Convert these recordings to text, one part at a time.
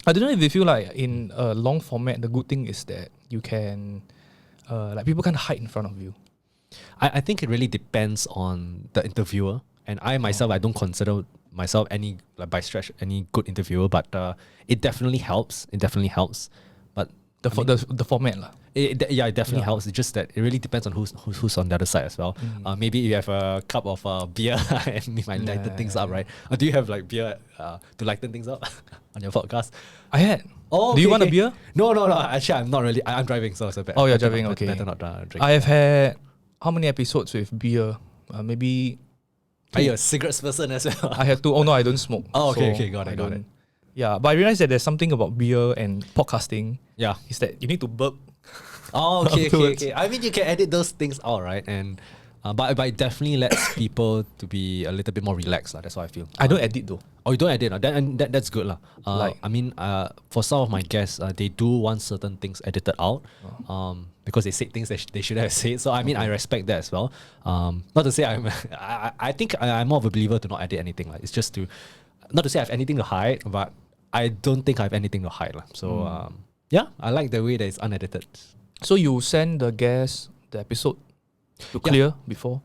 I don't know if you feel like in a long format, the good thing is that you can, like people can't hide in front of you. I think it really depends on the interviewer. And I myself, I don't consider myself any, like by stretch, any good interviewer, but it definitely helps. It definitely helps. But The format lah. It definitely helps. It's just that it really depends on who's on the other side as well. Maybe you have a cup of beer and it might lighten things up, right? Or do you have like beer to lighten things up on your podcast? I had. Oh, do you want a beer? No. Actually, I'm not really. I'm driving, so it's a bit. Oh, you're driving. Okay. Better not drink. I have had how many episodes with beer? Maybe. Are you a cigarettes person as well? I had 2. Oh no, I don't smoke. Oh, okay, got it. Yeah, but I realized that there's something about beer and podcasting. Yeah, is that you need to burp. Oh, okay. I mean, you can edit those things out, right? And but it definitely lets people to be a little bit more relaxed. That's what I feel. I don't edit though. Oh, you don't edit? That's good. Like, I mean, for some of my guests, they do want certain things edited out because they say things that they should have said. So, I mean, I respect that as well. Not to say I think I'm more of a believer to not edit anything. It's just to, not to say I have anything to hide, but I don't think I have anything to hide. So, yeah, I like the way that it's unedited. So you send the guests the episode to clear before?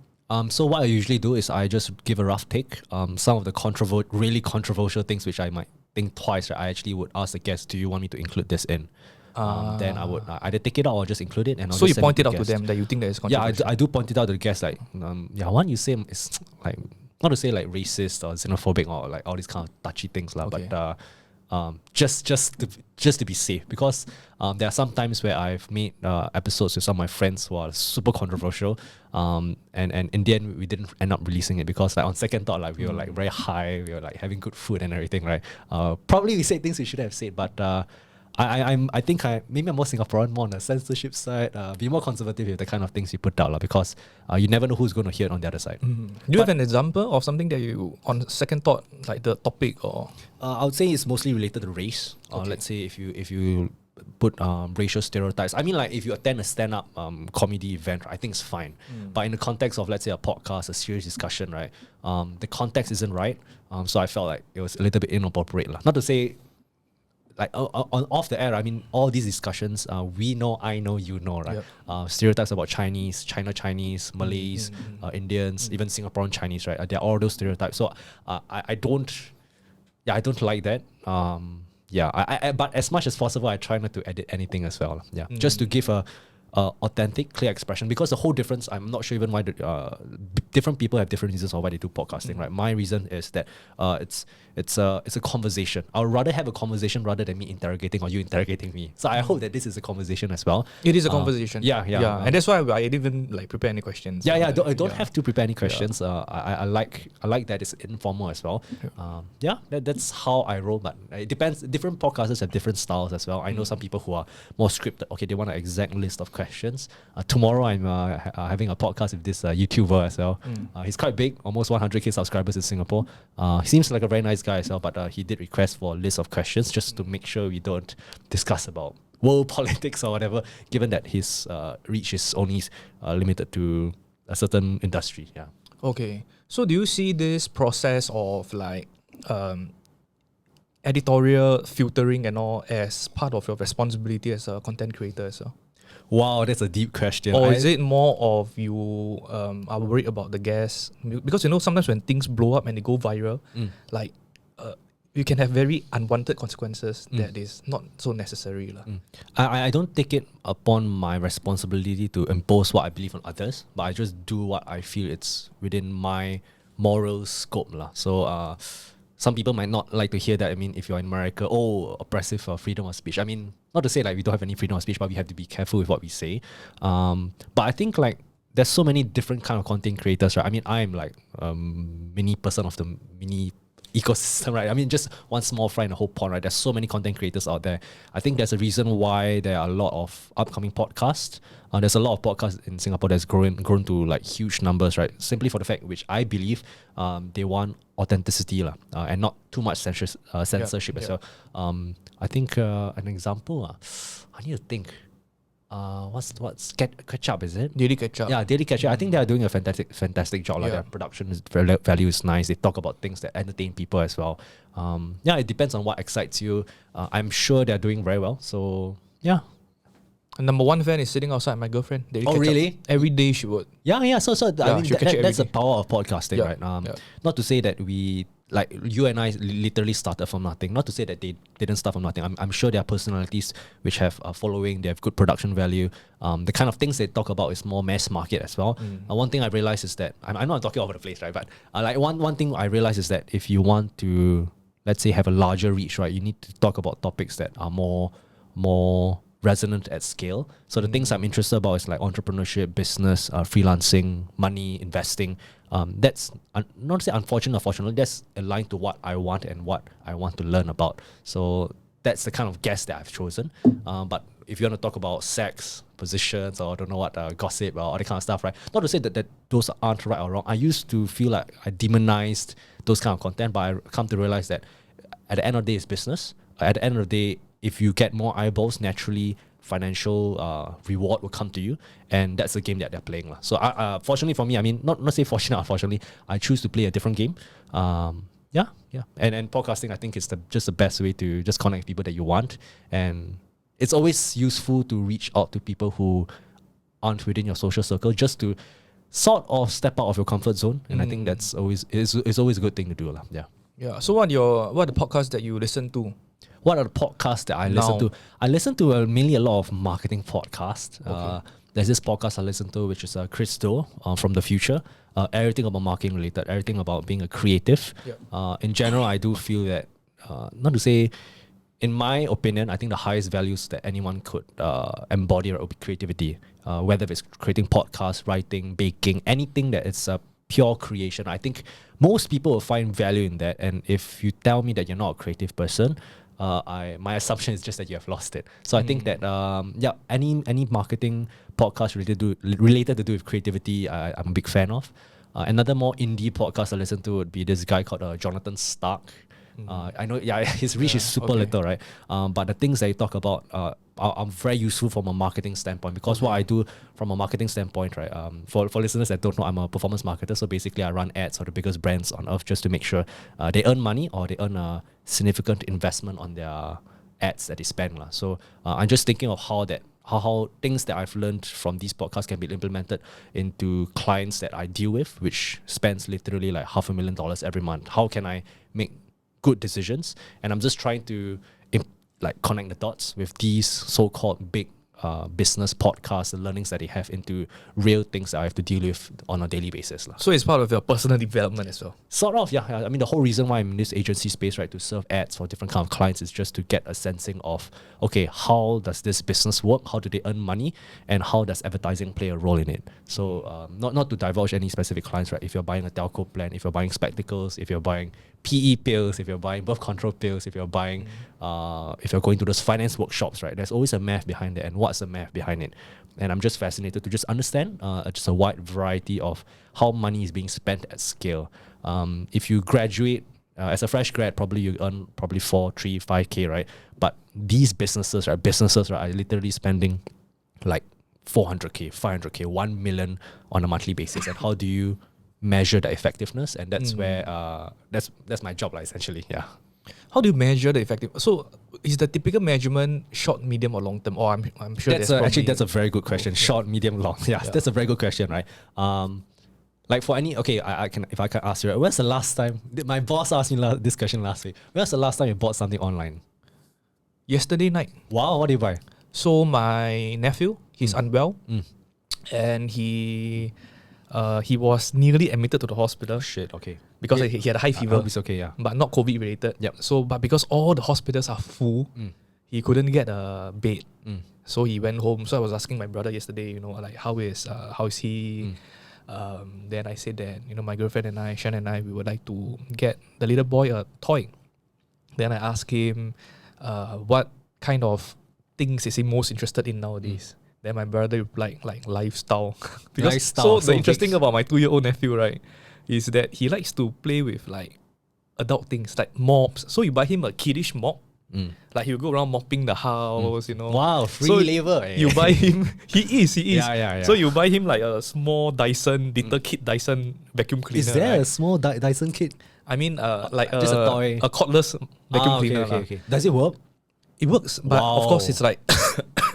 So what I usually do is I just give a rough take. Some of the really controversial things which I might think twice, right? I actually would ask the guest, do you want me to include this in? Then I would either take it out or just include it. And so you point it out to them that you think that it's controversial? Yeah, I do point it out to the guest, like, one you say is like, not to say like racist or xenophobic or like all these kind of touchy things, but just to be safe, because there are some times where I've made episodes with some of my friends who are super controversial, and in the end we didn't end up releasing it because like on second thought, like we were like very high, we were like having good food and everything, right? Probably we said things we should have said, but I think maybe I'm more Singaporean, more on the censorship side, be more conservative with the kind of things you put out, because you never know who's going to hear it on the other side. Do you have an example of something that you, on second thought, like the topic or? I would say it's mostly related to race. Let's say if you put racial stereotypes. I mean, like if you attend a stand-up comedy event, I think it's fine. But in the context of, let's say, a podcast, a serious discussion, right? The context isn't right. So I felt like it was a little bit inappropriate. Not to say, like off the air, I mean, all these discussions, we know, I know, you know, right? Yep. Stereotypes about Chinese, China Chinese, Malays, Indians, even Singaporean Chinese, right? There are all those stereotypes. So I don't like that. But as much as possible, I try not to edit anything as well. Yeah, just to give a authentic, clear expression, because the whole difference, I'm not sure even why different people have different reasons of why they do podcasting, right? My reason is that it's a conversation. I would rather have a conversation rather than me interrogating or you interrogating me. So I hope that this is a conversation as well. It is a conversation. Yeah. And that's why I didn't even like prepare any questions. I don't have to prepare any questions. I like that it's informal as well. That's how I roll. But it depends. Different podcasters have different styles as well. I know some people who are more scripted. Okay, they want an exact list of questions. Tomorrow I'm having a podcast with this YouTuber as well. He's quite big, almost 100k subscribers in Singapore. He seems like a very nice guy as well, but he did request for a list of questions just to make sure we don't discuss about world politics or whatever, given that his reach is only limited to a certain industry. Yeah. Okay. So do you see this process of like editorial filtering and all as part of your responsibility as a content creator as well? Wow, that's a deep question. Or is it more of you are worried about the guests? Because sometimes when things blow up and they go viral, like you can have very unwanted consequences that is not so necessary. I don't take it upon my responsibility to impose what I believe on others, but I just do what I feel it's within my moral scope. So some people might not like to hear that. I mean, if you're in America, oppressive freedom of speech. I mean, not to say like we don't have any freedom of speech, but we have to be careful with what we say. But I think like there's so many different kind of content creators, right? I mean, I'm like mini person of the mini ecosystem, right? I mean, just one small fry in the whole pond, right? There's so many content creators out there. I think there's a reason why there are a lot of upcoming podcasts. There's a lot of podcasts in Singapore that's grown to like huge numbers, right? Simply for the fact which I believe they want authenticity and not too much censorship as well. I think an example, I need to think. what's catch up, is it? Daily catch up. Yeah, Daily Catch Up. I think they are doing a fantastic job. Like Yeah. their production value is nice. They talk about things that entertain people as well. Yeah, it depends on what excites you. I'm sure they're doing very well. So yeah. And number one fan is sitting outside my girlfriend. Daily Oh, catch up. really? Every day she would. Yeah. So Yeah, I mean she'll catch it that's the every day. power of podcasting, Yeah, right? yeah. Not to say that we like you and I literally started from nothing. Not to say that they didn't start from nothing. I'm sure there are personalities which have a following. They have good production value. The kind of things they talk about is more mass market as well. One thing I realized is that I'm not talking all over the place, right? But like one thing I realized is that if you want to, let's say, have a larger reach, right, you need to talk about topics that are more resonant at scale. So the things I'm interested about is like entrepreneurship, business, freelancing, money, investing. That's not to say unfortunately, that's aligned to what I want and what I want to learn about. So that's the kind of guest that I've chosen. But if you want to talk about sex, positions, or I don't know what, gossip, or all that kind of stuff, right? Not to say that those aren't right or wrong. I used to feel like I demonized those kind of content, but I come to realize that at the end of the day, it's business. At the end of the day, if you get more eyeballs, naturally financial reward will come to you, and that's the game that they're playing. So fortunately for me, I mean, not say fortunate, unfortunately, I choose to play a different game. Yeah. And podcasting, I think, is just the best way to just connect people that you want. And it's always useful to reach out to people who aren't within your social circle, just to sort of step out of your comfort zone. And I think that's always is always a good thing to do. Yeah. Yeah. So what are the podcasts that you listen to? What are the podcasts that I listen to? I listen to mainly a lot of marketing podcasts. There's this podcast I listen to, which is Chris Do from the future. Everything about marketing related, everything about being a creative. In general, I do feel that, not to say, in my opinion, I think the highest values that anyone could embody would be creativity. Whether it's creating podcasts, writing, baking, anything that is a pure creation. I think most people will find value in that. And if you tell me that you're not a creative person, my assumption is just that you have lost it. So I think that any marketing podcast related to do with creativity, I'm a big fan of. Another more indie podcast I listen to would be this guy called Jonathan Stark. I know, his reach is super little, right? But the things that he talk about are very useful from a marketing standpoint, because what I do from a marketing standpoint, right? For listeners that don't know, I'm a performance marketer. So basically, I run ads for the biggest brands on earth just to make sure they earn money or they earn a significant investment on their ads that they spend. So I'm just thinking of how things that I've learned from these podcasts can be implemented into clients that I deal with, which spends literally like $500,000 every month. How can I make good decisions? And I'm just trying to connect the dots with these so-called big business podcasts, the learnings that they have, into real things that I have to deal with on a daily basis. So it's part of your personal development as well? Sort of, yeah. I mean, the whole reason why I'm in this agency space, right, to serve ads for different kind of clients, is just to get a sensing of, okay, how does this business work? How do they earn money? And how does advertising play a role in it? So not to divulge any specific clients, right? If you're buying a telco plan, if you're buying spectacles, if you're buying PE pills, if you're buying birth control pills, if you're buying, if you're going to those finance workshops, right? There's always a math behind it, and what's the math behind it? And I'm just fascinated to just understand just a wide variety of how money is being spent at scale. If you graduate as a fresh grad, probably you earn probably 4, 3, 5K, right? But these businesses, right, are literally spending like 400K, 500K, 1 million on a monthly basis. And how do you measure the effectiveness? And that's where that's my job, essentially. Yeah. How do you measure the effective? So is the typical measurement short, medium, or long term? Or I'm sure that's a very good question. Short, medium, long. Yeah, that's a very good question, right? Like for any, okay, I can ask you, when's the last time? My boss asked me this question last week. When's the last time you bought something online? Yesterday night. Wow, what did you buy? So my nephew, he's unwell, and he was nearly admitted to the hospital. Shit, okay. Because he had a high fever. It's okay, yeah. But not COVID related. Yep. So, but because all the hospitals are full, he couldn't get a bed. So he went home. So I was asking my brother yesterday, like how is he? Then I said that, my girlfriend and I, Shan and I, we would like to get the little boy a toy. Then I asked him, what kind of things is he most interested in nowadays? Then my brother replied, like lifestyle. So the interesting about my 2-year-old nephew, right, is that he likes to play with like adult things like mops. So you buy him a kiddish mop, Like he'll go around mopping the house, you know. Wow, free So labor. You buy him. He is. Yeah. So you buy him like a small Dyson, little kid Dyson vacuum cleaner. Is there right? a small Dyson kit? I mean, like just a toy. a cordless vacuum cleaner. Okay. Does it work? It works, but of course Wow. it's like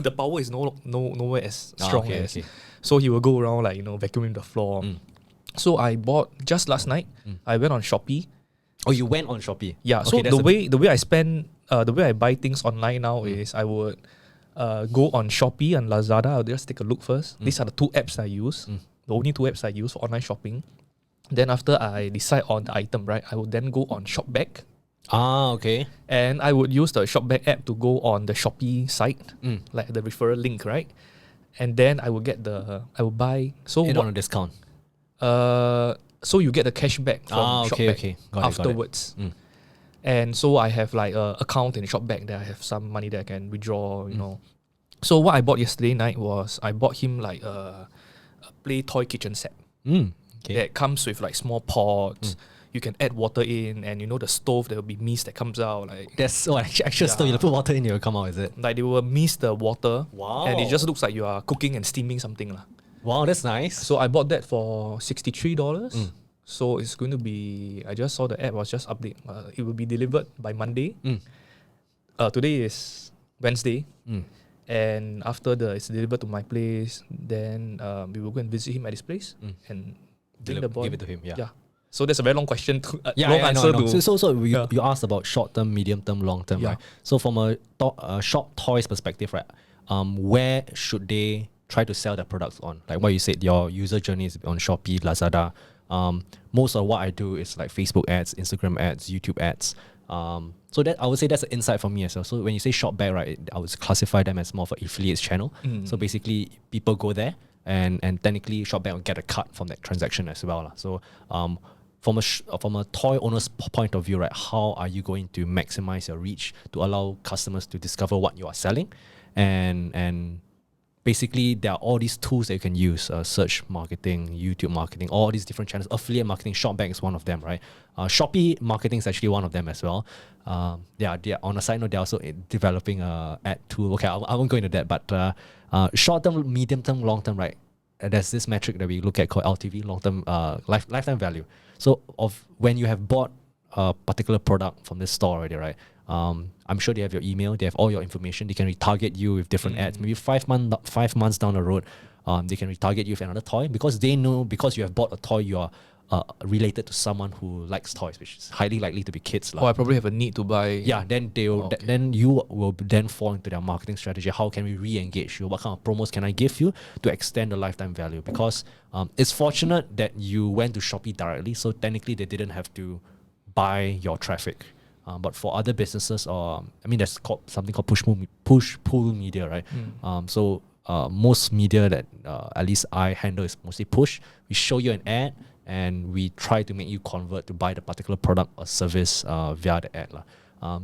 the power is nowhere as strong okay, as. okay. So he will go around like vacuuming the floor. So I bought just last night. I went on Shopee. Oh, you went on Shopee? Yeah. Okay, So the way I spend, the way I buy things online now is I would go on Shopee and Lazada. I'll just take a look first. These are the two apps I use. The only two apps I use for online shopping. Then after I decide on the item, right, I would then go on ShopBack. Okay. And I would use the ShopBack app to go on the Shopee site, like the referral link, right? And then I would buy. So It on a discount. so you get the cashback from ShopBack okay. Got it. afterwards. And so I have like a account in ShopBack that I have some money that I can withdraw, you know. So what I bought yesterday night was I bought him like a play toy kitchen set Okay. that comes with like small pots. You can add water in, and the stove, there will be mist that comes out. Like That's actual stuff. You put water in, it will come out, is it? they will mist the water. Wow. And it just looks like you are cooking and steaming something. Wow, that's nice. So I bought that for $63. So it's going to be, I just saw the app was just update. It will be delivered by Monday. Today is Wednesday. And after it's delivered to my place, then we will go and visit him at his place and bring the boy. Give it to him, yeah. So that's a very long question. Yeah, long I answer know. to. So you asked about short term, medium term, long term, Yeah. right? So from a shop toys perspective, right? Where should they try to sell their products on? Like what you said, your user journey is on Shopee, Lazada. Most of what I do is like Facebook ads, Instagram ads, YouTube ads. So that I would say that's an insight for me as well. So when you say ShopBack, right, I would classify them as more of an affiliates channel. So basically, people go there and technically ShopBack will get a cut from that transaction as well. So from a toy owner's point of view, right, how are you going to maximize your reach to allow customers to discover what you are selling, and basically there are all these tools that you can use: search marketing, YouTube marketing, all these different channels. Affiliate marketing, ShopBack is one of them, right? Shopee marketing is actually one of them as well. They are on a side note, they're also developing a ad tool. Okay, I won't go into that, but short term, medium term, long term, right? There's this metric that we look at called LTV, long term lifetime value. So of when you have bought a particular product from this store already, right? I'm sure they have your email, they have all your information. They can retarget you with different ads. Maybe 5 months down the road, they can retarget you with another toy because they know, because you have bought a toy, you are related to someone who likes toys, which is highly likely to be kids. I probably have a need to buy. Yeah, then then you will then fall into their marketing strategy. How can we re-engage you? What kind of promos can I give you to extend the lifetime value? Because it's fortunate that you went to Shopee directly, so technically they didn't have to buy your traffic. But for other businesses, there's something called push-pull media, right? So most media that at least I handle is mostly push. We show you an ad, and we try to make you convert to buy the particular product or service via the ad.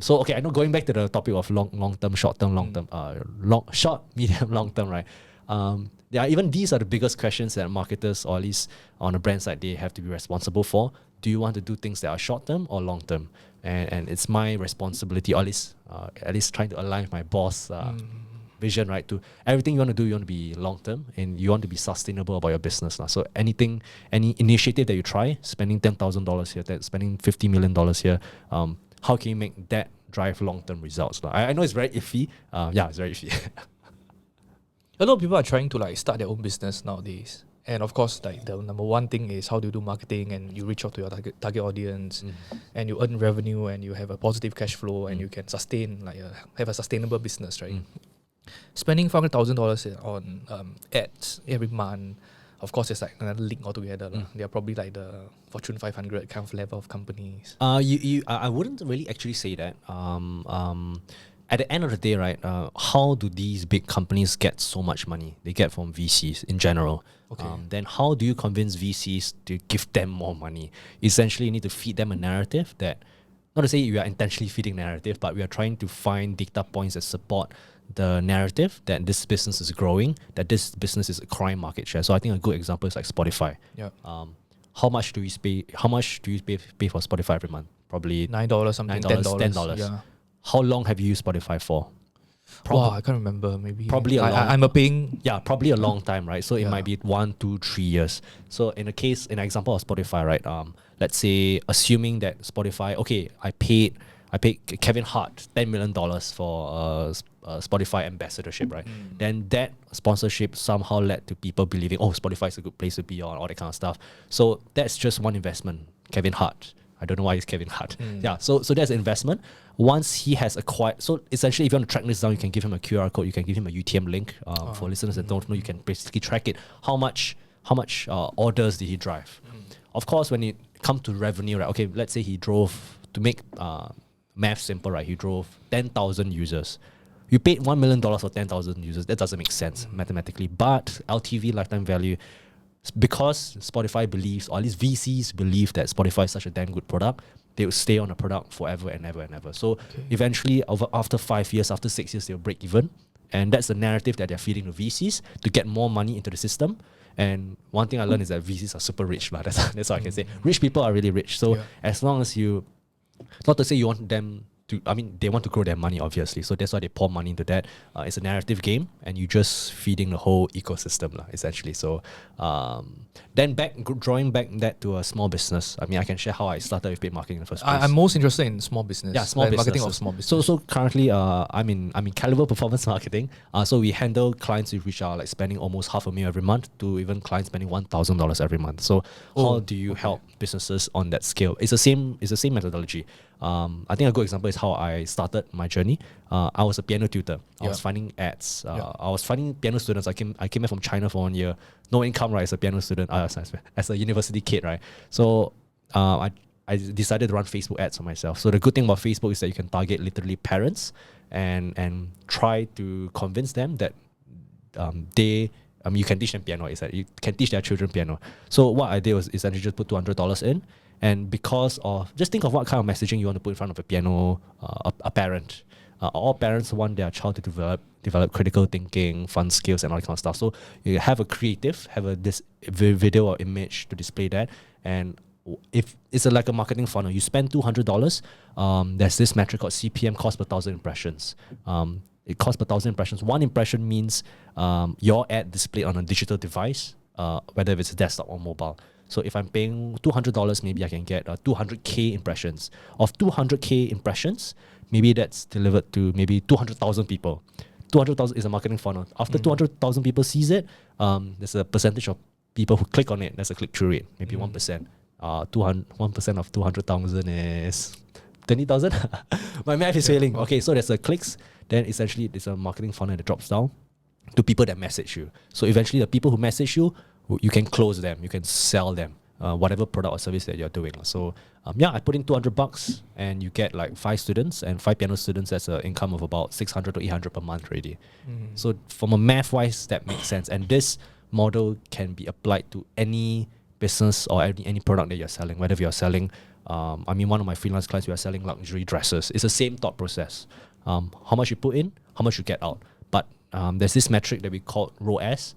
So okay, I know, going back to the topic of long term, short term, long term, short, medium, long term, right? Even these are the biggest questions that marketers, or at least on the brand side, they have to be responsible for. Do you want to do things that are short term or long term? And it's my responsibility, or at least trying to align with my boss vision, right? To everything you want to do, you want to be long term and you want to be sustainable about your business. So any initiative that you try, spending $10,000 here, spending $50 million here, how can you make that drive long term results? I know it's very iffy. It's very iffy. A lot of people are trying to start their own business nowadays. And of course, the number one thing is how do you do marketing, and you reach out to your target audience, and you earn revenue, and you have a positive cash flow, and you can sustain have a sustainable business, right? Spending $500,000 on ads every month, of course, it's another league altogether. They are probably the Fortune 500 kind of level of companies. I wouldn't really actually say that. At the end of the day, right, how do these big companies get so much money? They get from VCs in general. Okay. Then how do you convince VCs to give them more money? Essentially, you need to feed them a narrative that, not to say you are intentionally feeding narrative, but we are trying to find data points that support the narrative that this business is growing, that this business is acquiring market share. So I think a good example is like Spotify. Yeah. How much do you pay for Spotify every month? Probably $9 something, $10. $10. Yeah. how long have you used Spotify for? Wow, I can't remember. Maybe probably a long, I'm a paying. Yeah, probably a long time, right? So it might be 1, 2, 3 years. So in an example of Spotify, right? Let's say assuming that Spotify, okay, I paid Kevin Hart $10 million for Spotify ambassadorship, right? Then that sponsorship somehow led to people believing, oh, Spotify is a good place to be on, all that kind of stuff. So that's just one investment, Kevin Hart. I don't know why it's Kevin Hart. Yeah, so there's investment. Once he has acquired, so essentially if you want to track this down, you can give him a QR code, you can give him a UTM link. For listeners that don't know, you can basically track it. How much orders did he drive? Of course, when it comes to revenue, right? Okay, let's say he drove, to make math simple, right? He drove 10,000 users. You paid $1 million for 10,000 users. That doesn't make sense mathematically. But LTV, lifetime value, because Spotify believes, or at least VCs believe that Spotify is such a damn good product, they will stay on the product forever and ever and ever. So eventually, after 5 years, after 6 years, they'll break even. And that's the narrative that they're feeding to VCs to get more money into the system. And one thing I learned is that VCs are super rich. That's all I can say. Rich people are really rich. So as long as you, not to say you want them to, I mean, they want to grow their money, obviously. So that's why they pour money into that. It's a narrative game, and you just feeding the whole ecosystem, essentially. So then drawing back that to a small business. I mean, I can share how I started with paid marketing in the first place. I'm most interested in small business. Yeah, small business. Marketing of small business. So currently, I'm in Kaliber performance marketing. So we handle clients which are like spending almost $500,000 every month to even clients spending $1,000 every month. So how do you help businesses on that scale? It's the same methodology. I think a good example is how I started my journey. I was a piano tutor. I was finding ads. I was finding piano students. I came back from China for 1 year. No income, right? As a piano student, as a university kid, right? So I decided to run Facebook ads for myself. So the good thing about Facebook is that you can target literally parents and try to convince them that you can teach them piano. Is that you can teach their children piano. So what I did was essentially just put $200 in. And because of, just think of what kind of messaging you want to put in front of a piano, a parent. All parents want their child to develop critical thinking, fun skills, and all that kind of stuff. So you have a creative, this video or image to display that. And if it's like a marketing funnel, you spend $200, there's this metric called CPM, cost per 1,000 impressions. It costs per 1,000 impressions. One impression means your ad displayed on a digital device, whether it's a desktop or mobile. So if I'm paying $200, maybe I can get 200K impressions. Of 200K impressions, maybe that's delivered to maybe 200,000 people. 200,000 is a marketing funnel. After 200,000 people sees it, there's a percentage of people who click on it. That's a click-through rate, maybe 1%. 1% of 200,000 is 20,000. My math is failing. Okay, so there's a clicks. Then essentially, there's a marketing funnel that drops down to people that message you. So eventually, the people who message you, you can close them, you can sell them, whatever product or service that you're doing. So I put in $200 and you get like 5 students, and 5 piano students, that's an income of about 600 to 800 per month already. So from a math wise, that makes sense. And this model can be applied to any business or any product that you're selling, whether you're selling, one of my freelance clients, we are selling luxury dresses. It's the same thought process. How much you put in, how much you get out. But there's this metric that we call ROAS.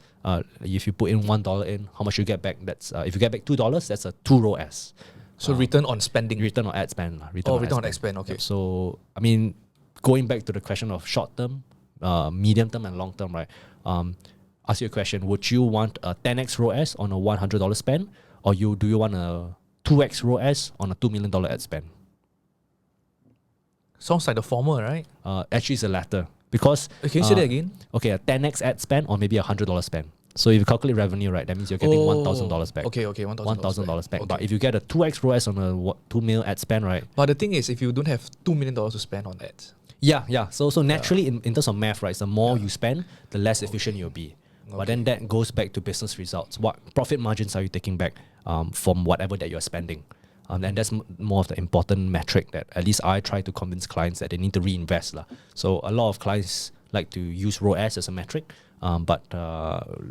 If you put in $1 in, how much you get back? That's if you get back $2, that's a 2 ROAS. So return on spending. Return on ad spend. Return on ad spend. Okay. So going back to the question of short term, medium term, and long term, right? Ask you a question: would you want a 10x ROAS on a $100 spend, or do you want a 2x ROAS on a $2 million ad spend? Sounds like the former, right? Actually, it's the latter. Because can you say that again? Okay, a 10x ad spend or maybe a $100 spend. So if you calculate revenue, right, that means you're getting $1,000 back. Okay, $1,000 back. Okay. But if you get a 2x ROAS on a $2 million ad spend, right? But the thing is, if you don't have $2 million to spend on ads. Yeah. So naturally, in terms of math, right, the more you spend, the less efficient you'll be. But then that goes back to business results. What profit margins are you taking back from whatever that you're spending? And that's more of the important metric that at least I try to convince clients that they need to reinvest. So a lot of clients like to use ROAS as a metric, but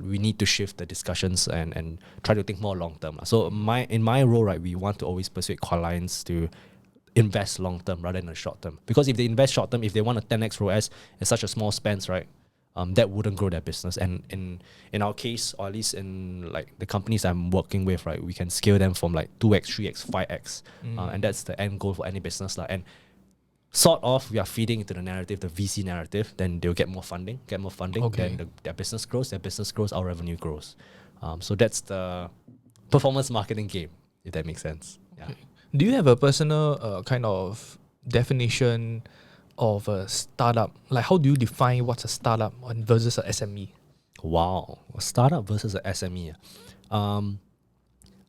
we need to shift the discussions and try to think more long term. So in my role, right, we want to always persuade clients to invest long term rather than short term. Because if they invest short term, if they want a 10x ROAS at such a small spend, right, that wouldn't grow their business. And in our case, or at least in like the companies I'm working with, right, we can scale them from like 2x, 3x, 5x. And that's the end goal for any business. And sort of we are feeding into the narrative, the VC narrative, then they'll get more funding, Okay. then their business grows, our revenue grows. So that's the performance marketing game, if that makes sense. Yeah. Okay. Do you have a personal kind of definition of a startup? Like, how do you define what's a startup versus a SME? Wow, a startup versus a SME.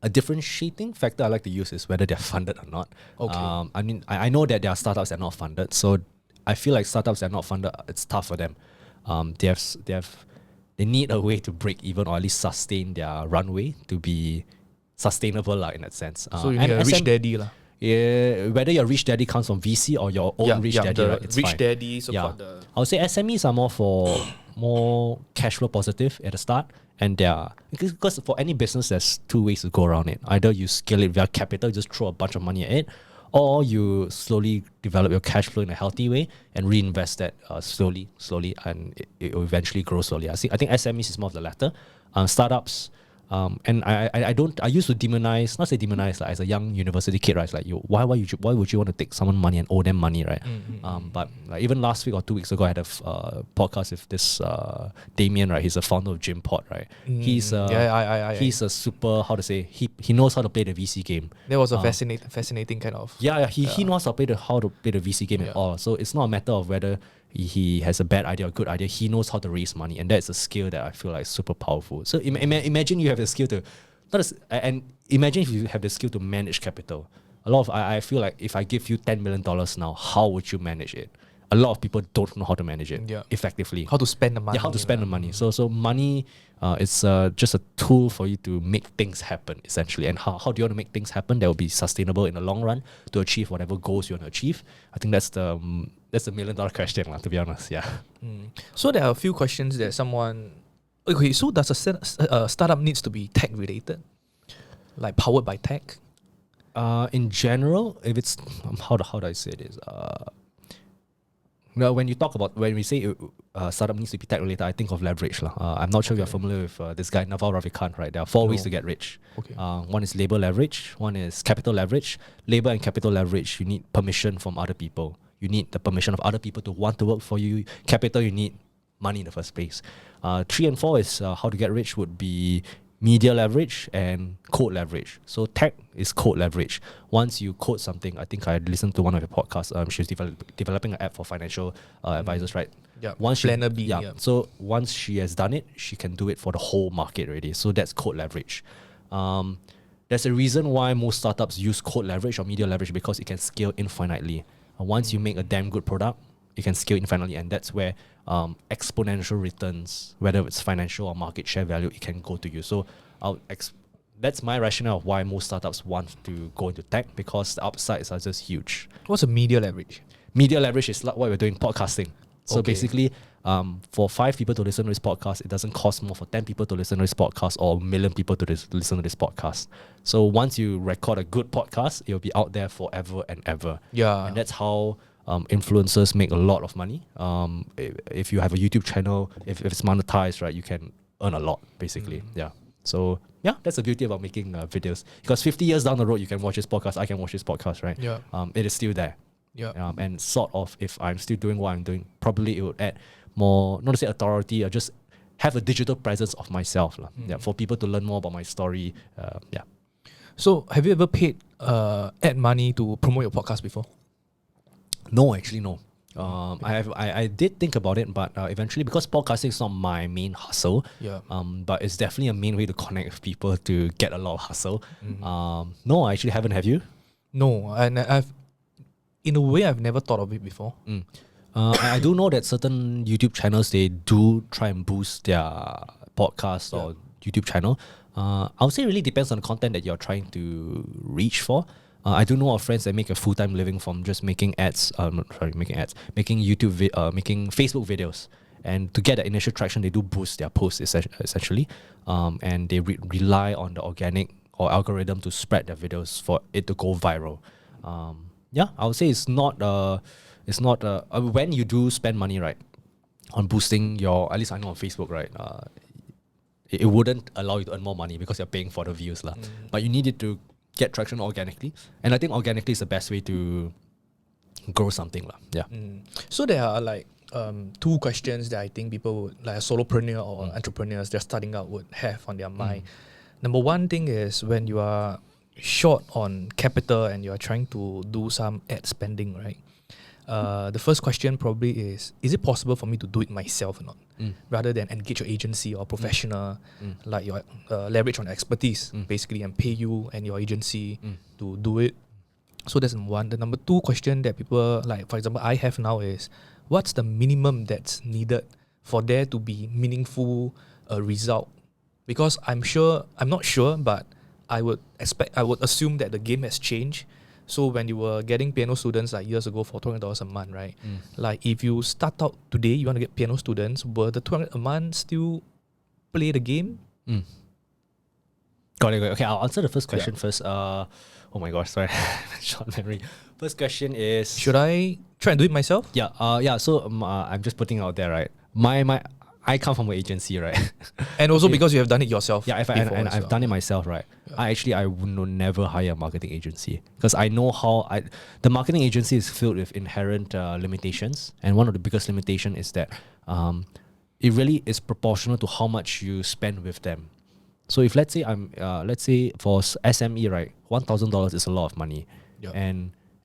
A differentiating factor I like to use is whether they're funded or not. Okay. I mean, I know that there are startups that are not funded, so I feel like startups that are not funded, it's tough for them. They need a way to break even or at least sustain their runway to be sustainable, in that sense. So you need a rich daddy, lah. Yeah, whether your rich daddy comes from VC or your own rich daddy, the right? It's rich fine. daddy, so called the I would say SMEs are more for more cash flow positive at the start, and because for any business, there's two ways to go around it. Either you scale it via capital, just throw a bunch of money at it, or you slowly develop your cash flow in a healthy way and reinvest that slowly, and it will eventually grow slowly. I think SMEs is more of the latter. Startups. And I used to demonize, not say demonize, like as a young university kid, right? It's like, why would you want to take someone money and owe them money, right? But like even last week or 2 weeks ago, I had a podcast with this Damien, right? He's a founder of Gympod, right? He's a super, how to say, he knows how to play the VC game. That was a fascinating kind of. He knows how to play the VC game at all. So it's not a matter of whether he has a bad idea or good idea. He knows how to raise money, and that's a skill that I feel like is super powerful. So imagine you have the skill to, and imagine if you have the skill to manage capital. I feel like if I give you $10 million now, how would you manage it? A lot of people don't know how to manage it effectively. How to spend the money. Yeah, how to spend the money. So money is just a tool for you to make things happen, essentially. And how do you want to make things happen that will be sustainable in the long run to achieve whatever goals you want to achieve? I think that's the $1 million question, to be honest. Yeah. So there are a few questions that someone. Okay, so does a startup needs to be tech related, like powered by tech? In general, if it's how do I say this? Well, when we say startup needs to be tech related, I think of leverage. I'm not sure if you're familiar with this guy, Naval Ravikant, right? There are 4 ways to get rich. Okay. One is labor leverage, one is capital leverage. Labor and capital leverage, you need permission from other people. You need the permission of other people to want to work for you. Capital, you need money in the first place. 3 and 4 is how to get rich would be media leverage and code leverage. So tech is code leverage. Once you code something, I think I listened to one of your podcasts. She was developing an app for financial advisors, right? Yeah. Planner B. Yeah. So once she has done it, she can do it for the whole market already. So that's code leverage. There's a reason why most startups use code leverage or media leverage, because it can scale infinitely. Once you make a damn good product, it can scale infinitely, and that's where exponential returns, whether it's financial or market share value, it can go to you. So that's my rationale of why most startups want to go into tech, because the upsides are just huge. What's a media leverage? Media leverage is like what we're doing, podcasting. So Okay. basically, for 5 people to listen to this podcast, it doesn't cost more for 10 people to listen to this podcast or 1 million people to listen to this podcast. So once you record a good podcast, it'll be out there forever and ever. Yeah. And that's how influencers make a lot of money. If you have a YouTube channel, if it's monetized, right, you can earn a lot, basically. Yeah. So yeah, that's the beauty about making videos. Because 50 years down the road, you can watch this podcast, I can watch this podcast, right? Yeah. It is still there. Yeah. And sort of, if I'm still doing what I'm doing, probably it would add more, not to say authority, or just have a digital presence of myself. Yeah, for people to learn more about my story. Yeah. So have you ever paid ad money to promote your podcast before? No, actually, no. I did think about it, but eventually, because podcasting is not my main hustle, but it's definitely a main way to connect with people to get a lot of hustle. No, I actually haven't. Have you? No, and in a way, I've never thought of it before. I do know that certain YouTube channels, they do try and boost their podcast or YouTube channel. I would say it really depends on the content that you're trying to reach for. I do know of friends that make a full-time living from just making ads. Making YouTube, making Facebook videos. And to get that initial traction, they do boost their posts essentially, and they rely on the organic or algorithm to spread their videos for it to go viral. Yeah, I would say it's not when you do spend money, right, on boosting your, at least I know on Facebook, right, it wouldn't allow you to earn more money because you're paying for the views, but you need it to get traction organically, and I think organically is the best way to grow something lah. Yeah. So there are like two questions that I think people would, like a solopreneur or entrepreneurs they're starting out would have on their mind. Number one thing is when you are short on capital and you are trying to do some ad spending, right? The first question probably is it possible for me to do it myself or not? Rather than engage your agency or professional, like your leverage on expertise, basically, and pay you and your agency to do it. So that's number one. The number two question that people, like for example, I have now is, what's the minimum that's needed for there to be meaningful result? Because I'm not sure, but I would assume that the game has changed. So when you were getting piano students like years ago for $200 a month, right? Like if you start out today, you want to get piano students, will the $200 a month still play the game? Got it. Okay, I'll answer the first question first. Oh my gosh, sorry, short memory. First question is, should I try and do it myself? Yeah. So I'm just putting out there, right? I come from an agency, right? And also because you have done it yourself. Yeah, I've done it myself, right? Yeah. I would never hire a marketing agency because I know the marketing agency is filled with inherent limitations, and one of the biggest limitation is that it really is proportional to how much you spend with them. So if let's say for SME, right, $1,000 is a lot of money,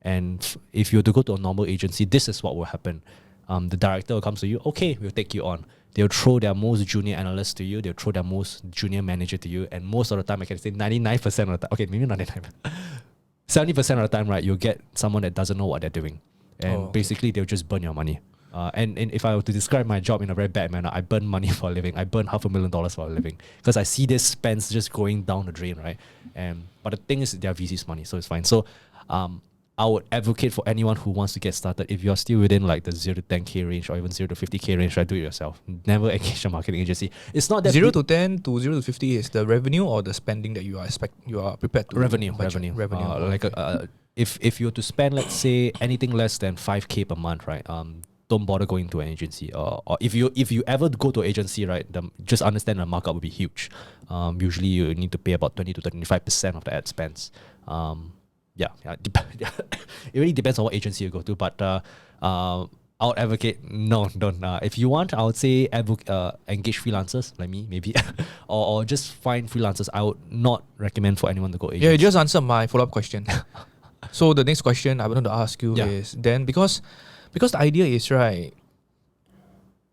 and if you were to go to a normal agency, this is what will happen. The director will come to you. Okay, we'll take you on. They'll throw their most junior analyst to you. They'll throw their most junior manager to you. And most of the time, I can say 99% of the time. Okay, maybe not 99%. 70% of the time, right, you'll get someone that doesn't know what they're doing. And basically, they'll just burn your money. And if I were to describe my job in a very bad manner, I burn money for a living. I burn $500,000 for a living. Because I see this spends just going down the drain, right? But the thing is, they're VC's money, so it's fine. So I would advocate for anyone who wants to get started, if you're still within like the 0 to 10K range or even 0 to 50K range, right, do it yourself. Never engage a marketing agency. It's not that 0 to 10 to 0 to 50 is the revenue or the spending that you are prepared to revenue. If you were to spend, let's say, anything less than 5K per month, right, don't bother going to an agency. Or if you ever go to an agency, right, just understand the markup will be huge. Usually you need to pay about 20 to 25% of the ad spends. It really depends on what agency you go to, but I would advocate don't. If you want, I would say engage freelancers like me, maybe, or just find freelancers. I would not recommend for anyone to go agency. Yeah, you just answer my follow-up question. So the next question I wanted to ask you is then because the idea is, right,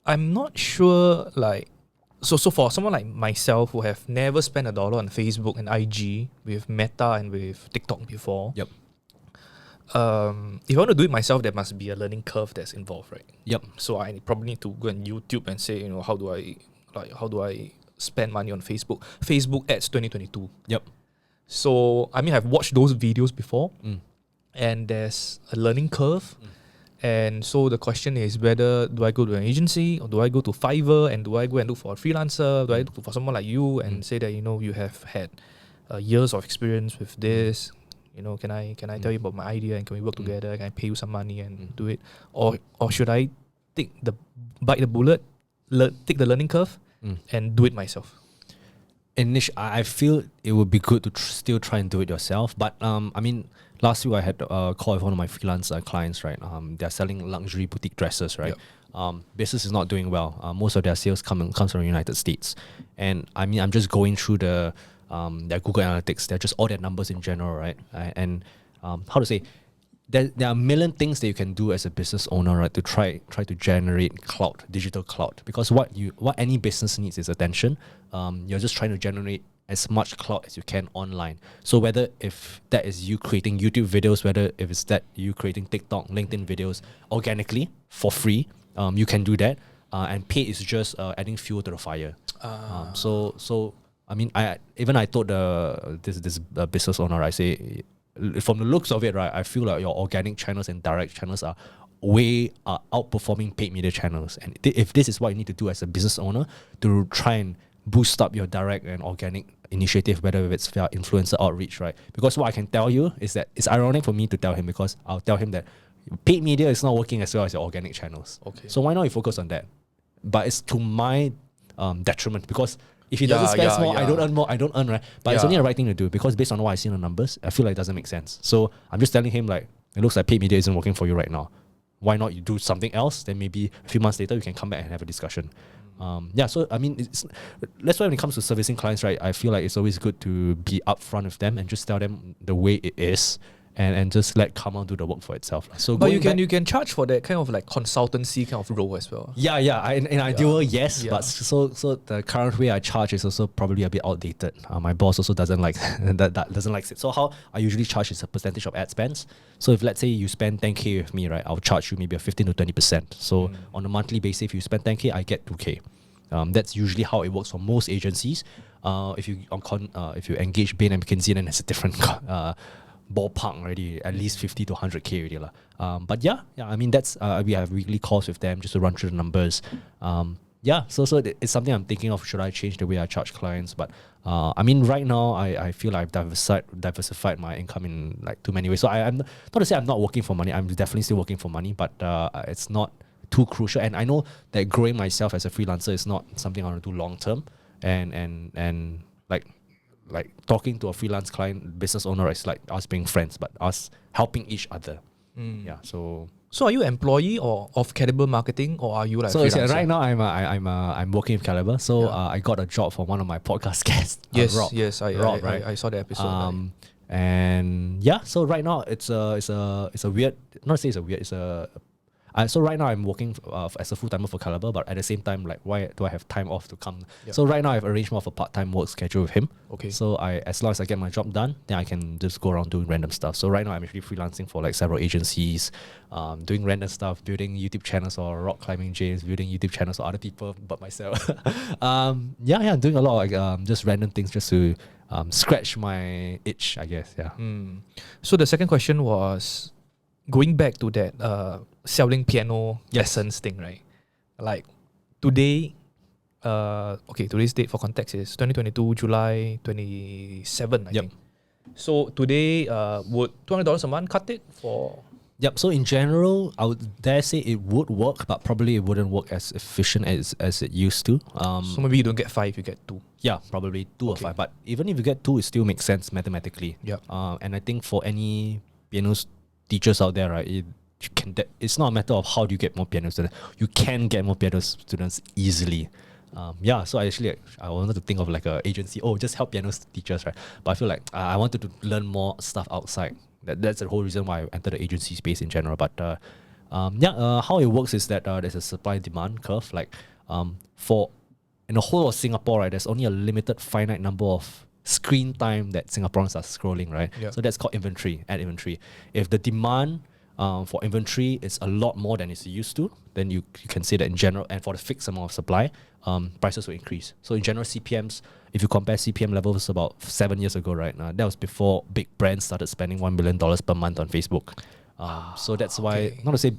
I'm not sure, like, so for someone like myself who have never spent $1 on Facebook and IG with Meta and with TikTok before, if I want to do it myself, there must be a learning curve that's involved, right? So I probably need to go on YouTube and say, how do I spend money on Facebook ads 2022. So I mean, I've watched those videos before, and there's a learning curve. And so the question is whether do I go to an agency or do I go to Fiverr, and do I go and look for a freelancer? Do I look for someone like you and say that, you have had years of experience with this? Can I tell you about my idea and can we work together? Can I pay you some money and do it? Or should I bite the bullet, take the learning curve and do it myself? I feel it would be good to still try and do it yourself. But I mean, last week I had a call with one of my freelance clients, right? They're selling luxury boutique dresses, right? Business is not doing well. Most of their sales comes from the United States. And I mean, I'm just going through their Google Analytics. They're just all their numbers in general, right? And how to say, there are a million things that you can do as a business owner, right, to try to generate digital clout. Because what any business needs is attention. You're just trying to generate as much clout as you can online. So whether if that is you creating YouTube videos, whether if it's that you creating TikTok, LinkedIn videos organically for free, you can do that. And paid is just adding fuel to the fire. So I mean, I told this business owner, I say, from the looks of it, right, I feel like your organic channels and direct channels are way outperforming paid media channels. And if this is what you need to do as a business owner to try and boost up your direct and organic initiative, whether it's via influencer outreach, right? Because what I can tell you is that it's ironic for me to tell him, because I'll tell him that paid media is not working as well as your organic channels. Okay. So why not you focus on that? But it's to my detriment, because if he doesn't spend more, I don't earn, right? But it's only the right thing to do, because based on what I see in the numbers, I feel like it doesn't make sense. So I'm just telling him, like, it looks like paid media isn't working for you right now. Why not you do something else? Then maybe a few months later, you can come back and have a discussion. So I mean, that's why when it comes to servicing clients, right, I feel like it's always good to be upfront with them and just tell them the way it is, and just let karma do the work for itself. So, but you can charge for that kind of like consultancy kind of role as well. Yeah. In ideal, yes, but so the current way I charge is also probably a bit outdated. My boss also doesn't like that doesn't like it. So how I usually charge is a percentage of ad spends. So if let's say you spend 10K with me, right, I'll charge you maybe a 15 to 20%. So on a monthly basis, if you spend 10K, I get 2K. That's usually how it works for most agencies. If you engage Bain and McKinsey, then it's a different ballpark already, at least 50 to 100K already. But yeah, I mean, that's we have weekly calls with them just to run through the numbers. So it's something I'm thinking of. Should I change the way I charge clients? But I mean, right now I feel like I've diversified my income in like too many ways. So I'm not to say I'm not working for money. I'm definitely still working for money, but it's not too crucial. And I know that growing myself as a freelancer is not something I want to do long term. And like talking to a freelance client, business owner, is like us being friends, but us helping each other. Yeah. So are you employee or of Kaliber Marketing, or are you like freelancer? Right now I'm working with Kaliber. So I got a job for one of my podcast guests. Rob. Rob, I saw the episode. And yeah, so right now it's a weird. Not to say it's a weird. It's a. So right now I'm working as a full-timer for Kaliber, but at the same time, like, why do I have time off to come? So right now I've arranged more of a part-time work schedule with him. Okay. So as long as I get my job done, then I can just go around doing random stuff. So right now I'm actually freelancing for like several agencies, doing random stuff, building YouTube channels for rock climbing James, building YouTube channels for other people but myself. I'm doing a lot of like just random things just to scratch my itch, I guess. Yeah. So the second question was going back to that selling piano lessons thing, right? Like today, today's date for context is 2022 July 27, I think. So today, would $200 a month cut it for? Yep. So in general, I would dare say it would work, but probably it wouldn't work as efficient as it used to. So maybe you don't get 5, you get 2. Yeah, probably 2 or 5. But even if you get 2, it still makes sense mathematically. Yeah. And I think for any piano teachers out there, right, it's not a matter of how do you get more piano students. You can get more piano students easily. So I wanted to think of like an agency. Just help piano teachers, right? But I feel like I wanted to learn more stuff outside. That's the whole reason why I entered the agency space in general. But how it works is that there's a supply-demand curve. Like for in the whole of Singapore, right, there's only a limited finite number of screen time that Singaporeans are scrolling, right? Yeah. So that's called ad inventory. If the demand for inventory is a lot more than it's used to, then you can say that in general, and for the fixed amount of supply, prices will increase. So in general, CPMs, if you compare CPM levels about 7 years ago, right, that was before big brands started spending $1 million per month on Facebook. So that's why, not to say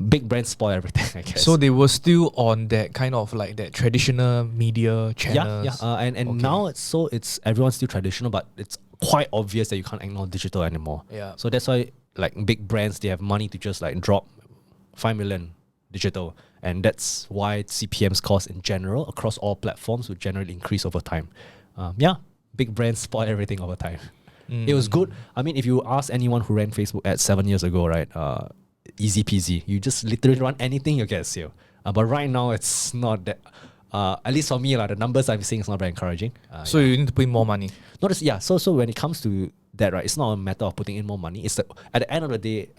big brands spoil everything, I guess. So they were still on that kind of like that traditional media channels. Now it's everyone's still traditional, but it's quite obvious that you can't ignore digital anymore. Yeah. So that's why like big brands, they have money to just like drop 5 million digital, and that's why CPMs cost in general across all platforms would generally increase over time. Big brands spoil everything over time. It was good. I mean, if you ask anyone who ran Facebook ads 7 years ago, right, easy peasy. You just literally run anything, you get a sale. But right now, it's not that. At least for me, the numbers I'm seeing is not very encouraging. So you need to put in more money. So when it comes to that, right, it's not a matter of putting in more money. It's at the end of the day,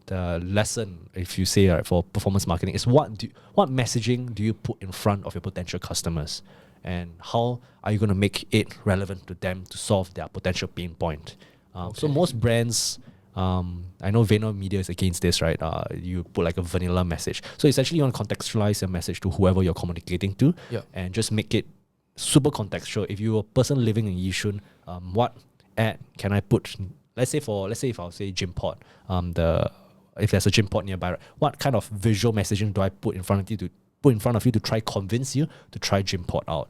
the lesson, if you say, right, for performance marketing, is what messaging do you put in front of your potential customers, and how are you going to make it relevant to them to solve their potential pain point. So most brands, I know Vayner Media is against this, right? You put like a vanilla message. So essentially, you want to contextualize your message to whoever you're communicating to, and just make it super contextual. If you're a person living in Yishun, what ad can I put? Let's say if I'll say gym pod, if there's a gym pod nearby, right, what kind of visual messaging do I put in front of you to try convince you to try gym pod out?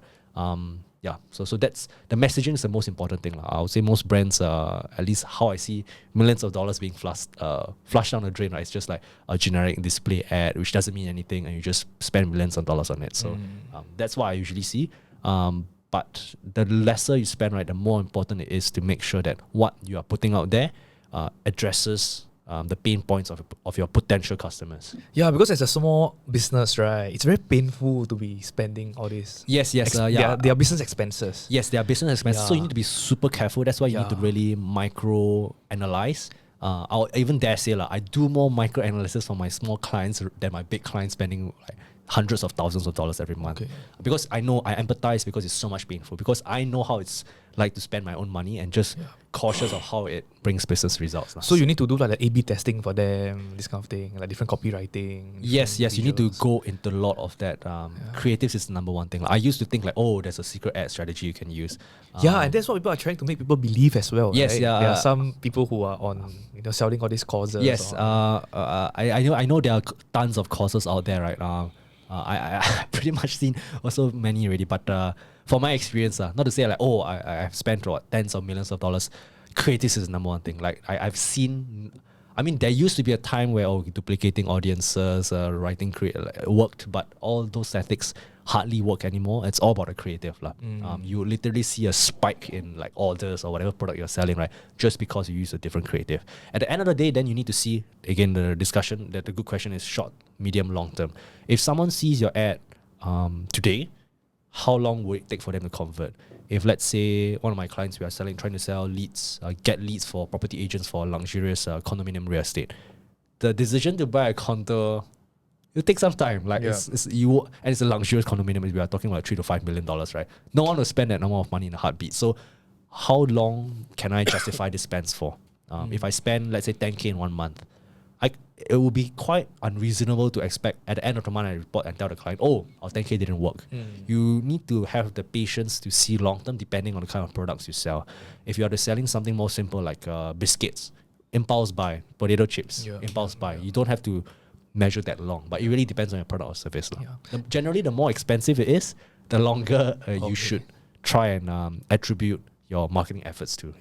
So that's the messaging is the most important thing. I would say most brands, at least how I see millions of dollars being flushed down the drain, right? It's just like a generic display ad, which doesn't mean anything, and you just spend millions of dollars on it. So that's what I usually see. But the lesser you spend, right, the more important it is to make sure that what you are putting out there addresses the pain points of your potential customers. Yeah, because as a small business, right, it's very painful to be spending all this. Yes, Their business expenses. Yes, they are business expenses, so you Yeah. need to be super careful. That's why you need to Yeah. really micro-analyze. I'll even dare say, I do more micro-analysis for my small clients than my big clients spending like hundreds of thousands of dollars every month. Okay. Because I know, I empathize because it's so much painful. Because I know how it's like to spend my own money and just cautious of how it brings business results. So you need to do like the A/B testing for them, this kind of thing, like different copywriting. Yes, you need to visuals. go into a lot of that. Creatives is the number one thing. Like, I used to think like, oh, there's a secret ad strategy you can use. Yeah, and that's what people are trying to make people believe as well. Yes, right? yeah. There are some people who are on, selling all these courses. Yes, I know there are tons of courses out there, right? I pretty much seen also many already, but for my experience, not to say like, oh, I've spent tens of millions of dollars. Creatives is the number one thing. Like I've seen, I mean, there used to be a time where duplicating audiences, writing worked, but all those tactics hardly work anymore. It's all about the creative. You literally see a spike in like orders or whatever product you're selling, right? Just because you use a different creative. At the end of the day, then you need to see, again, the discussion, that the good question is short, medium, long term. If someone sees your ad today, how long would it take for them to convert? If let's say one of my clients, we are trying to sell leads, get leads for property agents for luxurious condominium real estate, the decision to buy a condo, it'll take some time. Like it's a luxurious condominium. We are talking about $3 to $5 million, right? No one will spend that amount of money in a heartbeat. So how long can I justify this spends for? If I spend, let's say, 10K in 1 month, it would be quite unreasonable to expect at the end of the month I report and tell the client, oh, our 10K didn't work. You need to have the patience to see long term depending on the kind of products you sell. If you are selling something more simple like biscuits, impulse buy, potato chips, impulse buy. You don't have to measure that long, but it really depends on your product or service. Generally, the more expensive it is, the longer you should try and attribute your marketing efforts to.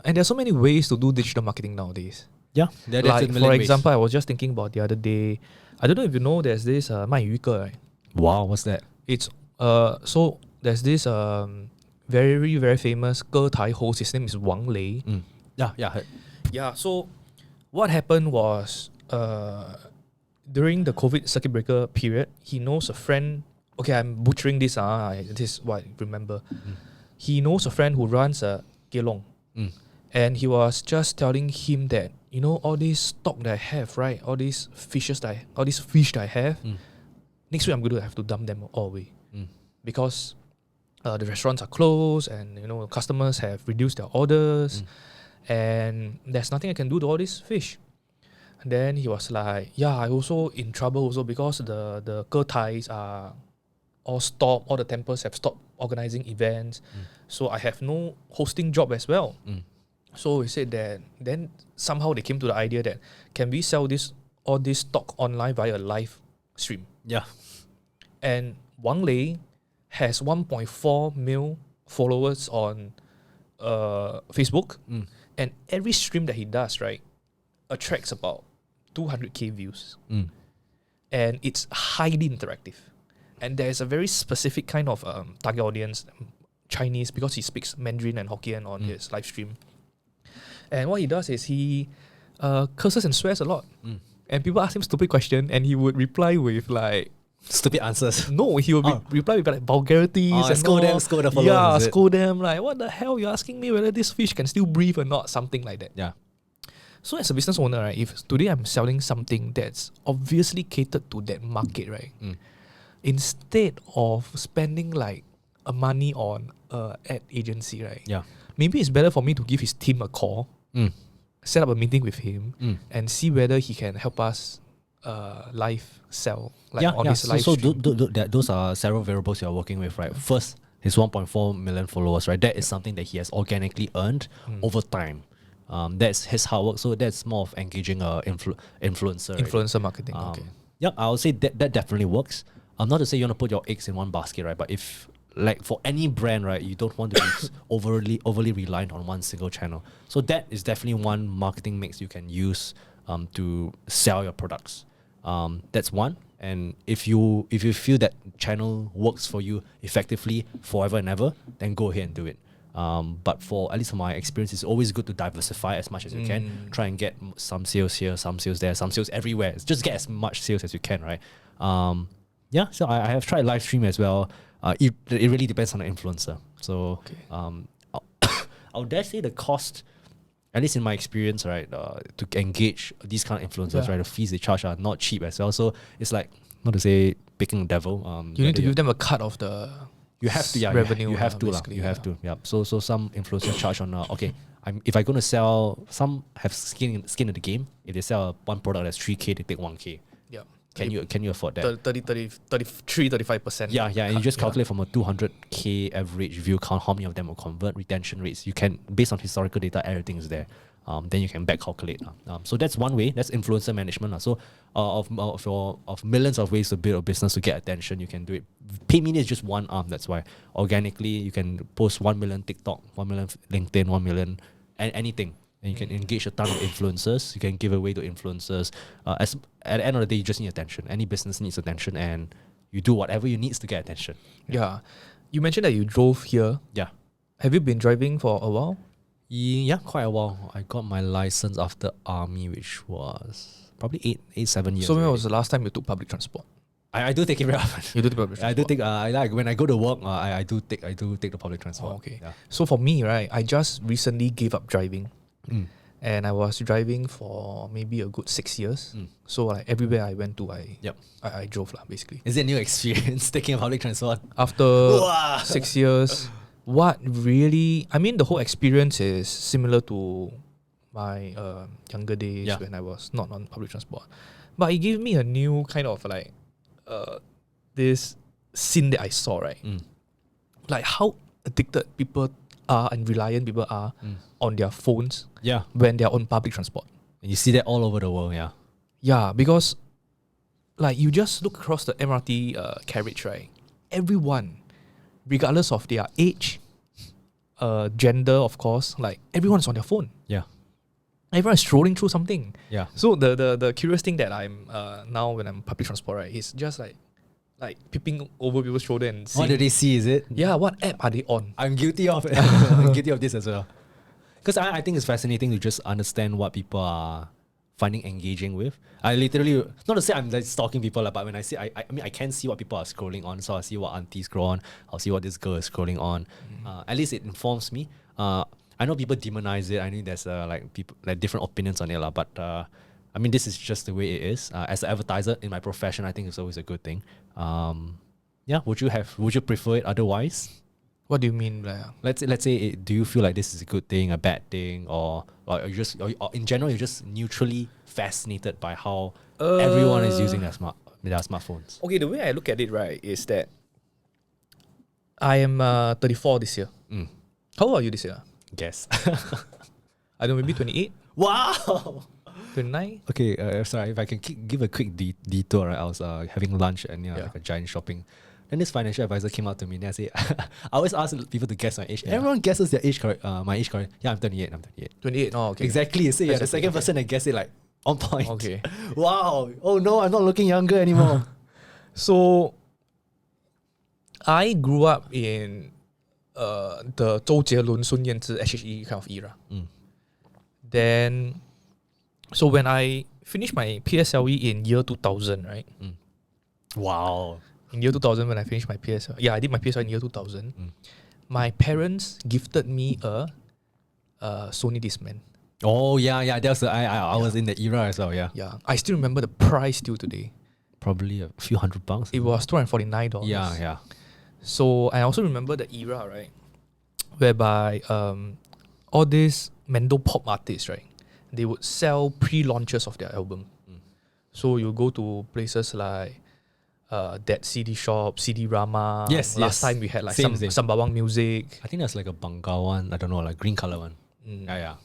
And there's so many ways to do digital marketing nowadays. Yeah, like for example, I was just thinking about the other day. I don't know if you know, there's this 卖鱼哥, right? Wow, what's that? It's so there's this very very famous 歌台 host. His name is Wang Lei. Yeah, heard. Yeah. So what happened was during the COVID circuit breaker period, he knows a friend. Okay, I'm butchering this. This is what I remember. He knows a friend who runs a kelong. And he was just telling him that, all this stock that I have, right? All these fish that I have, next week I'm going to have to dump them all away. Because the restaurants are closed and, customers have reduced their orders and there's nothing I can do to all these fish. And then he was like, yeah, I also in trouble also because the Ketais are all stopped, all the temples have stopped organizing events. So I have no hosting job as well. So he said that then somehow they came to the idea that can we sell all this stock online via a live stream? Yeah. And Wang Lei has 1.4 mil followers on Facebook. And every stream that he does, right, attracts about 200k views. And it's highly interactive. And there's a very specific kind of target audience, Chinese, because he speaks Mandarin and Hokkien on his live stream. And what he does is he curses and swears a lot. And people ask him stupid question and he would reply with like... Stupid answers. No, he would reply with like vulgarities and scold the followers. Yeah, scold them like, what the hell, you're asking me whether this fish can still breathe or not, something like that. Yeah. So as a business owner, right, if today I'm selling something that's obviously catered to that market, right, instead of spending like money on ad agency, right, maybe it's better for me to give his team a call, set up a meeting with him, and see whether he can help us live sell on his live stream. Those are several variables you're working with, right? First, his 1.4 million followers, right? That is something that he has organically earned over time. That's his hard work. So that's more of engaging a influencer. Influencer marketing. Okay. Yeah, I would say that definitely works. Not to say you want to put your eggs in one basket, right? But if like for any brand, right, you don't want to be overly reliant on one single channel. So that is definitely one marketing mix you can use to sell your products. That's one. And if you feel that channel works for you effectively forever and ever, then go ahead and do it. But for at least from my experience, it's always good to diversify as much as you can. Try and get some sales here, some sales there, some sales everywhere. Just get as much sales as you can, right? Yeah, so I have tried live stream as well. It really depends on the influencer. So I'll dare say the cost, at least in my experience, right, to engage these kind of influencers, right, the fees they charge are not cheap as well. So it's like, not to say picking the devil. You need to give them a cut of the you have to, revenue. You have to, you have to. Yeah. So some influencers charge on okay. If I'm going to sell, some have skin in the game. If they sell one product that's 3K, they take 1K. Yeah. Can you afford that? 35%. Yeah, and you just calculate from a 200K average view count, how many of them will convert, retention rates. You can, based on historical data, everything is there. Then you can back calculate. So that's one way. That's influencer management. So of millions of ways to build a business to get attention, you can do it. Paid media is just one arm. That's why organically you can post 1 million TikTok, 1 million LinkedIn, 1 million anything. And you can engage a ton of influencers. You can give away to influencers. At the end of the day, you just need attention. Any business needs attention, and you do whatever you need to get attention. Yeah. You mentioned that you drove here. Yeah. Have you been driving for a while? Yeah, quite a while. I got my license after army, which was probably 7 years. So when was the last time you took public transport? I do take it very often. You do take public transport? I do take. I like when I go to work. I do take the public transport. Oh, okay. Yeah. So for me, right, I just recently gave up driving. And I was driving for maybe a good 6 years. So like everywhere I went to, I drove basically. Is it a new experience taking a public transport? After 6 years, what really, I mean, the whole experience is similar to my younger days when I was not on public transport. But it gave me a new kind of like this scene that I saw, right? Like how addicted people are and reliant people are on their phones when they're on public transport. And you see that all over the world, Yeah, because like you just look across the MRT carriage, right? Everyone, regardless of their age, gender, of course, like everyone's on their phone. Yeah. Everyone's scrolling through something. Yeah. So the curious thing that I'm now when I'm public transport, right, is just like peeping over people's shoulder and seeing. What do they see, is it? Yeah, what app are they on? I'm guilty of it. I'm guilty of this as well. Because I think it's fascinating to just understand what people are finding engaging with. I literally, not to say I'm like stalking people, but when I see, I mean, I can see what people are scrolling on. So I see what aunties scroll on. I'll see what this girl is scrolling on. At least it informs me. I know people demonize it. I know there's people like different opinions on it, but I mean, this is just the way it is. As an advertiser in my profession, I think it's always a good thing. Would you prefer it otherwise? What do you mean? Let's say, do you feel like this is a good thing, a bad thing, or in general you're just neutrally fascinated by how everyone is using their smartphones? Okay, the way I look at it, right, is that I am 34 this year. How old are you this year? Guess. I don't know, maybe 28? Wow! 29? Okay, sorry, if I can give a quick detour, right? I was having lunch and like a giant shopping. Then this financial advisor came out to me and I say, I always ask people to guess my age. Everyone guesses their age correct. My age correct. Yeah, I'm 28. 28, oh, okay. Exactly. So yeah, the second person that guessed it like on point. Okay. Wow. Oh no, I'm not looking younger anymore. So, I grew up in the Zhou Jielun, Sun Yanzi, SHE kind of era. Then, so when I finished my PSLE in year 2000, right? Wow. In year 2000, when I finished my PSLE, I did my PSLE in year 2000. My parents gifted me a Sony Discman. Oh yeah. That was I was in the era as well. Yeah. Yeah, I still remember the price till today. Probably a few $100. It was $249. Yeah. So I also remember the era, right, whereby all these Mando pop artists, right, they would sell pre-launches of their album. So you go to places like that CD shop, CD Rama. Last time we had like some Sembawang Music. I think that's like a Bangau one. I don't know, like green color one. Yeah.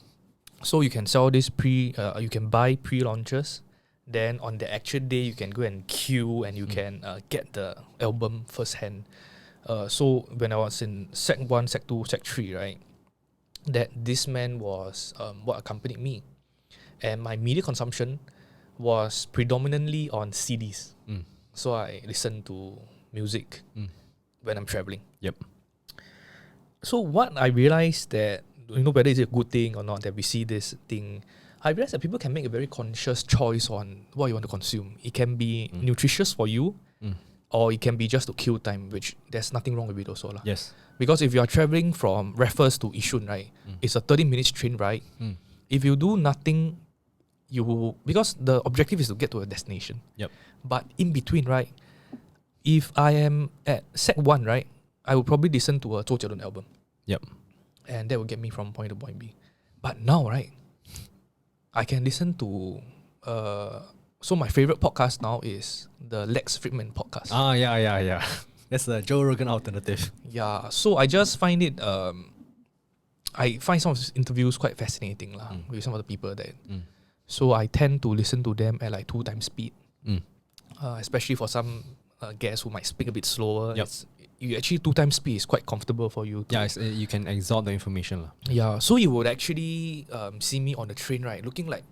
So you can sell this you can buy pre-launches. Then on the actual day, you can go and queue and you can get the album firsthand. So when I was in Sec 1, Sec 2, Sec 3, right, that this man was what accompanied me. And my media consumption was predominantly on CDs. So I listen to music when I'm traveling. Yep. So what I realized that, whether it's a good thing or not that we see this thing, I realized that people can make a very conscious choice on what you want to consume. It can be nutritious for you, or it can be just to kill time, which there's nothing wrong with it also. Yes. Because if you are traveling from Raffles to Yishun, right, it's a 30 minutes train ride. If you do nothing, because the objective is to get to a destination. Yep. But in between, right, if I am at Sec 1, right, I will probably listen to a Zhou Jialun album. Yep. And that will get me from point to point B. But now, right, I can listen to... so my favorite podcast now is the Lex Fridman podcast. Yeah. That's the Joe Rogan alternative. Yeah, so I just find it... I find some of his interviews quite fascinating with some of the people there. So I tend to listen to them at like 2 times speed. Especially for some guests who might speak a bit slower. Yep. You actually 2 times speed is quite comfortable for you. You can absorb the information. Yeah, so you would actually see me on the train, right, looking like...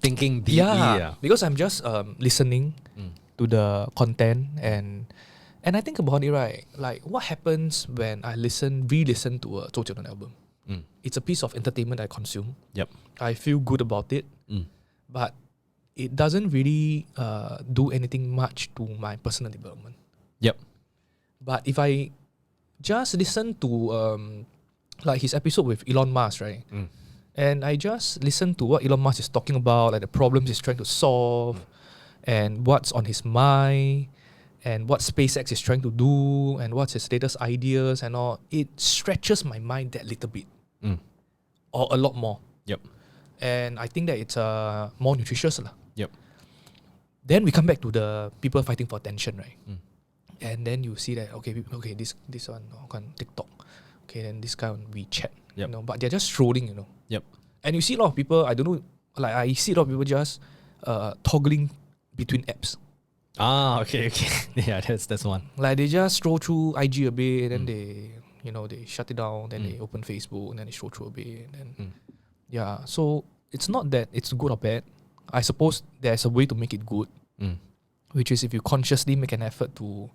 Thinking deeply. Yeah, because I'm just listening to the content and I think about it, right, like what happens when I re-listen to a Zhou Jialun album. It's a piece of entertainment I consume. Yep. I feel good about it, but it doesn't really do anything much to my personal development. Yep. But if I just listen to like his episode with Elon Musk, right, and I just listen to what Elon Musk is talking about, like the problems he's trying to solve, and what's on his mind, and what SpaceX is trying to do, and what's his latest ideas and all, it stretches my mind that little bit. Or a lot more. Yep. And I think that it's more nutritious. Yep. Then we come back to the people fighting for attention, right? And then you see that, okay, this one on TikTok. Okay, then this guy on WeChat. Yep. But they're just scrolling, Yep. And you see a lot of people, I don't know, like I see a lot of people just toggling between apps. Okay. Yeah, that's one. Like they just scroll through IG a bit, and then they shut it down, then they open Facebook, and then they scroll through a bit, and then yeah. So it's not that it's good or bad. I suppose there's a way to make it good, which is if you consciously make an effort to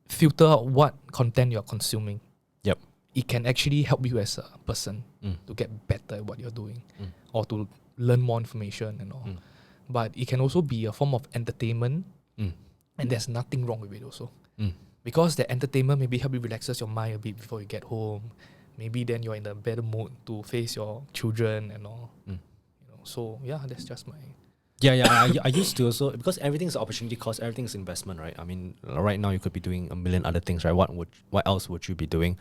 filter out what content you're consuming. Yep. It can actually help you as a person to get better at what you're doing, or to learn more information and all. But it can also be a form of entertainment, and there's nothing wrong with it also. Because the entertainment maybe help you relaxes your mind a bit before you get home. Maybe then you're in a better mood to face your children and all. So yeah, that's just my... I used to also, because everything's an opportunity cost, everything's investment, right? I mean, right now you could be doing a million other things, right? What else would you be doing?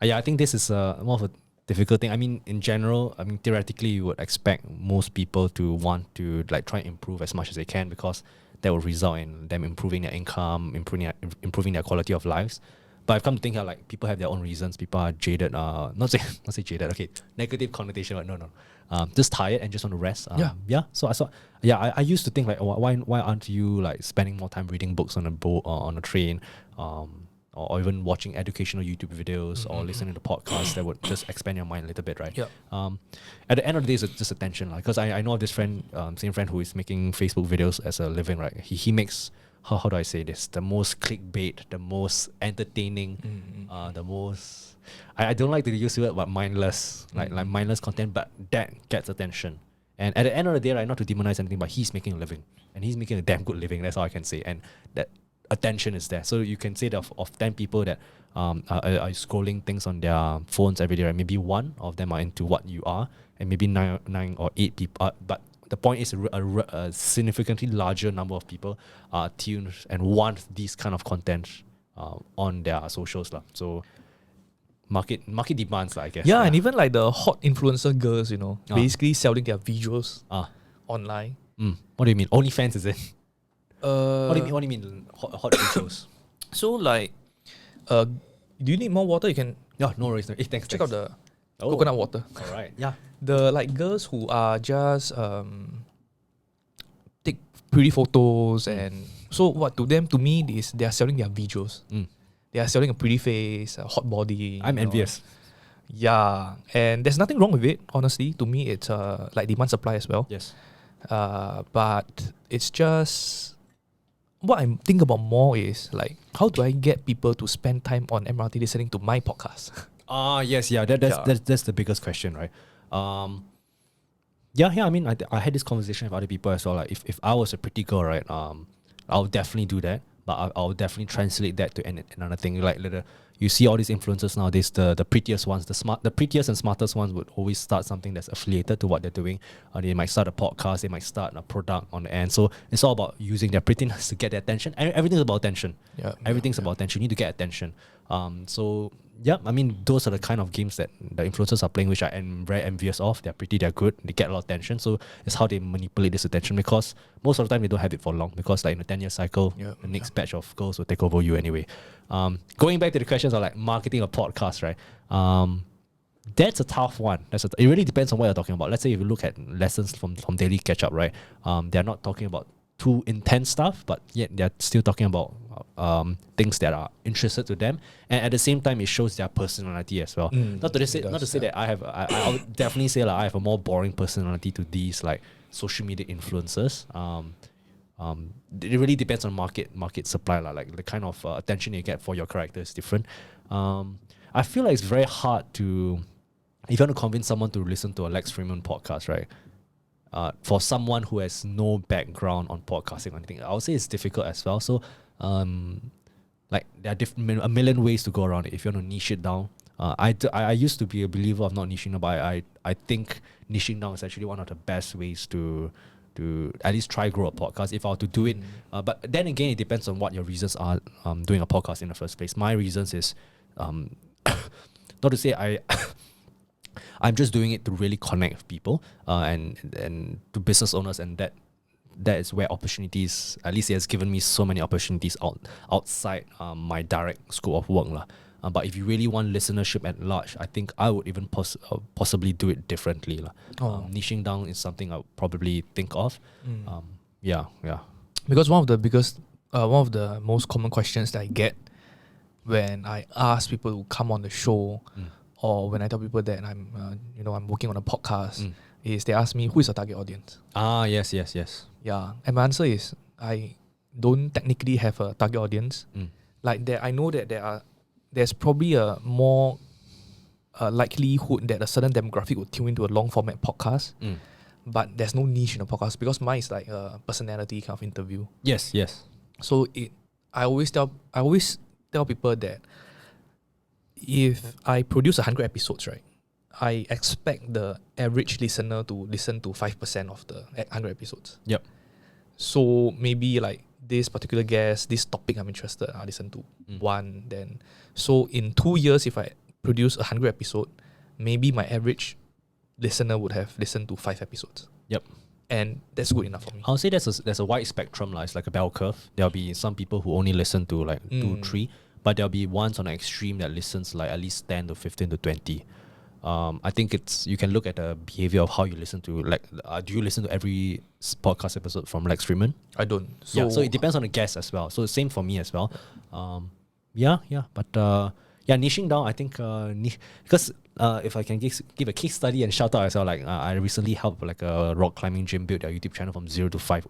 I think this is more of a difficult thing. I mean, in general, theoretically, you would expect most people to want to like try and improve as much as they can, because that will result in them improving their income, improving their quality of lives. But I've come to think here, like, people have their own reasons. People are jaded, not say jaded, okay, negative connotation, but no. Just tired and just want to rest. So I thought, I used to think like, why aren't you like spending more time reading books on a boat or on a train, or even watching educational YouTube videos or listening to podcasts that would just expand your mind a little bit, right? At the end of the day, it's just attention, because I know of this friend, same friend who is making Facebook videos as a living, right? He makes, how do I say this? The most clickbait, the most entertaining, the most... I don't like to use the word, but mindless, like mindless content, but that gets attention. And at the end of the day, right, not to demonize anything, but he's making a living. And he's making a damn good living, that's all I can say. And that attention is there. So you can say that of 10 people that are scrolling things on their phones every day, right? Maybe 1 of them are into what you are, and maybe 9 or 8 people but the point is a significantly larger number of people are tuned and want these kind of content on their socials. So market demands, I guess. Yeah, and even like the hot influencer girls, basically selling their visuals online. What do you mean? OnlyFans, is it? What do you mean hot visuals? So like, do you need more water? You can... Yeah, no worries. Hey, thanks. Check out the coconut water. All right. Yeah. The like girls who are just take pretty photos, and so what to them, to me, is they are selling their visuals. They are selling a pretty face, a hot body. I'm envious. Yeah, and there's nothing wrong with it. Honestly, to me, it's like demand supply as well. Yes. But it's just what I think about more is like, how do I get people to spend time on MRT listening to my podcast? Yes, yeah. That's the biggest question, right? I mean, I had this conversation with other people as well. Like, if I was a pretty girl, right? I'll definitely do that, but I'll definitely translate that to another thing. Like, you see all these influencers nowadays, the prettiest ones, the prettiest and smartest ones would always start something that's affiliated to what they're doing. They might start a podcast, they might start a product on the end. So it's all about using their prettiness to get their attention. Everything's about attention. Everything's about attention. You need to get attention. So yeah, I mean, those are the kind of games that the influencers are playing, which I am very envious of. They're pretty, they're good, they get a lot of attention. So it's how they manipulate this attention, because most of the time they don't have it for long, because like in a 10-year cycle, the next batch of girls will take over you anyway. Going back to the questions of like marketing a podcast, right? That's a tough one. It really depends on what you're talking about. Let's say if you look at lessons from Daily Catch Up, right? They're not talking about too intense stuff, but yet they're still talking about things that are interested to them, and at the same time it shows their personality as well. Not to say that I would definitely say like I have a more boring personality to these like social media influencers. It really depends on market supply, like the kind of attention you get for your character is different. I feel like it's very hard to, if you want to convince someone to listen to a Lex Fridman podcast, right? For someone who has no background on podcasting or anything, I would say it's difficult as well. So, like there are a million ways to go around it. If you want to niche it down, I used to be a believer of not niching down, but I think niching down is actually one of the best ways to at least try grow a podcast if I were to do it. But then again, it depends on what your reasons are doing a podcast in the first place. My reasons is not to say I'm just doing it to really connect with people and to business owners, and that is where opportunities, at least it has given me so many opportunities outside my direct scope of work. But if you really want listenership at large, I think I would even possibly do it differently. Niching down is something I would probably think of. Yeah. Because one of the most common questions that I get when I ask people to come on the show, or when I tell people that I'm working on a podcast, is they ask me, who is your target audience? Yes. Yeah, and my answer is I don't technically have a target audience. Like I know that there's probably a more likelihood that a certain demographic would tune into a long format podcast, but there's no niche in a podcast, because mine is like a personality kind of interview. Yes. So I always tell people that if I produce 100 episodes, right, I expect the average listener to listen to 5% of the 100 episodes. Yep. So maybe like this particular guest, this topic I'm interested, I listen to one. Then, so in 2 years, if I produce 100 episodes, maybe my average listener would have listened to 5 episodes. Yep. And that's good enough for me. I'll say there's a wide spectrum. It's like a bell curve. There'll be some people who only listen to like 2, 3. But there'll be ones on the extreme that listens like at least 10 to 15 to 20. I think you can look at the behavior of how you listen to, like, do you listen to every podcast episode from Lex Fridman? I don't. So it depends on the guest as well. So same for me as well. But niching down, I think, because if I can give a case study and shout out as well, like I recently helped like a rock climbing gym build their YouTube channel from 0 to 5.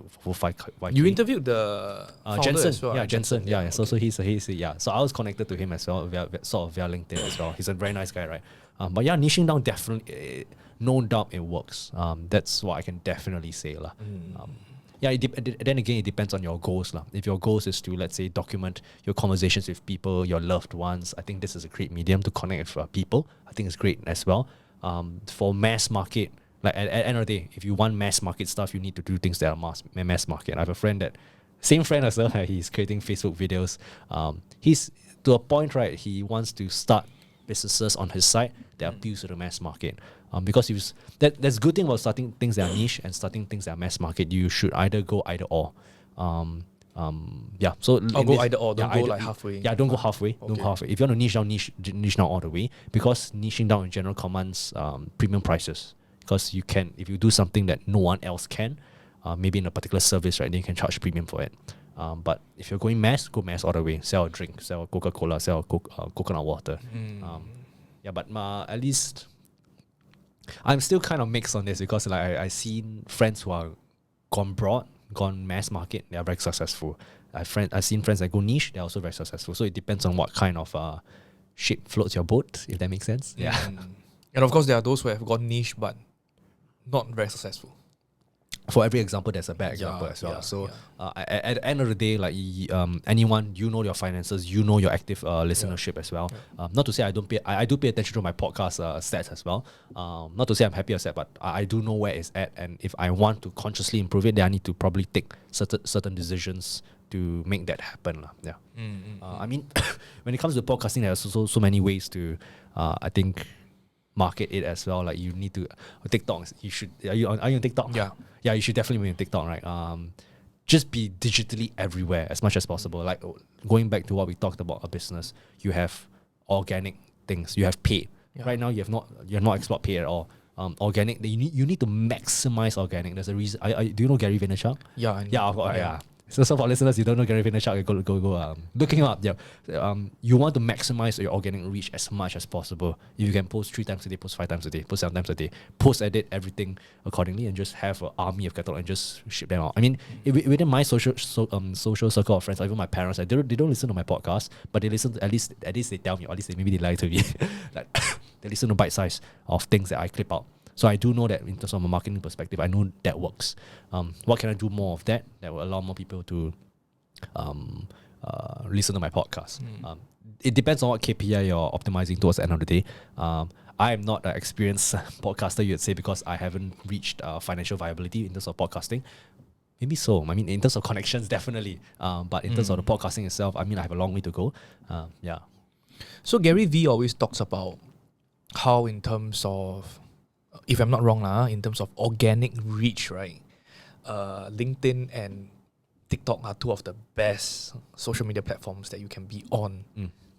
You interviewed the Jensen as well, Jensen. Yeah. So he's so I was connected to him as well via LinkedIn as well. He's a very nice guy, right? But yeah, niching down definitely, no doubt it works. That's what I can definitely say lah. Then again, it depends on your goals lah. If your goals is to, let's say, document your conversations with people, your loved ones, I think this is a great medium to connect with people. I think it's great as well. For mass market, like at the end of the day, if you want mass market stuff, you need to do things that are mass market. I have a friend same friend as well, he's creating Facebook videos. He's to a point, right, he wants to start businesses on his site that appeals to the mass market. Because that's good thing about starting things that are niche and starting things that are mass market. You should either go either or. So go either or. Don't go like halfway. Yeah, don't go halfway. Okay. Don't go halfway. If you want to niche down all the way, because niching down in general commands premium prices. Because you can, if you do something that no one else can, maybe in a particular service, right, then you can charge premium for it. But if you're going mass, go mass all the way. Sell a drink, sell Coca-Cola, sell coconut water. But at least I'm still kind of mixed on this, because like I seen friends who are gone broad, gone mass market, they are very successful. I've seen friends that go niche, they're also very successful. So it depends on what kind of ship floats your boat, if that makes sense. Yeah. And of course, there are those who have gone niche but not very successful. For every example, there's a bad example as well. So at the end of the day, like anyone, you know your finances, you know your active listenership as well. Not to say I don't pay, I do pay attention to my podcast stats as well. Not to say I'm happy or sad, but I do know where it's at, and if I want to consciously improve it, then I need to probably take certain decisions to make that happen. Yeah. I mean, when it comes to podcasting, there's so many ways to, I think, market it as well. Like you need to TikTok. You should. Are you on TikTok? Yeah. You should definitely be on TikTok, right? Just be digitally everywhere as much as possible. Like going back to what we talked about a business, you have organic things. You have paid. Right now, you have not explored paid at all. Organic. You need to maximize organic. There's a reason. Do you know Gary Vaynerchuk? Yeah. So for listeners, you don't know Gary Vaynerchuk, go looking him up. You want to maximize your organic reach as much as possible. If you can post 3 times a day, post 5 times a day, post 7 times a day, post edit everything accordingly, and just have an army of catalog and just ship them out. I mean, within my social circle of friends, or even my parents, they don't listen to my podcast, but they listen to, at least they tell me, or at least maybe they lie to me. Like they listen to bite size of things that I clip out. So I do know that in terms of a marketing perspective, I know that works. What can I do more of that will allow more people to listen to my podcast? It depends on what KPI you're optimizing towards the end of the day. I am not an experienced podcaster, you'd say, because I haven't reached financial viability in terms of podcasting. Maybe so. I mean, in terms of connections, definitely. But in terms of the podcasting itself, I mean, I have a long way to go. Yeah. So Gary Vee always talks about how, in terms of, if I'm not wrong, in terms of organic reach, right? LinkedIn and TikTok are 2 of the best social media platforms that you can be on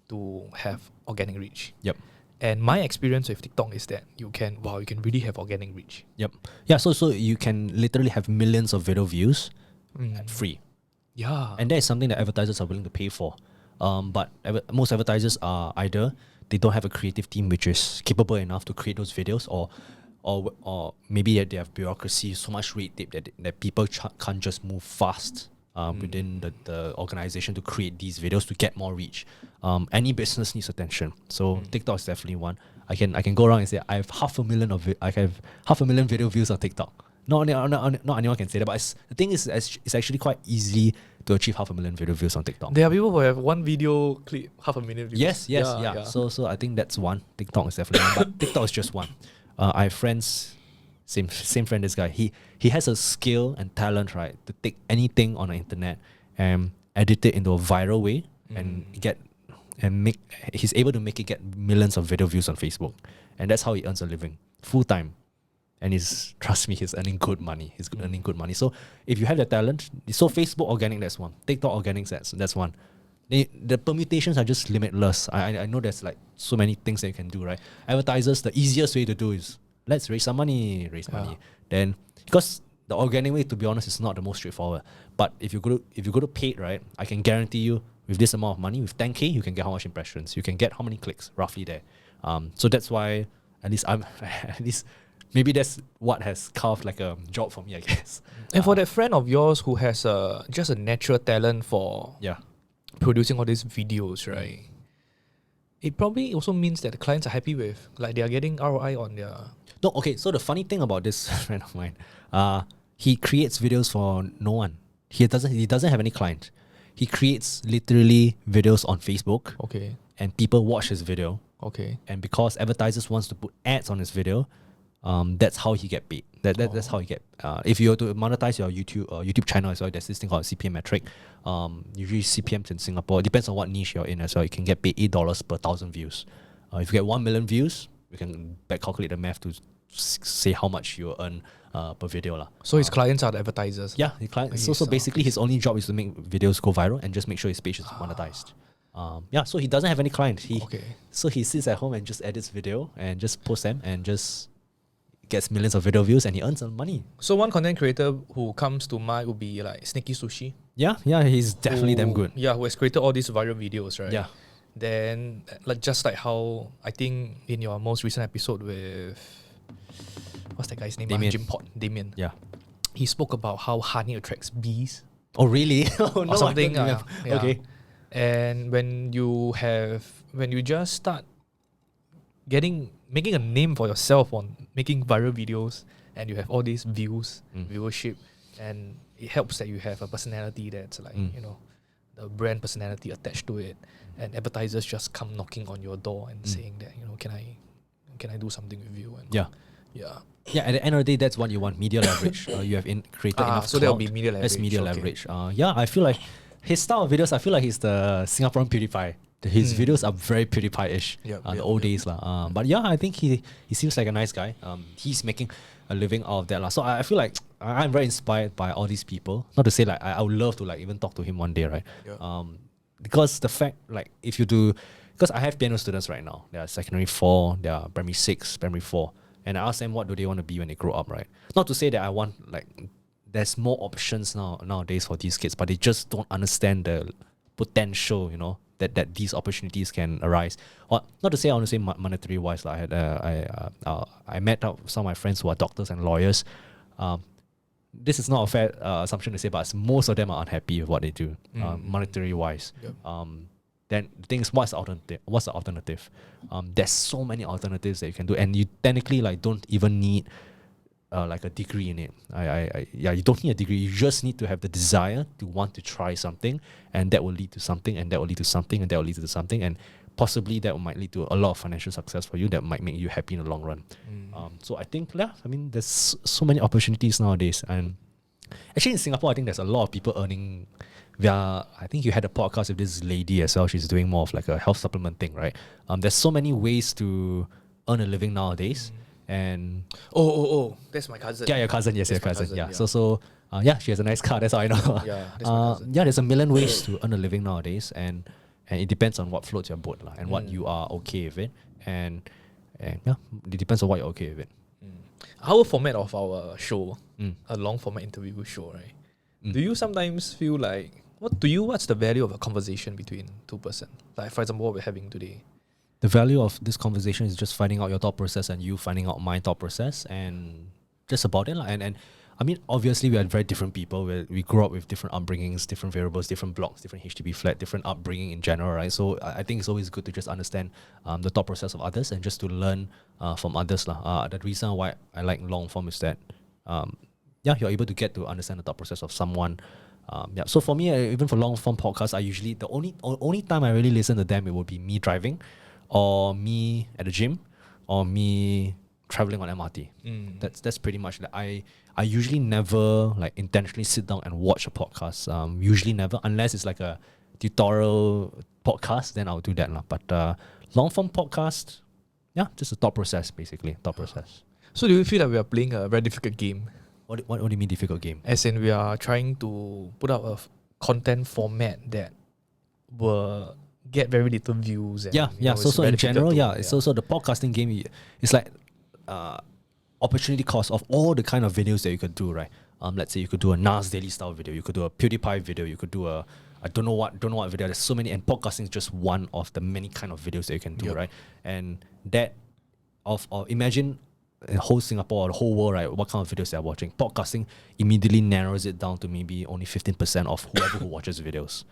to have organic reach. Yep. And my experience with TikTok is that you can really have organic reach. Yep. Yeah, so you can literally have millions of video views free. Yeah. And that is something that advertisers are willing to pay for. But most advertisers are either they don't have a creative team which is capable enough to create those videos, or maybe they have bureaucracy, so much red tape that people can't just move fast within the organization to create these videos to get more reach. Any business needs attention, so TikTok is definitely one. I can go around and say I have 500,000 video views on TikTok. Not anyone can say that, but the thing is, it's actually quite easy to achieve 500,000 video views on TikTok. There are people who have one video clip 500,000 views. Yes. Yeah. So I think that's one. TikTok is definitely one, but TikTok is just one. I have friends, same friend, this guy. He has a skill and talent, right, to take anything on the internet and edit it into a viral way he's able to make it get millions of video views on Facebook. And that's how he earns a living, full time. And trust me, he's earning good money. Earning good money. So if you have the talent, so Facebook organic, that's one. TikTok organic, that's one. The permutations are just limitless. I know there's like so many things that you can do, right? Advertisers, the easiest way to do is let's raise some money. Then, because the organic way, to be honest, is not the most straightforward. But if you go to paid, right, I can guarantee you with this amount of money, with 10K, you can get how much impressions, you can get how many clicks, roughly there. So that's why maybe that's what has carved like a job for me, I guess. And for that friend of yours who has just a natural talent for producing all these videos, right? It probably also means that the clients are happy with, like, they are getting ROI on their... No, okay, so the funny thing about this friend of mine, he creates videos for no one. He doesn't have any client. He creates literally videos on Facebook. Okay. And people watch his video. Okay. And because advertisers wants to put ads on his video, that's how he get paid. That's how he get. If you were to monetize your YouTube channel as well, there's this thing called CPM metric. Usually CPMs in Singapore, it depends on what niche you're in as well. You can get paid $8 per 1,000 views. If you get 1 million views, you can back calculate the math to say how much you earn per video. So his clients are the advertisers? Yeah, his clients. So basically his only job is to make videos go viral and just make sure his page is monetized. So he doesn't have any client. So he sits at home and just edits video and just posts them and just gets millions of video views and he earns some money. So one content creator who comes to mind would be like Sneaky Sushi. Yeah, he's definitely damn good. Yeah, who has created all these viral videos, right? Yeah. Then, just like how I think in your most recent episode with, what's that guy's name? Damien. Jim Pot, Damien. Yeah. He spoke about how honey attracts bees. Oh, really? Oh, no, or something. yeah. Okay. And when you just start making a name for yourself on making viral videos, and you have all these views, viewership, and it helps that you have a personality that's like, the brand personality attached to it, and advertisers just come knocking on your door and saying that, can I do something with you? And Yeah. At the end of the day, that's what you want, media leverage. You have created enough so there'll be media leverage. That's media leverage. I feel like his style of videos, I feel like he's the Singaporean PewDiePie. His videos are very PewDiePie-ish, the old days. But yeah, I think he seems like a nice guy. He's making a living out of that. So I feel like I'm very inspired by all these people. Not to say like I would love to like even talk to him one day, right? Yeah. Because the fact, like, if you do, because I have piano students right now. They are secondary 4, they are primary 6, primary 4. And I ask them what do they want to be when they grow up, right? Not to say that I want, like, there's more options nowadays for these kids, but they just don't understand the potential, that these opportunities can arise. Or not to say I want to say monetary wise. Like I met up with some of my friends who are doctors and lawyers. This is not a fair assumption to say, but most of them are unhappy with what they do, monetary wise. Yep. Then the thing is, what's the alternative? There's so many alternatives that you can do, and you technically like don't even need like a degree in it. You don't need a degree. You just need to have the desire to want to try something, and that will lead to something, and that will lead to something, and that will lead to something, and possibly that might lead to a lot of financial success for you. That might make you happy in the long run. So I think, there's so many opportunities nowadays, and actually in Singapore, I think there's a lot of people earning via. I think you had a podcast with this lady as well. She's doing more of like a health supplement thing, right? There's so many ways to earn a living nowadays. And that's my cousin. Yeah, your cousin. Yes, your cousin. Yeah. So she has a nice car. That's how I know. That's my cousin. There's a million ways to earn a living nowadays, and it depends on what floats your boat, and what you are okay with it, and it depends on what you're okay with it. Our format of our show, a long format interview show, right? Do you sometimes feel like what's the value of a conversation between two person? Like, for example, what we're having today. The value of this conversation is just finding out your thought process and you finding out my thought process, and just about it. And I mean, obviously, we are very different people. We grew up with different upbringings, different variables, different blocks, different HDB flat, different upbringing in general, right? So I think it's always good to just understand the thought process of others and just to learn from others. The reason why I like long form is that you're able to get to understand the thought process of someone. So for me, even for long form podcasts, I usually, the only time I really listen to them, it would be me driving, or me at the gym, or me traveling on MRT. That's pretty much that. I usually never like intentionally sit down and watch a podcast. Usually never, unless it's like a tutorial podcast, then I'll do that. But long form podcast, just a thought process, basically. Thought process. So do you feel that we are playing a very difficult game? What do you mean difficult game? As in, we are trying to put out a content format that will get very little views. And, So in general, So the podcasting game, it's like opportunity cost of all the kind of videos that you could do, right? Let's say you could do a Nas Daily style video, you could do a PewDiePie video, you could do a I don't know what video. There's so many, and podcasting is just one of the many kind of videos that you can do, right? And that of imagine the whole Singapore or the whole world, right? What kind of videos they're watching? Podcasting immediately narrows it down to maybe only 15% of whoever who watches videos.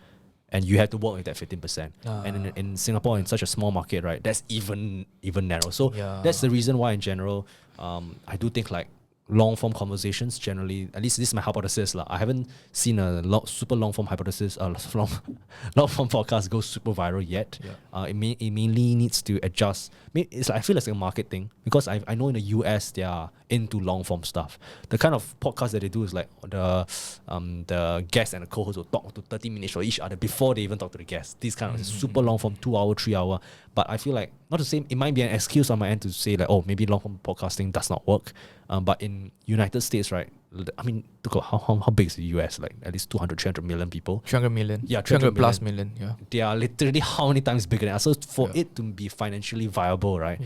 And you have to work with that 15%. And in Singapore, in such a small market, right, that's even narrow. So that's the reason why, in general, I do think like long form conversations generally, at least this is my hypothesis. I haven't seen a super long form hypothesis, long form podcast go super viral yet. It mainly needs to adjust. I feel it's like a market thing, because I know in the US they are into long form stuff. The kind of podcast that they do is like the guest and the co-host will talk to 30 minutes for each other before they even talk to the guest. These kind of super long form, 2 hour, 3 hour. But I feel like, not to say, it might be an excuse on my end to say like, oh, maybe long form podcasting does not work. But in United States, right, I mean, look at how big is the US? Like at least 200, 300 million people. 300 million. Yeah, 300 plus million. Yeah. They are literally how many times bigger than us. So for it to be financially viable, right,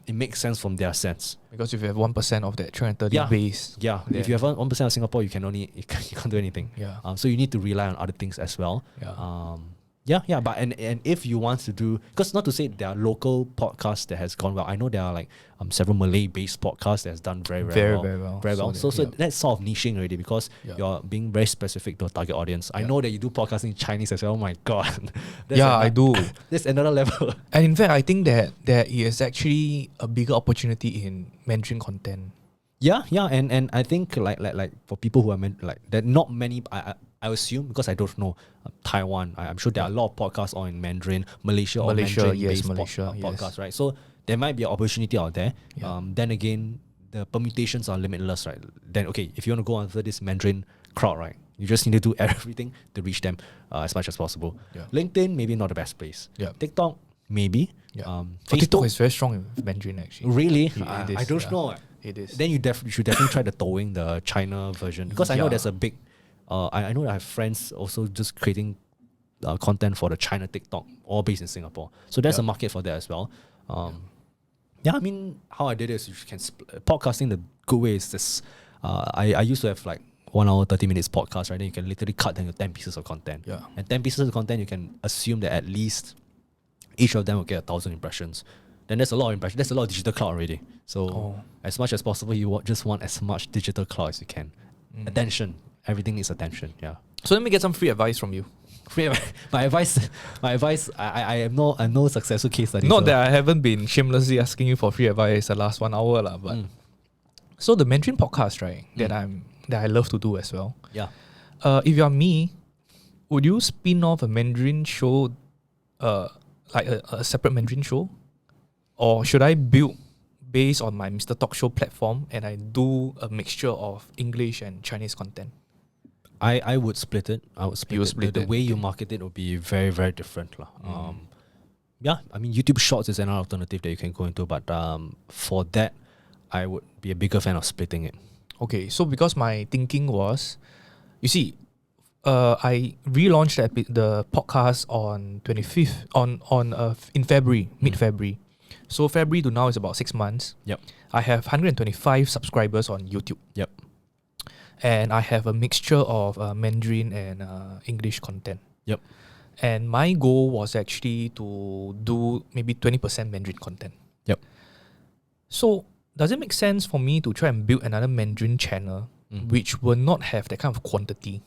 it makes sense from their sense. Because if you have 1% of that 330 base. Yeah, if you have 1% of Singapore, you can't do anything. Yeah. So you need to rely on other things as well. Yeah. But and if you want to do, because not to say there are local podcasts that has gone well. I know there are like several Malay-based podcasts that has done very well. So that's sort of niching already, because you're being very specific to a target audience. I know that you do podcasting in Chinese as well. Oh my god. I do. That's another level. And in fact, I think that there is actually a bigger opportunity in Mandarin content. Yeah, and I think like for people who are that, not many. I assume, because I don't know, Taiwan. I'm sure there are a lot of podcasts on Mandarin, Malaysia or Mandarin-based podcasts, right? So there might be an opportunity out there. Then again, the permutations are limitless, right? Then okay, if you want to go after this Mandarin crowd, right, you just need to do everything to reach them as much as possible. LinkedIn, maybe not the best place. TikTok, maybe. TikTok is very strong in Mandarin actually. Really? I don't know. It is. Then you should definitely try the Douyin, the China version, because I know there's a big. I know that I have friends also just creating content for the China TikTok, all based in Singapore. So there's a market for that as well. I mean, how I did it is you can podcasting. The good way is this. I used to have like 1 hour, 30 minutes podcast, right? Then you can literally cut down to 10 pieces of content. And 10 pieces of content, you can assume that at least each of them will get 1,000 impressions. Then there's a lot of impressions. There's a lot of digital cloud already. So as much as possible, you just want as much digital cloud as you can. Attention. Everything needs attention. So let me get some free advice from you. My advice. I am no successful case study. Not that I haven't been shamelessly asking you for free advice the last 1 hour, but so the Mandarin podcast, right? That I love to do as well. If you are me, would you spin off a Mandarin show, like a separate Mandarin show, or should I build based on my Mr. Talk Show platform and I do a mixture of English and Chinese content? I would split it. I would split it. The way you market it will be very, very different. I mean, YouTube Shorts is another alternative that you can go into, but for that, I would be a bigger fan of splitting it. Okay, so because my thinking was, you see, I relaunched the podcast on 25th, in February, mid-February. So February to now is about 6 months. I have 125 subscribers on YouTube. And I have a mixture of Mandarin and English content. And my goal was actually to do maybe 20% Mandarin content. So does it make sense for me to try and build another Mandarin channel which will not have that kind of quantity?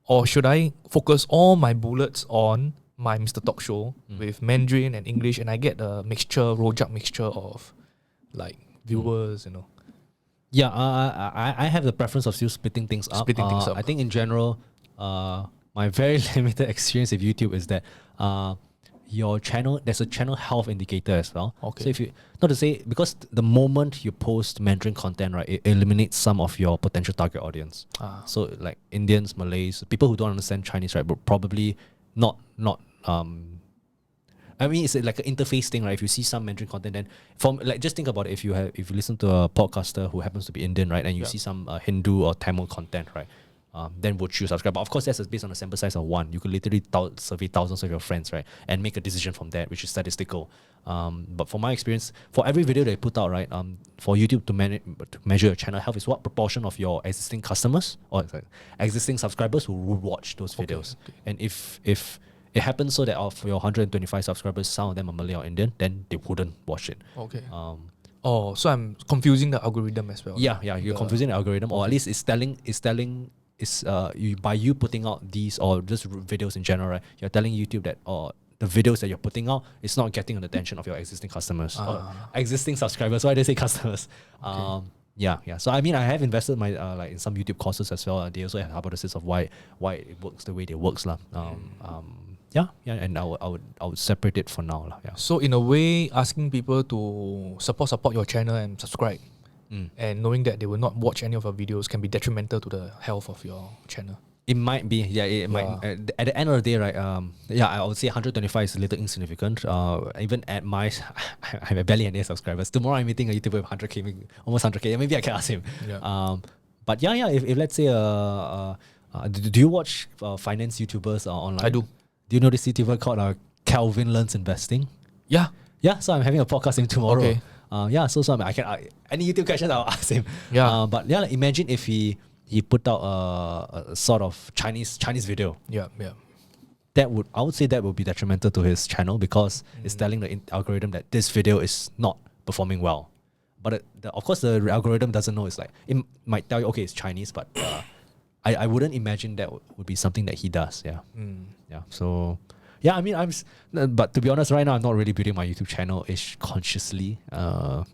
Or should I focus all my bullets on my Mr. Talk Show with Mandarin and English, and I get a rojak mixture of like viewers, you know? I have the preference of still splitting things up. I think in general, my very limited experience with YouTube is that your channel, there's a channel health indicator as well. So if you, not to say, because the moment you post Mandarin content, right, it eliminates some of your potential target audience. So like Indians, Malays, people who don't understand Chinese, right, but probably not I mean, it's like an interface thing, right? If you see some Mandarin content, then just think about it. If you listen to a podcaster who happens to be Indian, right, and you see some Hindu or Tamil content, right, then would you subscribe? But of course, that's based on a sample size of 1. You could literally survey thousands of your friends, right, and make a decision from that, which is statistical. But from my experience, for every video they put out, right, for YouTube to measure your channel health is what proportion of your existing customers or existing subscribers who would watch those videos. And if it happens so that of your 125 subscribers, some of them are Malay or Indian, then they wouldn't watch it. So I'm confusing the algorithm as well. You're confusing the algorithm, or at least it's telling by you putting out these or just videos in general, right? You're telling YouTube that the videos that you're putting out is not getting the attention of your existing customers or existing subscribers. Why do they say customers? So I mean, I have invested my in some YouTube courses as well. They also have hypothesis of why it works the way it works, lah. And I would separate it for now, lah. So in a way, asking people to support your channel and subscribe, and knowing that they will not watch any of your videos can be detrimental to the health of your channel. It might be, it might. At the end of the day, right? I would say 125 is a little insignificant. Even at my, I have barely any subscribers. Tomorrow I'm meeting a YouTuber with 100k, almost 100k. Maybe I can ask him. But if let's say, do you watch finance YouTubers online? I do. Do you know this YouTuber called Kelvin Learns Investing? Yeah. So I'm having a podcast with him tomorrow. So I can any YouTube questions I'll ask him. But imagine if he put out a sort of Chinese video. I would say that would be detrimental to his channel because it's telling the algorithm that this video is not performing well. But of course, the algorithm doesn't know. It's like, it might tell you, okay, it's Chinese, but I wouldn't imagine that would be something that he does. Yeah. Yeah. So, yeah, I mean, but to be honest, right now, I'm not really building my YouTube channel ish consciously.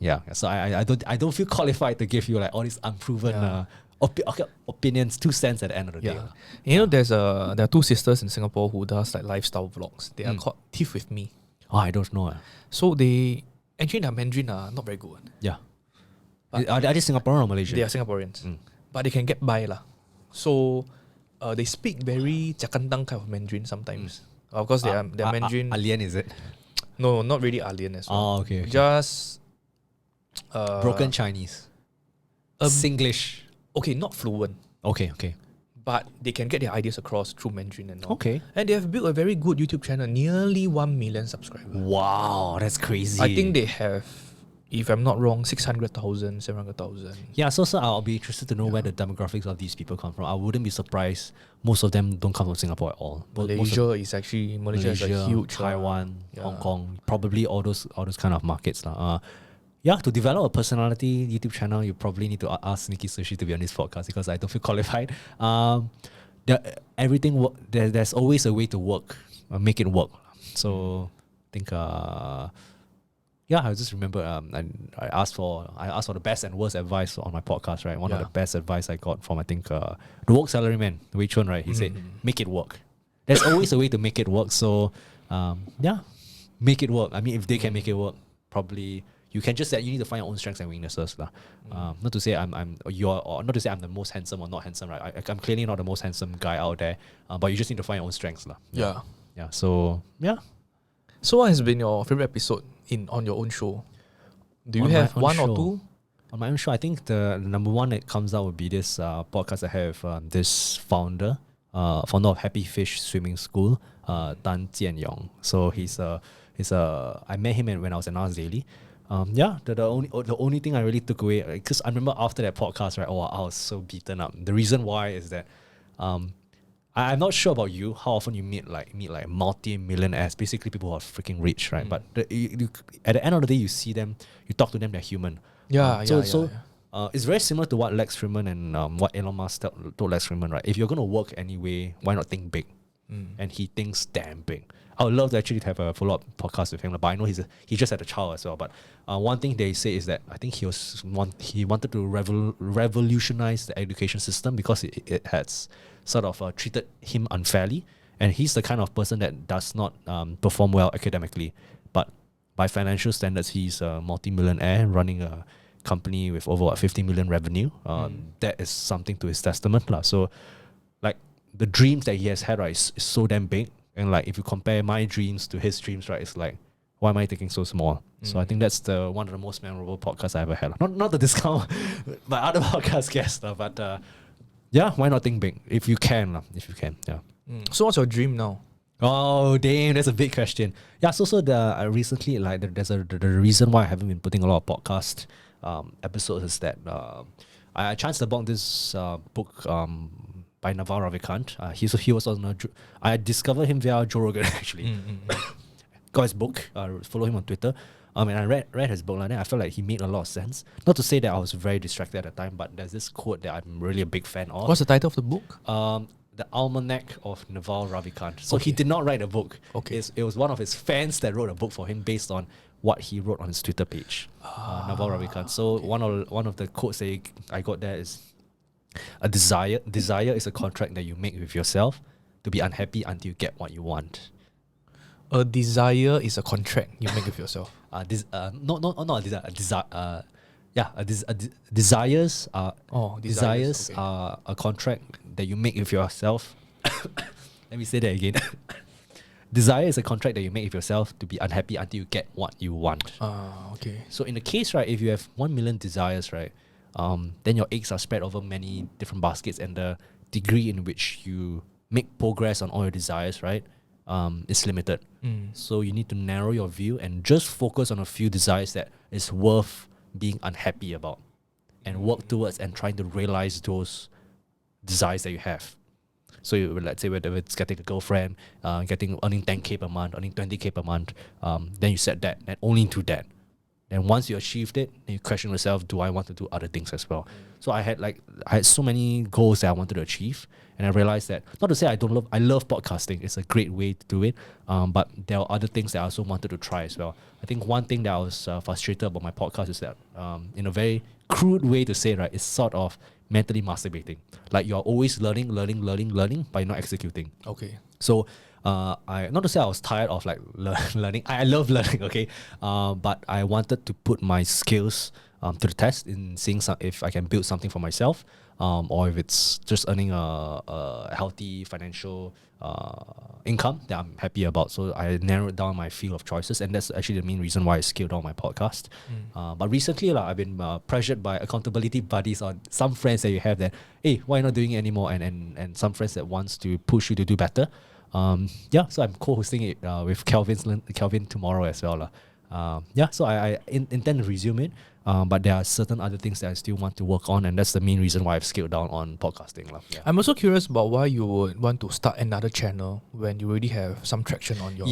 Yeah. So I don't feel qualified to give you like all these unproven opinions, 2 cents at the end of the day. You know, there are 2 sisters in Singapore who does like lifestyle vlogs. They are called Teeth With Me. Oh, I don't know. So they actually their Mandarin are not very good. Yeah. Are they Singaporean or Malaysian? They are Singaporeans, but they can get by lah. So they speak very Jakandang kind of Mandarin sometimes. Of course, their Mandarin. Alien, is it? No, not really alien as well. Oh, okay. Just broken Chinese. Singlish. Okay, not fluent. Okay. But they can get their ideas across through Mandarin and all. Okay. And they have built a very good YouTube channel, nearly 1 million subscribers. Wow, that's crazy. I think they have, if I'm not wrong, 600,000, 700,000. Yeah, so I'll be interested to know where the demographics of these people come from. I wouldn't be surprised most of them don't come from Singapore at all. Malaysia is a huge Taiwan, Hong Kong, probably all those kind of markets. To develop a personality YouTube channel, you probably need to ask Nikki Sushi to be on this podcast because I don't feel qualified. There's always a way to work, make it work. So I think I just remember I asked for the best and worst advice on my podcast, right? One of the best advice I got from I think the work salary man, Wei Chun, right? He said, make it work. There's always a way to make it work. So make it work. I mean, if they can make it work, probably you can just say you need to find your own strengths and weaknesses. Not to say not to say I'm the most handsome or not handsome, right? I'm clearly not the most handsome guy out there. But you just need to find your own strengths. Yeah. So what has been your favorite episode on your own show? Do you have one or two? On my own show, I think the number one that comes out would be this podcast I have this founder of Happy Fish Swimming School, Jiang Jun. So I met him when I was in Nas Daily. The only thing I really took away, because I remember after that podcast, right? I was so beaten up. The reason why is that I'm not sure about you, how often you meet multi-millionaires, basically people who are freaking rich, right? But at the end of the day, you see them, you talk to them, they're human. It's very similar to what Lex Fridman and what Elon Musk told Lex Fridman, right? If you're going to work anyway, why not think big? And he thinks damn big. I would love to actually have a follow-up podcast with him, but I know he just had a child as well. But one thing they say is that I think he wanted to revolutionize the education system because it has sort of treated him unfairly, and he's the kind of person that does not perform well academically, but by financial standards, he's a multi-millionaire running a company with over 50 million revenue. That is something to his testament, So, the dreams that he has had, right, is so damn big. And if you compare my dreams to his dreams, right, it's like, why am I thinking so small? So I think that's one of the most memorable podcasts I ever had. Not to discount my other podcast guests, but why not think big? If you can, yeah. So what's your dream now? Oh, damn, that's a big question. Yeah, so recently, there's the reason why I haven't been putting a lot of podcast episodes is that I chanced upon this book by Naval Ravikant. He was on I discovered him via Joe Rogan actually. Got his book, follow him on Twitter. And I read his book, and I felt like he made a lot of sense. Not to say that I was very distracted at the time, but there's this quote that I'm really a big fan of. What's the title of the book? The Almanac of Naval Ravikant. So he did not write a book. Okay. It was one of his fans that wrote a book for him based on what he wrote on his Twitter page. Naval Ravikant. So one of the quotes that I got there is, a desire is a contract that you make with yourself to be unhappy until you get what you want. A desire is a contract you make with yourself. Desires are desires are a contract that you make with yourself. Let me say that again. Desire is a contract that you make with yourself to be unhappy until you get what you want. Okay. So in the case, right, if you have 1 million desires, right, then your eggs are spread over many different baskets, and the degree in which you make progress on all your desires, right, is limited. So you need to narrow your view and just focus on a few desires that is worth being unhappy about, and work towards and trying to realize those desires that you have. So let's say whether it's getting a girlfriend, earning 10K per month, earning 20K per month, then you set that and only into that. And once you achieved it, then you question yourself, do I want to do other things as well? So I had so many goals that I wanted to achieve. And I realized that, not to say I love podcasting. It's a great way to do it. But there are other things that I also wanted to try as well. I think one thing that I was frustrated about my podcast is that, in a very crude way to say, right, it's sort of mentally masturbating. Like you're always learning, but you're not executing. Okay. So I not to say I was tired of like learning. I love learning, okay, but I wanted to put my skills to the test in seeing if I can build something for myself, or if it's just earning a healthy financial income that I'm happy about. So I narrowed down my field of choices, and that's actually the main reason why I scaled down my podcast. But recently, I've been pressured by accountability buddies on some friends that you have that, hey, why not doing it anymore? And some friends that wants to push you to do better. So I'm co-hosting it with Kelvin tomorrow as well. So I intend to resume it. But there are certain other things that I still want to work on, and that's the main reason why I've scaled down on podcasting. Yeah. I'm also curious about why you would want to start another channel when you already have some traction on your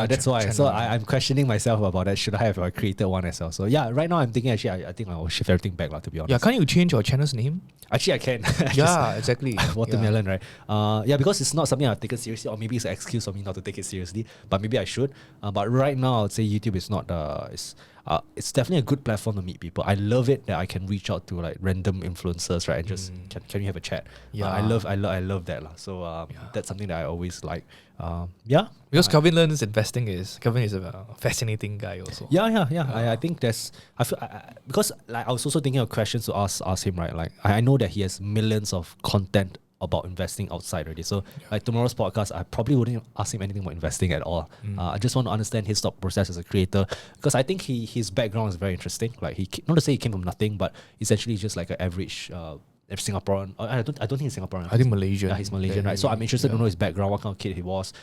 that's why. So I'm questioning myself about that. Should I have created one as well? So yeah, right now I'm thinking actually I think I'll shift everything back, to be honest. Yeah, can't you change your channel's name? Actually, I can. Yeah, exactly. Watermelon, right? Because it's not something I've taken seriously, or maybe it's an excuse for me not to take it seriously. But maybe I should. But right now, I'd say YouTube is not. It's definitely a good platform to meet people. I love it that I can reach out to like random influencers, right? And just can we have a chat? Yeah, I love that So that's something that I always like. Because Kelvin learns investing Kelvin is a fascinating guy also. I think because like I was also thinking of questions to ask him, right? Like I know that he has millions of content about investing outside already. So like tomorrow's podcast, I probably wouldn't ask him anything about investing at all. I just want to understand his thought process as a creator, because I think his background is very interesting. Like not to say he came from nothing, but essentially just like an average Singaporean. I don't think he's Singaporean. I think Malaysian. Yeah, he's Malaysian, right? So I'm interested to know his background, what kind of kid he was.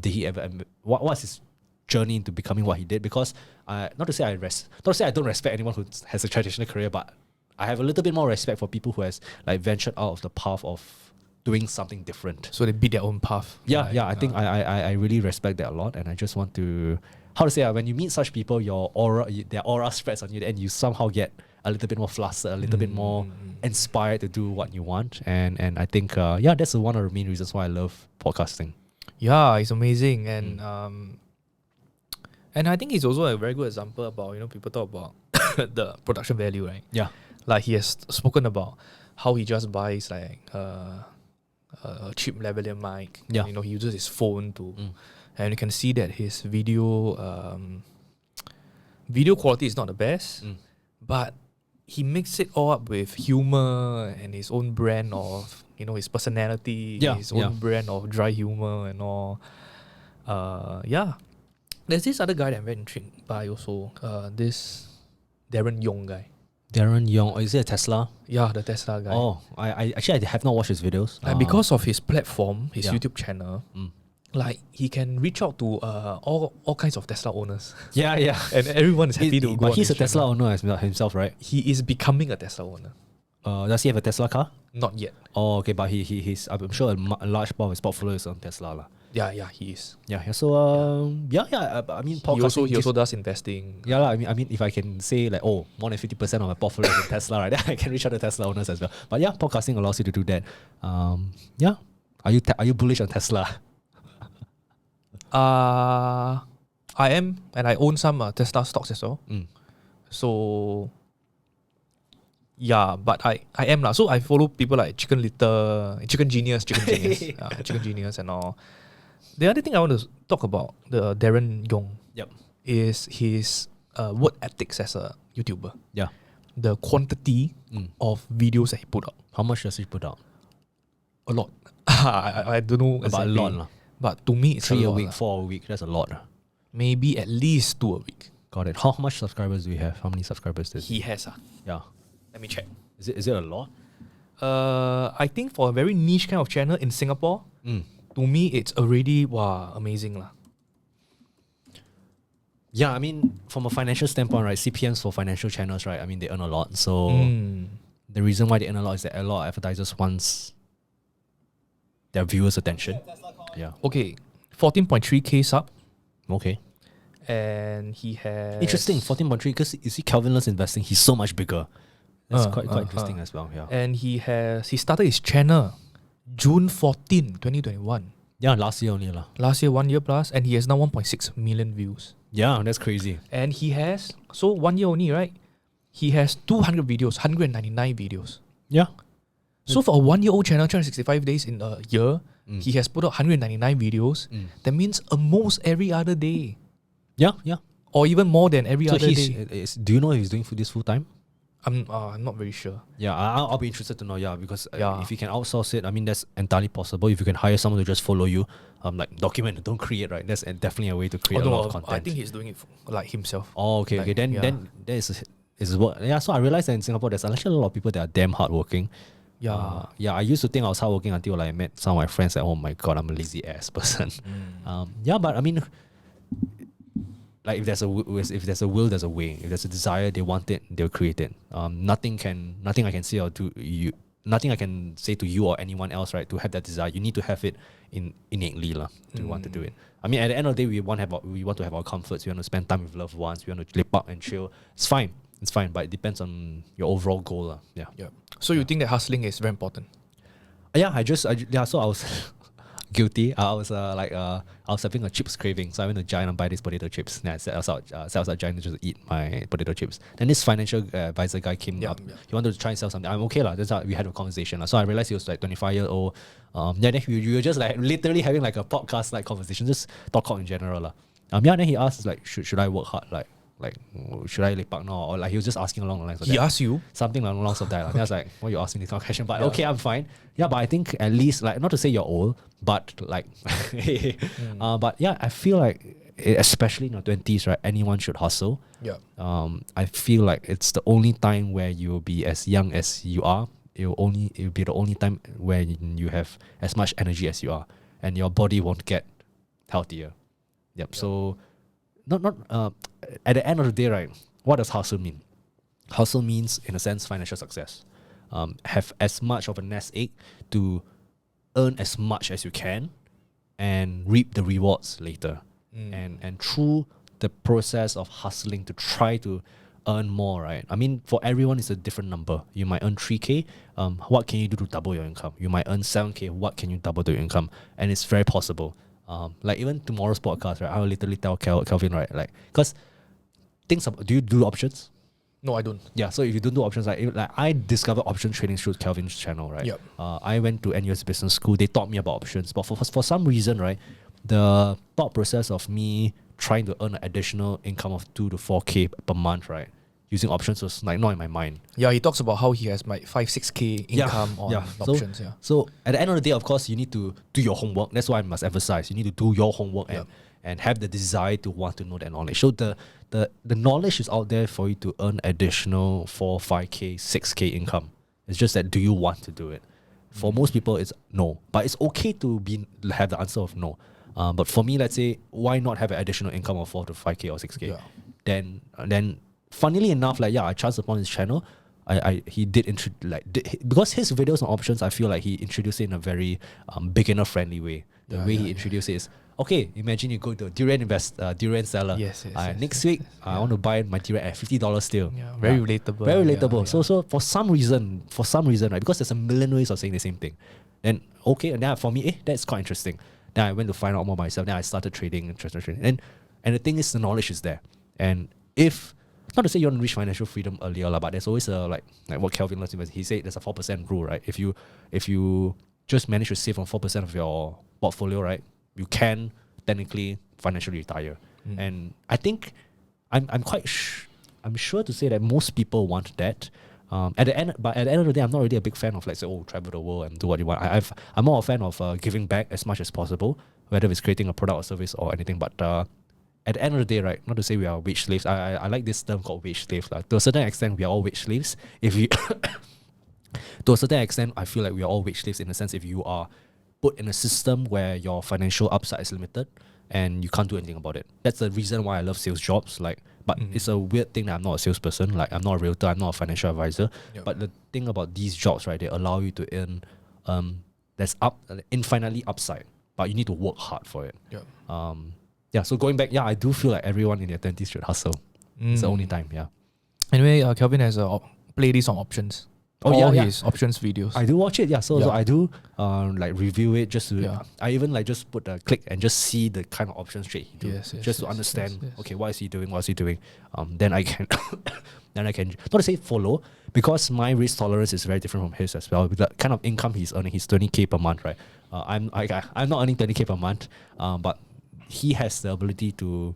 Did he ever? What was his journey into becoming what he did? Because not to say I don't respect anyone who has a traditional career, but I have a little bit more respect for people who has like ventured out of the path of doing something different. So they beat their own path. I think I really respect that a lot, and I just want to, when you meet such people, their aura spreads on you, and you somehow get a little bit more flustered, a little bit more inspired to do what you want, and I think that's one of the main reasons why I love podcasting. Yeah, it's amazing, and I think it's also a very good example about people talk about the production value, right? Yeah, like he has spoken about how he just buys like a cheap lavalier mic. Yeah, and, he uses his phone to, and you can see that his video quality is not the best, but he mixed it all up with humor and his own brand of his personality, his own brand of dry humor and all. There's this other guy that I'm very intrigued by also. This Daren Yoong guy. Daren Yoong, is it a Tesla? Yeah, the Tesla guy. Oh, I have not watched his videos. Because of his platform, his YouTube channel, like he can reach out to all kinds of Tesla owners. Yeah. And everyone is happy to go. But he's a Tesla owner himself, right? He is becoming a Tesla owner. Does he have a Tesla car? Not yet. Oh, okay, but he's I'm sure a large part of his portfolio is on Tesla lah. Yeah, he is. Yeah. So I mean, he also does investing. Yeah, I mean, if I can say like, more than 50% of my portfolio is in Tesla, right? Then I can reach out to Tesla owners as well. But yeah, podcasting allows you to do that. Are you bullish on Tesla? I am, and I own some Tesla stocks as well. So yeah, but I am lah. So I follow people like Chicken Genius, and all. The other thing I want to talk about, the Daren Yoong, is his work ethics as a YouTuber. Yeah, the quantity of videos that he put out. How much does he put out? A lot. I don't know exactly. About a lot lah. But to me, it's 3 a week, 4 a week. That's a lot. Maybe at least 2 a week. Got it. How much subscribers do we have? How many subscribers does he has? Yeah. Let me check. Is it a lot? I think for a very niche kind of channel in Singapore, to me it's already amazing lah. Yeah, I mean, from a financial standpoint, right? CPMs for financial channels, right? I mean, they earn a lot. So the reason why they earn a lot is that a lot of advertisers wants their viewers' attention. Yeah. Okay, 14.3k sub, Okay. and he has Interesting. 14.3 because you see Kelvin loves investing. He's so much bigger. That's quite interesting as well. Yeah. And he started his channel June 14, 2021. Yeah. Last year only lah. Last year, 1 year plus, and he has now 1.6 million views. Yeah, that's crazy. And he has, so 1 year only, right? He has 200 videos, 199 videos. Yeah. So for a 1 year old channel, 365 days in a year, he has put out 199 videos. That means almost every other day. Yeah. Yeah. Or even more than every So other day. do you know if he's doing this full time? I'm not very sure. Yeah, I'll be interested to know. Yeah, because Yeah. if you can outsource it, I mean that's entirely possible. If you can hire someone to just follow you, like document, don't create, right? That's definitely a way to create a lot of content. I think he's doing it like himself. Oh, okay, Like, okay. Then there is what. Yeah, so I realized that in Singapore there's actually a lot of people that are damn hardworking. Yeah. Yeah. I used to think I was hardworking until I met some of my friends. Like, oh my god, I'm a lazy ass person. Yeah, but I mean, like if there's a will, there's a way. If there's a desire, they want it, they'll create it. Nothing I can say or do you. Nothing I can say to you or anyone else, right? To have that desire, you need to have it innately, lah, to want to do it. I mean, at the end of the day, we want to have our comforts. We want to spend time with loved ones. We want to lip up and chill. It's fine, but it depends on your overall goal, lah. Yeah. Yeah. So you think that hustling is very important? Yeah, so I was guilty. I was having a chips craving, so I went to Giant and buy these potato chips. Then I sat outside Giant to just eat my potato chips. Then this financial advisor guy came up. Yeah. He wanted to try and sell something. I'm okay lah. That's how we had a conversation lah. So I realized he was like 25 years old. Then we were just like literally having like a podcast like conversation, just talk in general lah. Then he asked like, should I work hard like should I lepak now, or like he was just asking along the lines of He asked you something along the lines of that. Then I was like, why are you asking this kind of question? But okay, I'm fine. Yeah, but I think at least like, not to say you're old, but like but yeah, I feel like especially in your 20s, right, anyone should hustle. Yeah. I feel like it's the only time where you'll be as young as you are. It'll be the only time where you have as much energy as you are, and your body won't get healthier. Yep. So not at the end of the day, right, what does hustle mean? Hustle means, in a sense, financial success. Have as much of a nest egg to earn as much as you can and reap the rewards later. And through the process of hustling to try to earn more, right? I mean, for everyone, it's a different number. You might earn 3K. What can you do to double your income? You might earn 7K. What can you double your income? And it's very possible. Like even tomorrow's podcast, right? I will literally tell Kelvin, right? Like, because do you do options? No, I don't. Yeah, so if you don't do options, like I discovered option trading through Kelvin's channel, right? Yep. I went to NUS Business School. They taught me about options, but for some reason, right, the thought process of me trying to earn an additional income of 2 to 4K per month, right, using options was like not in my mind. Yeah, he talks about how he has like 5-6K income on options. So at the end of the day, of course, you need to do your homework. That's why I must emphasize. You need to do your homework and have the desire to want to know that knowledge. So the knowledge is out there for you to earn additional 4, 5K, 6K income. It's just that, do you want to do it? For most people, it's no. But it's okay to have the answer of no. But for me, let's say, why not have an additional income of 4 to 5K or 6K? Yeah. Then, funnily enough, like I chanced upon his channel. He did because his videos on options, I feel like he introduced it in a very beginner friendly way. The way he introduced it is, okay, imagine you go to a Daren seller. Yes. Next week, I want to buy my Daren at $50 still. Yeah, very relatable. Very relatable. So for some reason, right, because there's a million ways of saying the same thing. Then okay, and then for me, that's quite interesting. Then I went to find out more myself. Then I started trading. And the thing is, the knowledge is there. And if, not to say you want to reach financial freedom earlier, but there's always a like what Kelvin loves. He said there's a 4% rule, right? If you just manage to save on 4% of your portfolio, right, you can technically financially retire. And I think I'm sure to say that most people want that. At the end of the day, I'm not really a big fan of like say, travel the world and do what you want. I'm more a fan of giving back as much as possible, whether it's creating a product or service or anything. But at the end of the day, right, not to say we are wage slaves. I like this term called wage slave. Like, to a certain extent, we are all wage slaves. If you to a certain extent, I feel like we are all wage slaves in the sense if you are put in a system where your financial upside is limited and you can't do anything about it. That's the reason why I love sales jobs. But it's a weird thing that I'm not a salesperson. Like, I'm not a realtor, I'm not a financial advisor. Yep. But the thing about these jobs, right, they allow you to earn there's infinitely upside, but you need to work hard for it. Yeah. So going back, I do feel like everyone in their 20s should hustle. It's the only time. Anyway, Kelvin has a playlist on options. His options videos. I do watch it, so I do like review it just to I even like just put a click and just see the kind of options trade he do, just to understand okay, what is he doing, then I can not to say follow, because my risk tolerance is very different from his as well. With the kind of income he's earning, he's 20k per month, right? I'm not earning 20k per month, but he has the ability to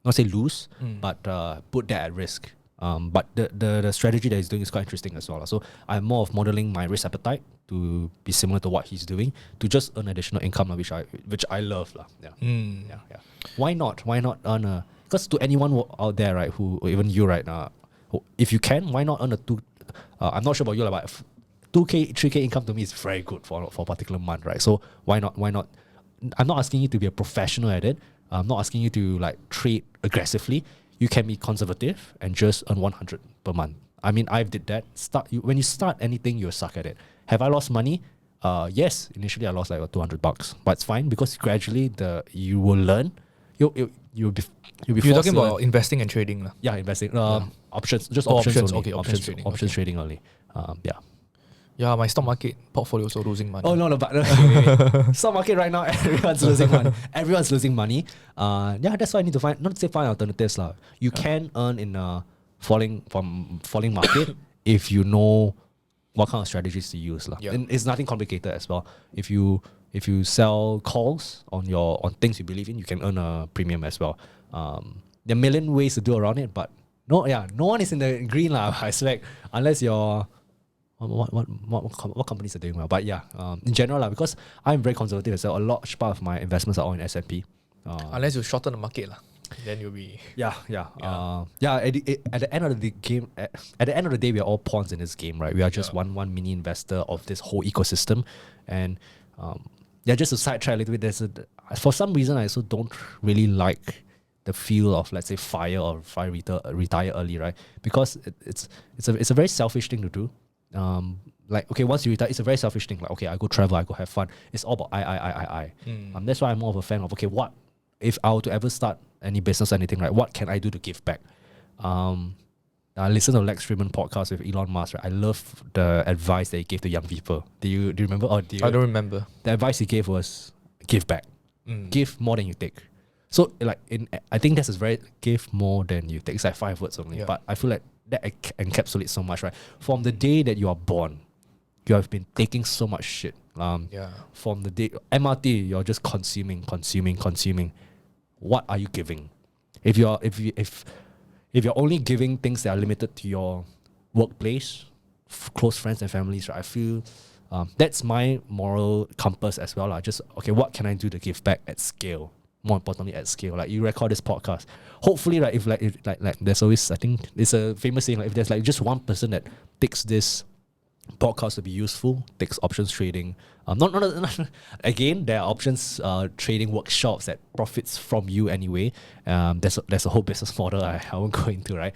not say lose, but put that at risk. But the strategy that he's doing is quite interesting as well. So I'm more of modeling my risk appetite to be similar to what he's doing, to just earn additional income, which I love. Why not earn a, because to anyone out there, right, who, or even you right now, if you can, why not earn a I'm not sure about you, but 2k 3k income to me is very good for a particular month, right? So why not I'm not asking you to be a professional at it. I'm not asking you to like trade aggressively. You can be conservative and just earn 100 per month. I mean, I did that. When you start anything, you suck at it. Have I lost money? Yes, initially I lost like $200, but it's fine because gradually you will learn. You'll be. You're talking about investing and trading, lah. Yeah, investing. Options, just options only. Okay, options trading only. Yeah, my stock market portfolio also losing money. Oh no, but wait. Stock market right now, everyone's losing money. Everyone's losing money. That's why I need to find alternatives lah. You can earn in a falling market if you know what kind of strategies to use lah. And it's nothing complicated as well. If you sell calls on things you believe in, you can earn a premium as well. There are a million ways to do around it, but no one is in the green lah. I expect, unless you're what companies are doing well, but in general because I'm very conservative as well. A large part of my investments are all in S&P. Unless you shorten the market lah, then you'll be At the end of the game, at the end of the day, we are all pawns in this game, right? We are just one mini investor of this whole ecosystem, and just to sidetrack a little bit, for some reason I also don't really like the feel of, let's say, retire early, right? Because it's a very selfish thing to do. Once you retire, it's a very selfish thing. Like, okay, I go travel, I go have fun. It's all about I. That's why I'm more of a fan of, okay, what if I were to ever start any business or anything, right? What can I do to give back? I listened to Lex Fridman podcast with Elon Musk, right? I love the advice that he gave to young people. Do you remember? I don't remember. The advice he gave was give back. Give more than you take. So I think that's very give more than you take. It's like 5 words only. But I feel like that encapsulates so much, right? From the day that you are born, you have been taking so much shit. From the day MRT, you're just consuming. What are you giving? If you're only giving things that are limited to your workplace, close friends and families, right? I feel that's my moral compass as well. Just okay, what can I do to give back at scale? More importantly, at scale. Like, you record this podcast. Hopefully, right, if there's always, I think it's a famous saying, like, if there's like just one person that takes this podcast to be useful, takes options trading. Not again, there are options trading workshops that profits from you anyway. There's a whole business model I won't go into, right?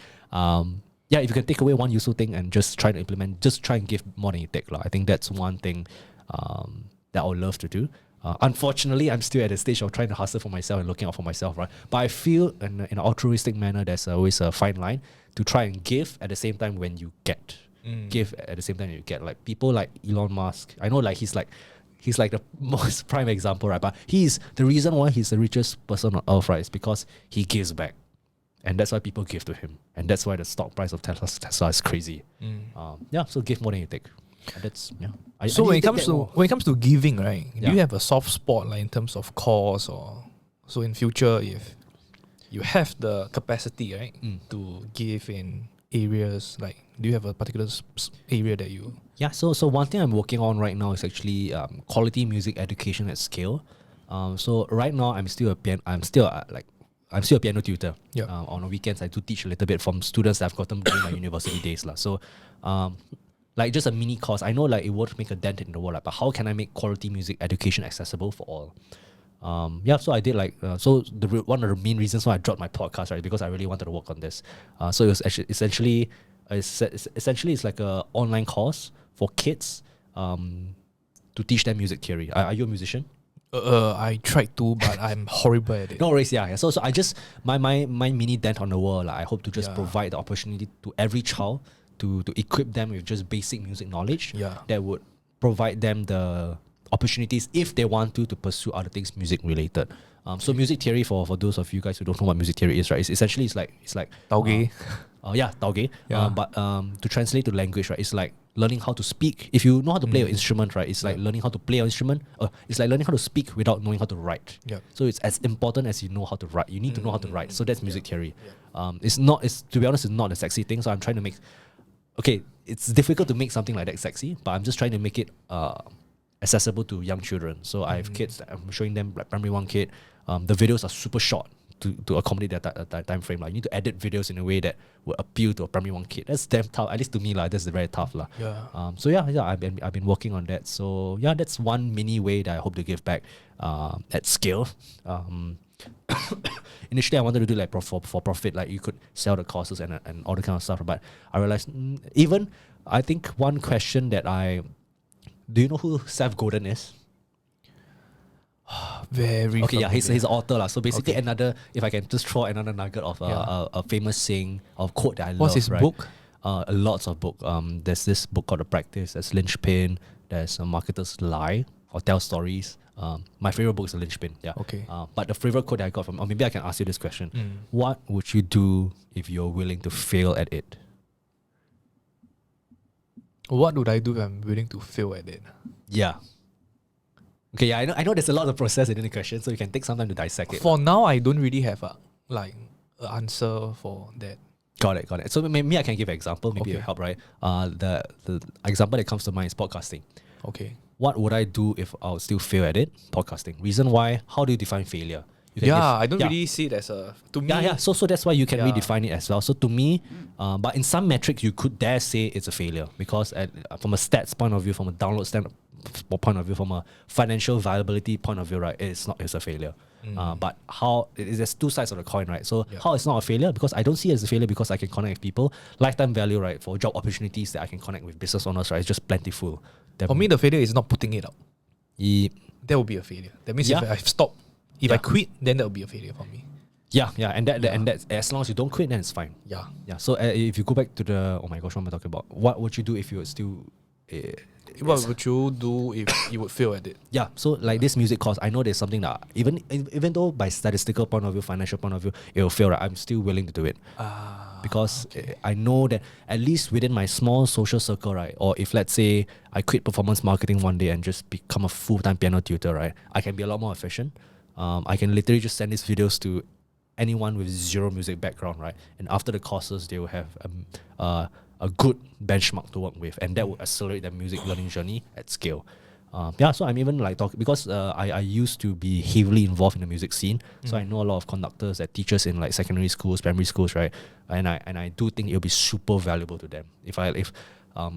If you can take away one useful thing and just try to implement, just try and give more than you take. I think that's one thing that I would love to do. Unfortunately, I'm still at the stage of trying to hustle for myself and looking out for myself, right? But I feel in an altruistic manner, there's always a fine line to try and give at the same time when you get. Give at the same time you get. Like people like Elon Musk, I know he's like the most prime example, right? But he's the reason why he's the richest person on earth, right? Is because he gives back. And that's why people give to him. And that's why the stock price of Tesla is crazy. So give more than you take. That's So when it comes to giving, right? Do you have a soft spot in terms of cause, or so in future if you have the capacity, right, to give in areas, like do you have a particular area that you? So one thing I'm working on right now is actually quality music education at scale. So right now I'm still a piano tutor. On the weekends I do teach a little bit from students that I've gotten during my university days lah. So just a mini course. I know it won't make a dent in the world, but how can I make quality music education accessible for all? So I did one of the main reasons why I dropped my podcast, right, because I really wanted to work on this. So it was actually essentially it's like a online course for kids to teach them music theory. Are you a musician? I tried to, but I'm horrible at it. No worries, yeah. So I just my mini dent on the world. Like, I hope to just provide the opportunity to every child to equip them with just basic music knowledge. That would provide them the opportunities if they want to pursue other things music related. So music theory for those of you guys who don't know what music theory is, right? It's essentially it's like Taugeh. Taugeh. But to translate to language, right? It's like learning how to speak. If you know how to play an instrument, right? It's like learning how to play an instrument. It's like learning how to speak without knowing how to write. So it's as important as you know how to write. You need to know how to write. So that's music theory. It's to be honest, it's not a sexy thing. So I'm trying to make. Okay, it's difficult to make something like that sexy, but I'm just trying to make it accessible to young children. So I have kids that I'm showing them, like primary 1 kid. The videos are super short to accommodate that time frame. Like, you need to edit videos in a way that will appeal to a primary 1 kid. That's damn tough. At least to me, like, that's very tough. I've been working on that. So yeah, that's one mini way that I hope to give back at scale. Initially, I wanted to do like for profit, like you could sell the courses and all the kind of stuff. But I realized I think one question that do you know who Seth Godin is? Very okay. familiar. Yeah, he's an author lah. So basically, another, if I can just throw another nugget of a famous saying of quote that I love. What's his book? Lots of book. There's this book called The Practice. There's Linchpin. There's A Marketer's Lie or Tell Stories. My favorite book is The Linchpin. Yeah. Okay. But the favorite quote that I got from, or maybe I can ask you this question: what would you do if you're willing to fail at it? What would I do if I'm willing to fail at it? Yeah. Okay, yeah, I know there's a lot of process in the question, so you can take some time to dissect it. For now, I don't really have an answer for that. Got it. So maybe I can give an example, maybe it'll help, right? The example that comes to mind is podcasting. Okay. What would I do if I would still fail at it? Podcasting. Reason why? How do you define failure? I don't really see it as to me. Yeah. So that's why you can redefine it as well. So to me, but in some metrics, you could dare say it's a failure because from a stats point of view, from a download point of view, from a financial viability point of view, right, it's a failure. But how there's two sides of the coin, right? So how it's not a failure, because I don't see it as a failure because I can connect with people. Lifetime value, right, for job opportunities that I can connect with business owners, right, it's just plentiful. For me, the failure is not putting it out. That would be a failure. That means if I stop, if I quit, then that would be a failure for me. And that as long as you don't quit, then it's fine. So if you go back to oh my gosh, what am I talking about? What would you do if you were still what would you do if you would fail at it? So like this music course, I know there's something that even though by statistical point of view, financial point of view, it will fail, right, I'm still willing to do it. Because I know that at least within my small social circle, right, or if let's say I quit performance marketing one day and just become a full-time piano tutor, right, I can be a lot more efficient. I can literally just send these videos to anyone with zero music background, right, and after the courses, they will have a good benchmark to work with, and that will accelerate their music learning journey at scale. So I'm even like talking because I used to be heavily involved in the music scene, so I know a lot of conductors and teachers in like secondary schools, primary schools, right? And I do think it'll be super valuable to them. If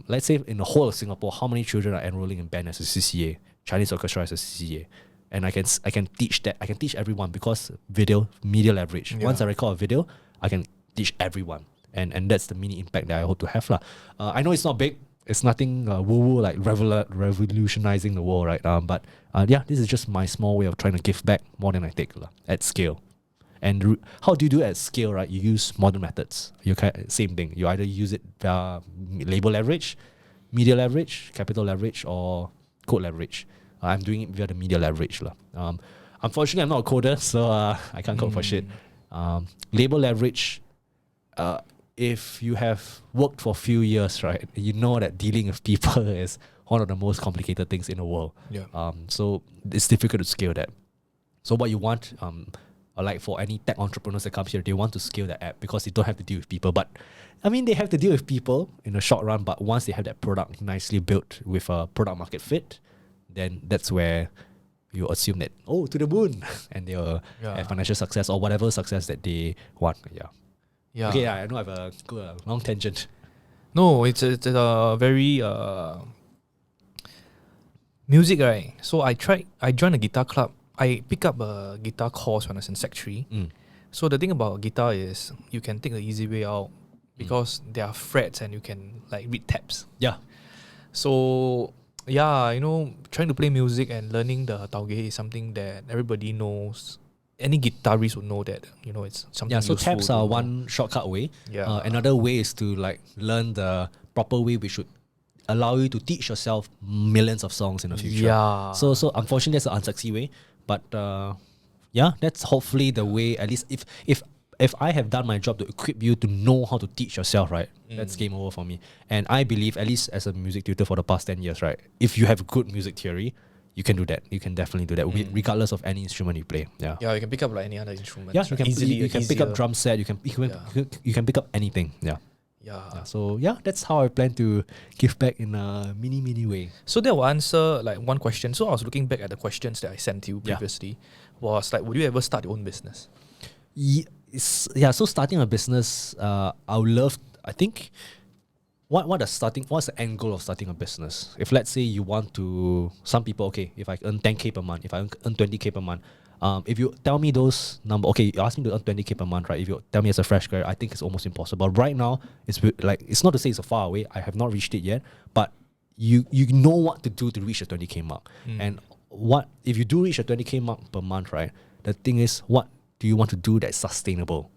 let's say in the whole of Singapore, how many children are enrolling in band as a CCA, Chinese orchestra as a CCA, and I can teach that. I can teach everyone because media leverage. Once I record a video, I can teach everyone, and that's the mini impact that I hope to have lah. I know it's not big. It's nothing woo-woo like revolutionizing the world, right? But this is just my small way of trying to give back more than I take at scale. And how do you do it at scale, right? You use modern methods. Same thing. You either use it label leverage, media leverage, capital leverage, or code leverage. I'm doing it via the media leverage. Unfortunately, I'm not a coder, so I can't code for shit. Label leverage, if you have worked for a few years, right, you know that dealing with people is one of the most complicated things in the world. So it's difficult to scale that. So what you want, like for any tech entrepreneurs that come here, they want to scale the app because they don't have to deal with people. But I mean, they have to deal with people in the short run, but once they have that product nicely built with a product market fit, then that's where you assume that, to the moon, and they'll have financial success or whatever success that they want. Okay, I know I have a long tangent. No, it's a very music, right? So I joined a guitar club. I picked up a guitar course when I was in Sec 3. So the thing about guitar is you can take the easy way out because there are frets and you can like read tabs. So Yeah, trying to play music and learning the tauge is something that everybody knows. Any guitarist would know that, it's something Yeah, so useful tabs to are know. one shortcut way. Yeah. Another way is to like learn the proper way, which should allow you to teach yourself millions of songs in the future. Yeah. So unfortunately, that's an unsexy way. But yeah, that's hopefully the way. At least if I have done my job to equip you to know how to teach yourself, right, that's game over for me. And I believe, at least as a music tutor for the past 10 years, right, if you have good music theory, you can do that. You can definitely do that, regardless of any instrument you play. Yeah. Yeah, you can pick up like any other instrument. Yeah, you can easily. you can pick up drum set. You can pick up anything. Yeah. Yeah. So yeah, that's how I plan to give back in a mini way. So that will answer like one question. So I was looking back at the questions that I sent you previously. Was like, would you ever start your own business? Yeah. So starting a business, I would love. I think. What's the end goal of starting a business? If let's say you want to, some people, okay, if I earn 10K per month, if I earn 20K per month, if you tell me those number, okay, you ask me to earn 20K per month, right? If you tell me as a fresh graduate, I think it's almost impossible. Right now, it's not to say it's far away. I have not reached it yet, but you know what to do to reach the 20K mark. And what if you do reach a 20K mark per month, right? The thing is, what do you want to do that's sustainable?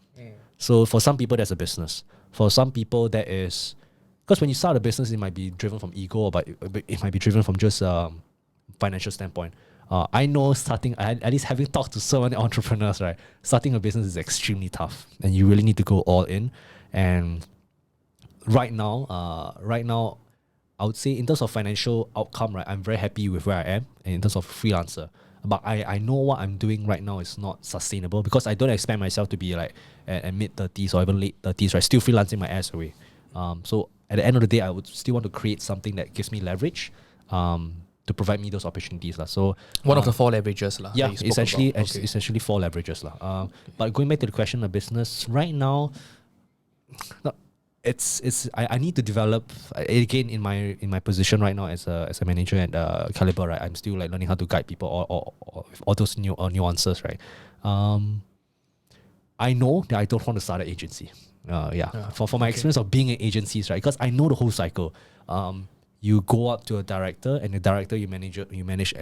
So for some people, that's a business. For some people, that is. Because when you start a business, it might be driven from ego, but it might be driven from just financial standpoint. I know at least having talked to so many entrepreneurs, right? Starting a business is extremely tough, and you really need to go all in. And right now, I would say in terms of financial outcome, right, I'm very happy with where I am, and in terms of freelancer. But I know what I'm doing right now is not sustainable, because I don't expect myself to be like at mid-30s or even late 30s, right? Still freelancing my ass away. So at the end of the day, I would still want to create something that gives me leverage to provide me those opportunities. So one of the 4 leverages. Yeah, essentially 4 leverages. But going back to the question of business, right now, I need to develop, again, in my position right now as a manager at Kaliber, right? I'm still like learning how to guide people or all those nuances, right? I know that I don't want to start an agency. For my experience of being in agencies, right? Because I know the whole cycle. You go up to a director, and the director you manage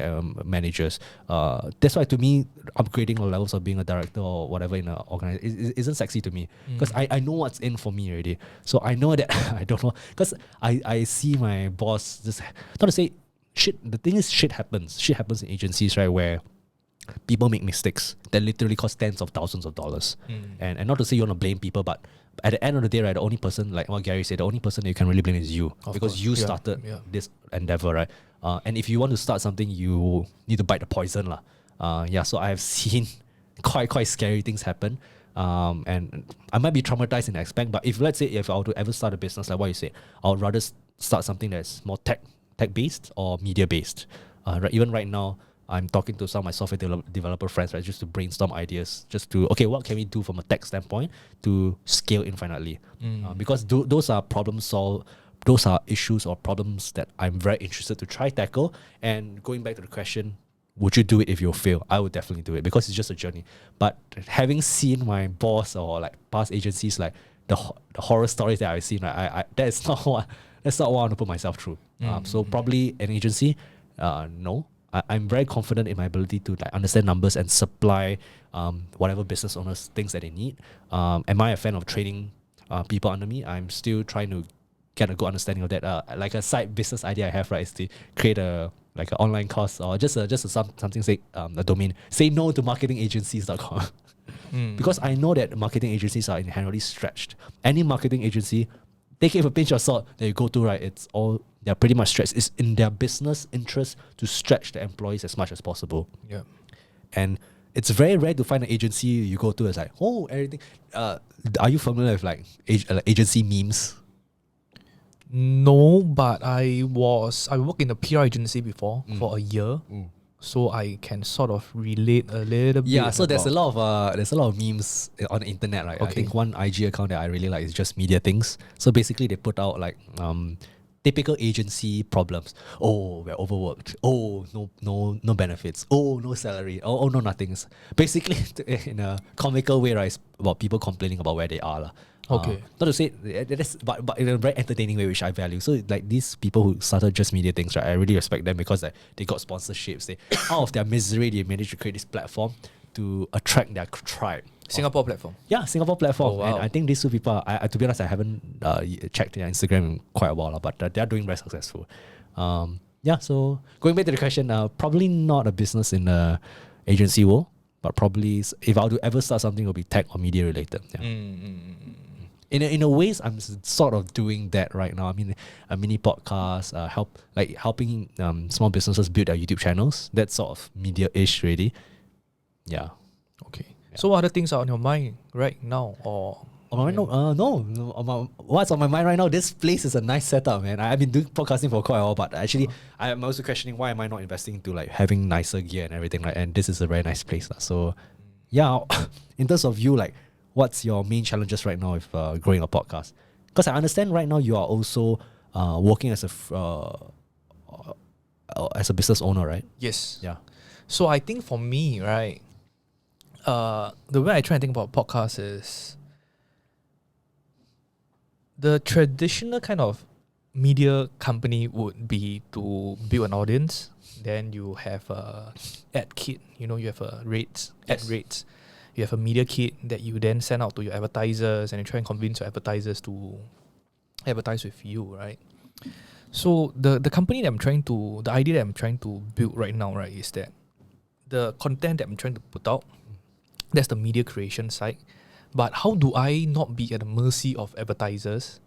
managers. That's why, to me, upgrading the levels of being a director or whatever in an organization isn't sexy to me, because I know what's in for me already. So I know that I don't know, because I see my boss just, not to say shit. The thing is, shit happens. Shit happens in agencies, right? Where people make mistakes that literally cost tens of thousands of dollars. And not to say you want to blame people, but at the end of the day, right, the only person, like what Gary said, the only person that you can really blame is you, because you started this endeavor, right? And if you want to start something, you need to bite the poison, lah. So I have seen quite scary things happen. And I might be traumatized in that aspect, but if let's say if I were to ever start a business, like what you said, I would rather start something that's more tech based or media based. Even right now, I'm talking to some of my software developer friends, right, just to brainstorm ideas, just to, okay, what can we do from a tech standpoint to scale infinitely? Because those are those are issues or problems that I'm very interested to try tackle. And going back to the question, would you do it if you fail? I would definitely do it, because it's just a journey. But having seen my boss or like past agencies, like the horror stories that I've seen, right, that's not what I want to put myself through. So probably an agency, no. I'm very confident in my ability to like understand numbers and supply whatever business owners things that they need. Am I a fan of training people under me? I'm still trying to get a good understanding of that. Like a side business idea I have, right, is to create an online course or just something, say a domain. Say no to marketingagencies.com. Because I know that marketing agencies are inherently stretched. Any marketing agency, take it with a pinch of salt that you go to, right, they're pretty much stretched. It's in their business interest to stretch the employees as much as possible. Yeah. And it's very rare to find an agency you go to that's like, oh, everything. Are you familiar with like agency memes? No, but I worked in a PR agency before for a year. So I can sort of relate a little bit. Yeah, so there's a lot of memes on the internet, right? Okay. I think one IG account that I really like is Just Media Things. So basically they put out like typical agency problems. Oh, we're overworked. Oh, no benefits. Oh, no salary. Oh, no nothings. Basically, in a comical way, right, it's about people complaining about where they are. Okay. Not to say that's, but in a very entertaining way, which I value. So like these people who started Just Media things, right? I really respect them because like they got sponsorships. They out of their misery, they managed to create this platform to attract their tribe. Singapore platform. Yeah, Singapore platform. Oh, wow. And I think these two people, I to be honest, I haven't checked their Instagram in quite a while, but they're doing very successful. Yeah, so going back to the question, probably not a business in the agency world, but probably if I were to ever start something, it will be tech or media related. Yeah. In a ways, I'm sort of doing that right now. I mean, a mini podcast, helping small businesses build their YouTube channels. That's sort of media-ish, really. Yeah. Okay. Yeah. So what other things are on your mind right now? Or on my mind, no. What's on my mind right now? This place is a nice setup, man. I've been doing podcasting for quite a while, but actually, I'm also questioning why am I not investing into like having nicer gear and everything, like. And this is a very nice place, so yeah. In terms of you, like, what's your main challenges right now with growing a podcast? Because I understand right now you are also working as a business owner, right? Yes. Yeah. So I think for me, right, the way I try and think about podcasts is the traditional kind of media company would be to build an audience. Then you have a ad kit, you have a ad rates. You have a media kit that you then send out to your advertisers and you try and convince your advertisers to advertise with you, right? So the idea that I'm trying to build right now, right, is that the content that I'm trying to put out, that's the media creation side. But how do I not be at the mercy of advertisers?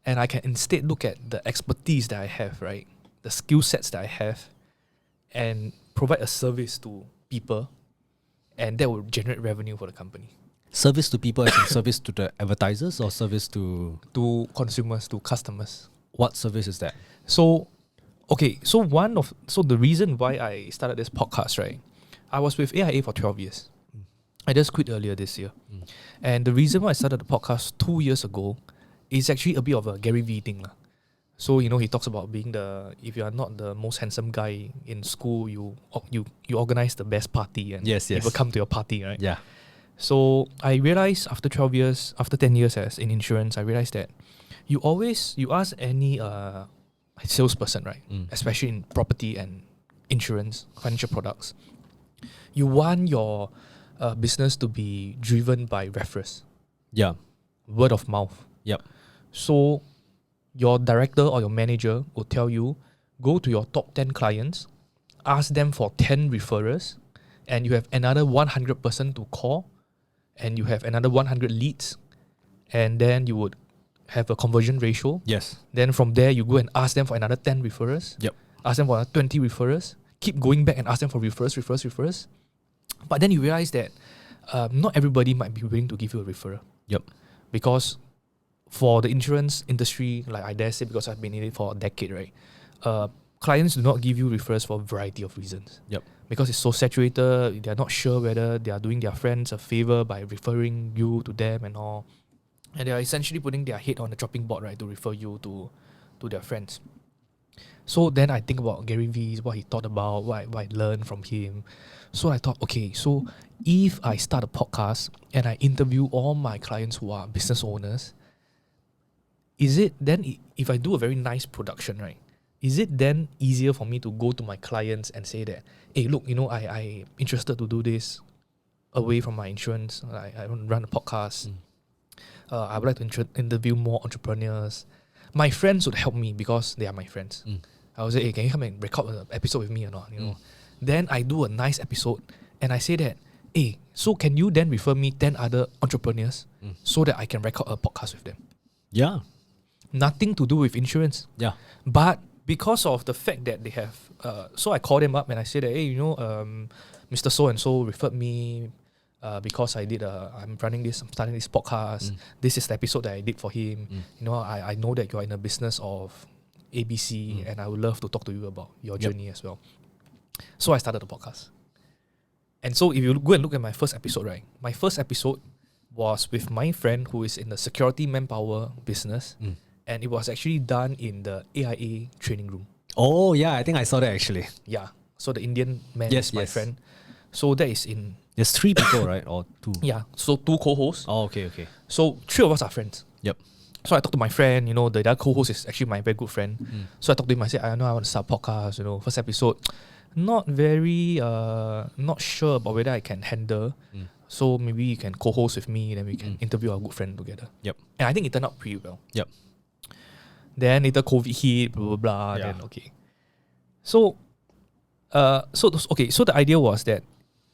And I can instead look at the expertise that I have, right? The skill sets that I have, and provide a service to people, and that will generate revenue for the company. Service to people as in service to the advertisers or service to consumers, to customers. What service is that? So the reason why I started this podcast, right? I was with AIA for 12 years. I just quit earlier this year. And the reason why I started the podcast 2 years ago is actually a bit of a Gary Vee thing. So, he talks about being if you are not the most handsome guy in school, you organize the best party and people come to your party, right? Yeah. So I realized after 10 years as in insurance, I realized that you ask any salesperson, right? Especially in property and insurance, financial products, you want your business to be driven by referrals. Yeah. Word of mouth. Yep. So your director or your manager will tell you, go to your top 10 clients, ask them for 10 referrals, and you have another 100 person to call, and you have another 100 leads, and then you would have a conversion ratio. Yes. Then from there, you go and ask them for another 10 referrals. Yep. Ask them for another 20 referrals. Keep going back and ask them for referrals. But then you realize that not everybody might be willing to give you a referral. Yep. Because for the insurance industry, like I dare say, because I've been in it for a decade, right? Clients do not give you referrals for a variety of reasons. Yep. Because it's so saturated, they're not sure whether they are doing their friends a favor by referring you to them and all. And they are essentially putting their head on the chopping board, right, to refer you to their friends. So then I think about Gary Vee, what he thought about, what I learned from him. So I thought, okay, so if I start a podcast and I interview all my clients who are business owners, is it then, if I do a very nice production, right, is it then easier for me to go to my clients and say that, hey, look, I'm interested to do this away from my insurance. I want to run a podcast. I would like to interview more entrepreneurs. My friends would help me because they are my friends. I would say, hey, can you come and record an episode with me or not? Then I do a nice episode and I say that, hey, so can you then refer me 10 other entrepreneurs so that I can record a podcast with them? Yeah. Nothing to do with insurance. Yeah. But because of the fact that they have, so I call them up and I say that, hey, Mr. So-and-so referred me because I'm starting this podcast. This is the episode that I did for him. I know that you are in a business of ABC and I would love to talk to you about your journey as well. So I started the podcast. And so if you go and look at my first episode, right? My first episode was with my friend who is in the security manpower business. And it was actually done in the AIA training room. Oh, yeah. I think I saw that actually. Yeah. So the Indian man is my friend. So that is in There's 3 people, right? Or 2? yeah. So 2 co-hosts. Oh, okay. So 3 of us are friends. Yep. So I talked to my friend, the other co-host is actually my very good friend. So I talked to him, I said, I know I want to start a podcast, first episode. Not very, not sure about whether I can handle. So maybe you can co-host with me, then we can interview our good friend together. Yep. And I think it turned out pretty well. Yep. Then later COVID hit, blah, blah, blah, Yeah. then okay. So the idea was that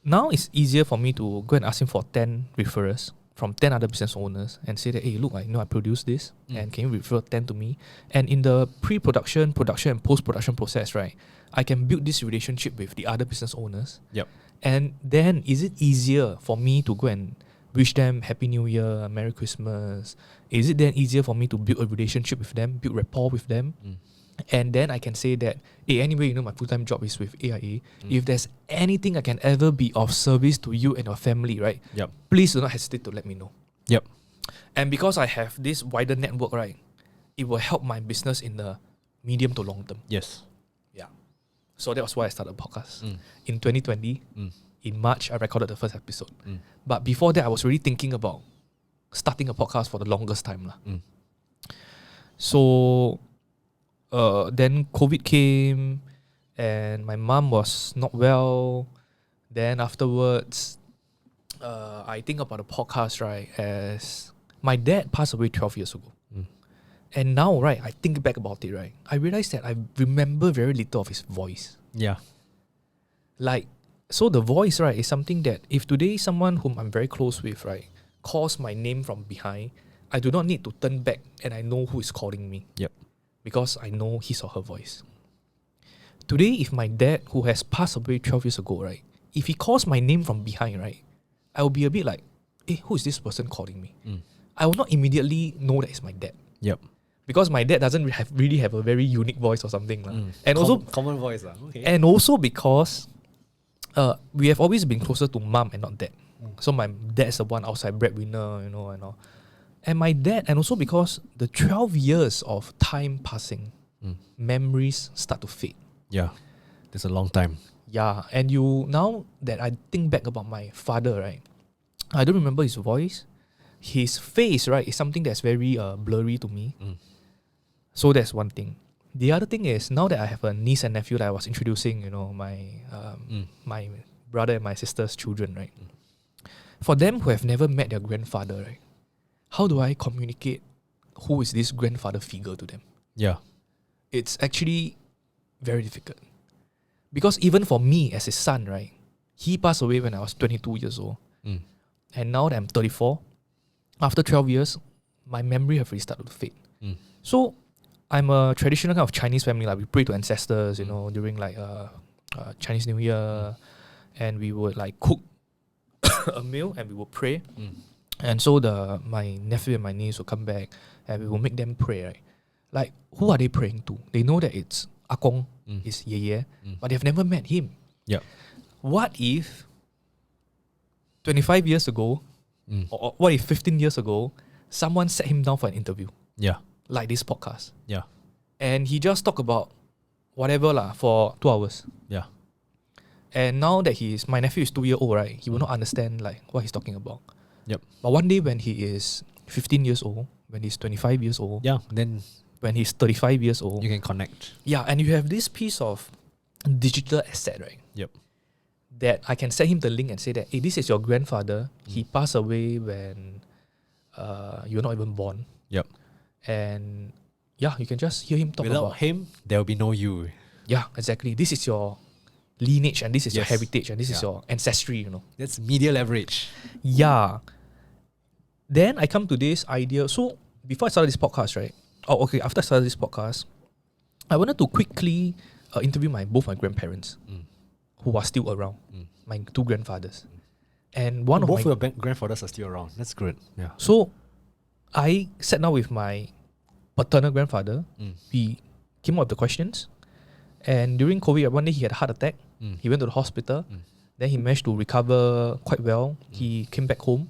now it's easier for me to go and ask him for 10 referrals from 10 other business owners and say that, hey, look, I produce this and can you refer 10 to me? And in the pre-production, production and post-production process, right, I can build this relationship with the other business owners. Yep. And then is it easier for me to go and wish them Happy New Year, Merry Christmas? Is it then easier for me to build a relationship with them, build rapport with them? And then I can say that, hey, anyway, my full-time job is with AIA. If there's anything I can ever be of service to you and your family, right? Yep. Please do not hesitate to let me know. Yep. And because I have this wider network, right, it will help my business in the medium to long term. Yes. Yeah. So that was why I started a podcast. In 2020, in March, I recorded the first episode. But before that, I was really thinking about starting a podcast for the longest time. So then COVID came and my mom was not well. Then afterwards, I think about the podcast, right, as my dad passed away 12 years ago. And now, right, I think back about it, right, I realized that I remember very little of his voice. Yeah. So the voice, right, is something that if today someone whom I'm very close with, right, calls my name from behind, I do not need to turn back and I know who is calling me. Yep. Because I know his or her voice. Today, if my dad, who has passed away 12 years ago, right, if he calls my name from behind, right, I will be a bit like, hey, who is this person calling me? I will not immediately know that it's my dad. Yep. Because my dad doesn't really have a very unique voice or something. And also common voice. Okay. and also because we have always been closer to mom and not dad. So my dad's the one outside breadwinner, and all. And my dad, and also because the 12 years of time passing, memories start to fade. Yeah. That's a long time. Yeah, and now that I think back about my father, right, I don't remember his voice. His face, right, is something that's very blurry to me. So that's one thing. The other thing is, now that I have a niece and nephew that I was introducing, my brother and my sister's children, right? For them who have never met their grandfather, right, how do I communicate who is this grandfather figure to them? Yeah. It's actually very difficult. Because even for me as his son, right, he passed away when I was 22 years old. And now that I'm 34, after 12 years, my memory have really started to fade. So I'm a traditional kind of Chinese family. Like we pray to ancestors, during like Chinese New Year, and we would like cook a meal and we would pray. And so my nephew and my niece will come back and we will make them pray, right? Like, who are they praying to? They know that it's Akong, it's Yeye, but they've never met him. Yeah. What if 25 years ago, or what if 15 years ago, someone sat him down for an interview? Yeah. Like this podcast. Yeah. And he just talked about whatever for 2 hours. Yeah. And now that my nephew is 2 years old, right, he will not understand like what he's talking about. Yep. But one day when he is 15 years old, when he's 25 years old, then when he's 35 years old, you can connect. Yeah, and you have this piece of digital asset, right? Yep. That I can send him the link and say that, hey, this is your grandfather. He passed away when you're not even born. Yep. And yeah, you can just hear him talk Without about him, there will be no you. Yeah, exactly. This is your lineage and this is your Yes. heritage and this is your ancestry, That's media leverage. Yeah. Then I come to this idea. So before I started this podcast, right? After I started this podcast, I wanted to quickly interview both my grandparents who are still around. My 2 grandfathers. And one Both of my... of your grandfathers are still around. That's good. Yeah. So I sat down with my paternal grandfather. We came up with the questions. And during COVID, one day he had a heart attack. He went to the hospital. Then he managed to recover quite well. He came back home.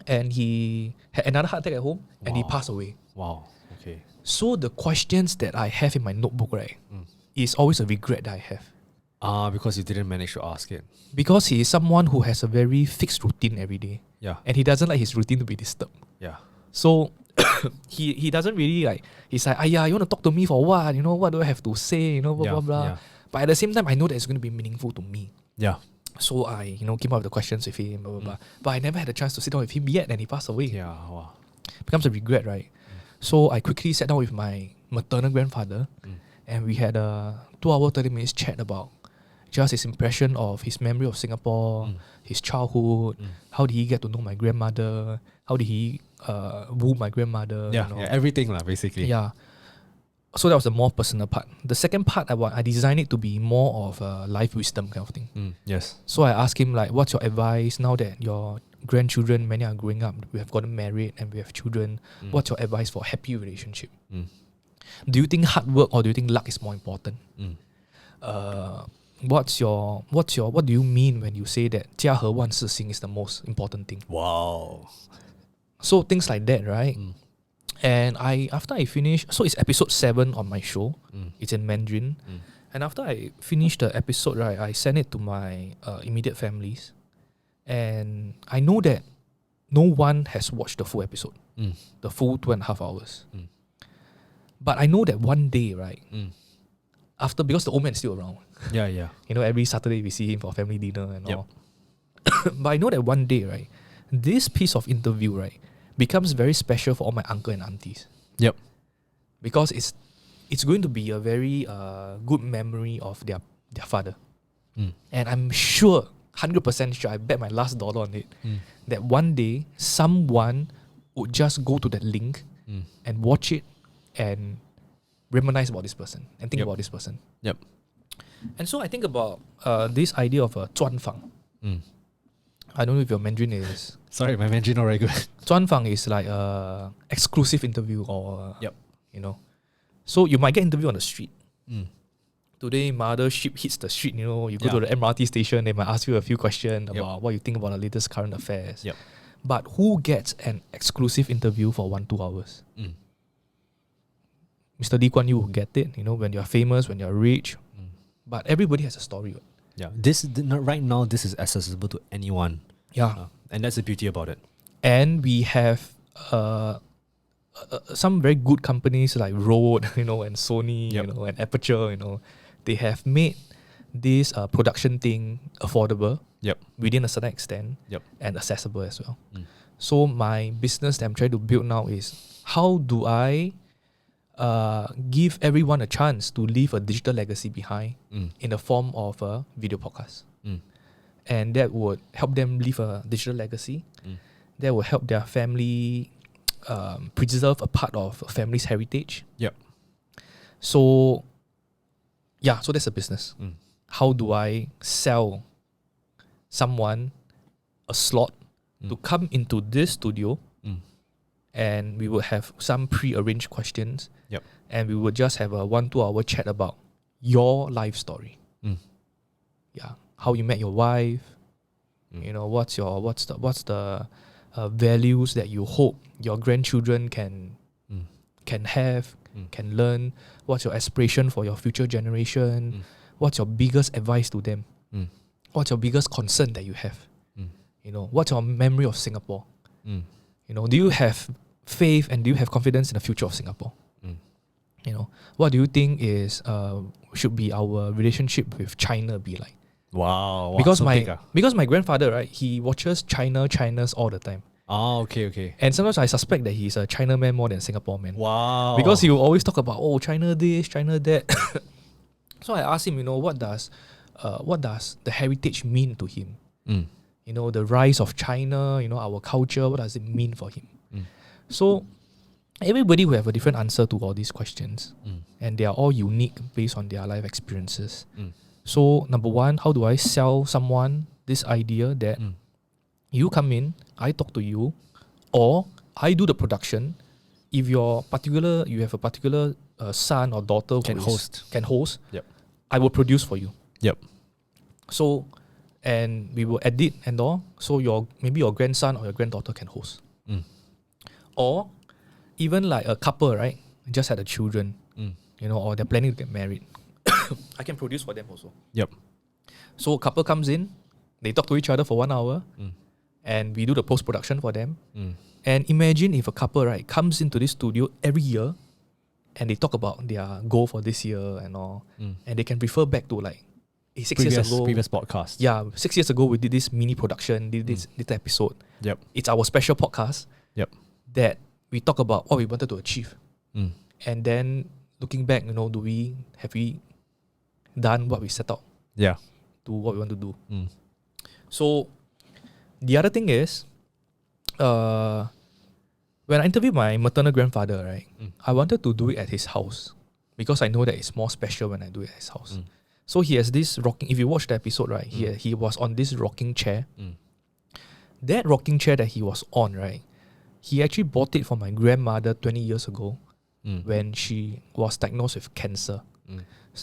And he had another heart attack at home. And he passed away. Wow. Okay. So the questions that I have in my notebook, right, is always a regret that I have. Because you didn't manage to ask it. Because he is someone who has a very fixed routine every day. Yeah. And he doesn't like his routine to be disturbed. Yeah. So he doesn't really like, he's like, you want to talk to me for what? You know, what do I have to say? You know, blah, blah, blah. Yeah. But at the same time, I know that it's going to be meaningful to me. Yeah. So I, came up with the questions with him, blah, blah, blah. But I never had a chance to sit down with him yet, and he passed away. Yeah. Wow. Becomes a regret, right? So I quickly sat down with my maternal grandfather, and we had a 2-hour, 30 minutes chat about just his impression of his memory of Singapore, his childhood, how did he get to know my grandmother, how did he woo my grandmother. Yeah, everything lah, basically. Yeah. So that was the more personal part. The second part, I designed it to be more of a life wisdom kind of thing. Yes. So I asked him, like, what's your advice now that your grandchildren, many are growing up, we have gotten married and we have children. What's your advice for a happy relationship? Do you think hard work or do you think luck is more important? What do you mean when you say that 家和万事兴 is the most important thing? Wow. So things like that, right? And after I finished, so it's episode 7 on my show. It's in Mandarin. And after I finished the episode, right, I sent it to my immediate families. And I know that no one has watched the full episode, the full 2.5 hours. But I know that one day, right, after, because the old man is still around. Yeah. Every Saturday we see him for family dinner and all. But I know that one day, right, this piece of interview, right, becomes very special for all my uncle and aunties. Yep. Because it's going to be a very good memory of their father. And I'm sure, 100% sure, I bet my last dollar on it, that one day someone would just go to that link and watch it and reminisce about this person and think about this person. Yep. And so I think about this idea of a 专访. I don't know if your Mandarin is... Sorry, my Mandarin not very good. 专访 is like a exclusive interview or... So you might get interviewed on the street. Today, mothership hits the street, you go to the MRT station, they might ask you a few questions about what you think about the latest current affairs. But who gets an exclusive interview for 1-2 hours? Mr. Lee Kuan Yew will get it, when you're famous, when you're rich. But everybody has a story. Yeah, right now, this is accessible to anyone. Yeah. And that's the beauty about it. And we have some very good companies like Rode, and Sony, and Aperture, they have made this production thing affordable within a certain extent and accessible as well. So my business that I'm trying to build now is, how do I give everyone a chance to leave a digital legacy behind in the form of a video podcast? And that would help them leave a digital legacy. That will help their family preserve a part of a family's heritage. So, so that's a business. How do I sell someone a slot to come into this studio, and we would have some pre-arranged questions, and we would just have a 1-2 hour chat about your life story. How you met your wife, what's the values that you hope your grandchildren can have, can learn, what's your aspiration for your future generation, what's your biggest advice to them, what's your biggest concern that you have, what's your memory of Singapore, do you have faith and do you have confidence in the future of Singapore? What do you think is should be our relationship with China be like? Wow. Because so because my grandfather, right, he watches China's all the time. Okay. And sometimes I suspect that he's a China man more than Singapore man. Wow. Because he will always talk about, China this, China that. So I asked him, what does the heritage mean to him? The rise of China, our culture, what does it mean for him? So everybody will have a different answer to all these questions. And they are all unique based on their life experiences. So number one, how do I sell someone this idea that you come in, I talk to you, or I do the production. If you have a particular son or daughter who can host, I will produce for you. So, and we will edit and all. So maybe your grandson or your granddaughter can host. Or even like a couple, right, just had a children, or they're planning to get married. I can produce for them also. So a couple comes in, they talk to each other for 1 hour, and we do the post-production for them. And imagine if a couple, right, comes into this studio every year and they talk about their goal for this year and all. And they can refer back to like, hey, 6 years ago. Previous podcast. Yeah, 6 years ago we did this mini production, did this little episode. Yep. It's our special podcast. Yep. That we talk about what we wanted to achieve. And then looking back, have we done what we set out? Yeah. To what we want to do. So the other thing is, when I interviewed my maternal grandfather, right, I wanted to do it at his house because I know that it's more special when I do it at his house. So he has this rocking. If you watch the episode, right, he was on this rocking chair. That rocking chair that he was on, right, he actually bought it for my grandmother 20 years ago when she was diagnosed with cancer.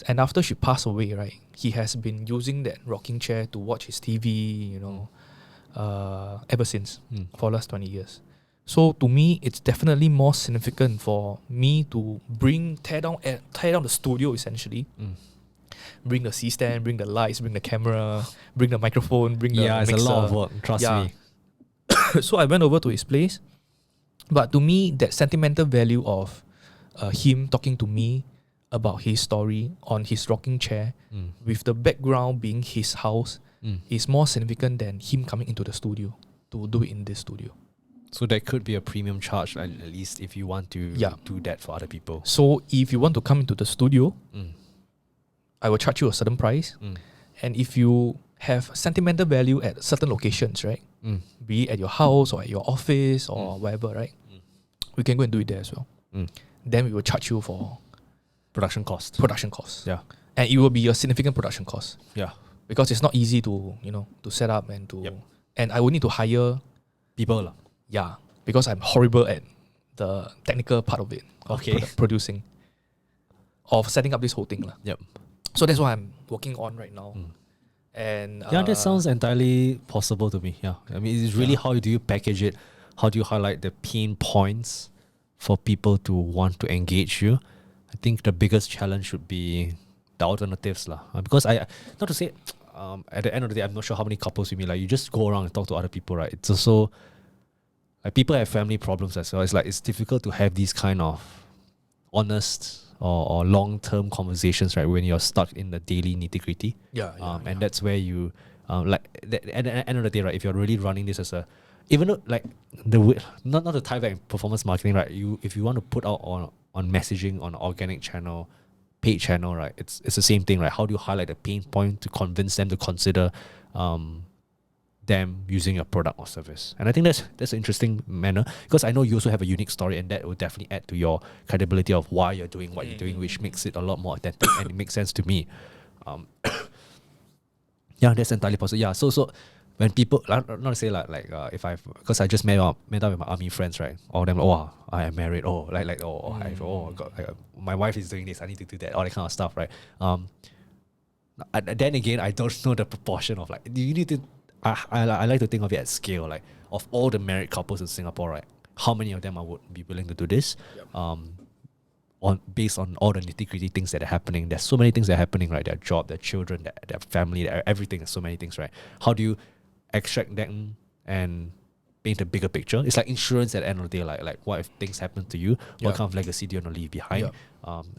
And after she passed away, right, he has been using that rocking chair to watch his TV, ever since for the last 20 years. So to me, it's definitely more significant for me to tear down the studio essentially. Bring the C-stand, bring the lights, bring the camera, bring the microphone, bring the mixer. It's a lot of work, trust me. So I went over to his place. But to me, that sentimental value of him talking to me about his story on his rocking chair with the background being his house is more significant than him coming into the studio to do it in this studio. So that could be a premium charge, at least if you want to do that for other people. So if you want to come into the studio, I will charge you a certain price. And if you have sentimental value at certain locations, right? Be it at your house or at your office or wherever, right? We can go and do it there as well. Then we will charge you for production cost. Yeah. And it will be a significant production cost. Yeah. Because it's not easy to, to set up and to... And I would need to hire... people. Yeah. Because I'm horrible at the technical part of it. Of producing. Of setting up this whole thing. Yep. So that's what I'm working on right now. And that sounds entirely possible to me. Yeah. I mean, it's really how do you package it? How do you highlight the pain points for people to want to engage you? I think the biggest challenge should be the alternatives. Because at the end of the day, I'm not sure how many couples you meet. Like, you just go around and talk to other people, right? It's also, like, people have family problems as well. It's like, it's difficult to have these kind of honest or long-term conversations, right? When you're stuck in the daily nitty-gritty. And that's where you, at the end of the day, right? If you're really running this as a, even though, like, not to tie back in performance marketing, right? If you want to put out on messaging on organic channel, paid channel, right? It's the same thing, right? How do you highlight the pain point to convince them to consider them using your product or service? And I think that's an interesting manner, because I know you also have a unique story, and that will definitely add to your credibility of why you're doing what you're doing, which makes it a lot more authentic and it makes sense to me. That's entirely possible. Yeah, so when people, not to say if because I just met up with my army friends, right? All of them, I am married. My wife is doing this. I need to do that. All that kind of stuff, right? Then again, I don't know the proportion of you need to. I like to think of it at scale, like of all the married couples in Singapore, right? How many of them would be willing to do this? Based on all the nitty-gritty things that are happening. There's so many things that are happening, right? Their job, their children, their family, everything. There's so many things, right? How do you extract them and paint a bigger picture? It's like insurance at the end of the day. Like what if things happen to you? What kind of legacy do you want to leave behind?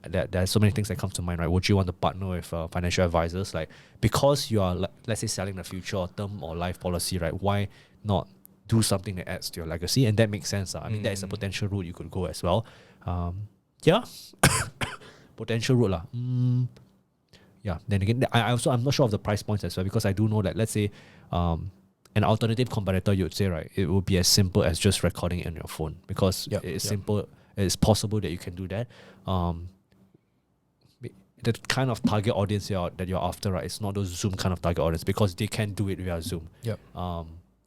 There's so many things that come to mind, right? Would you want to partner with financial advisors? Like, because you are, let's say, selling the future or term or life policy, right? Why not do something that adds to your legacy? And that makes sense. I mean, that is a potential route you could go as well. Potential route. Then again, I'm not sure of the price points as well, because I do know that, let's say, an alternative competitor, you would say, right, it would be as simple as just recording it on your phone, because it's simple. It's possible that you can do that. The kind of target audience that you're after, right, it's not those Zoom kind of target audience, because they can do it via Zoom.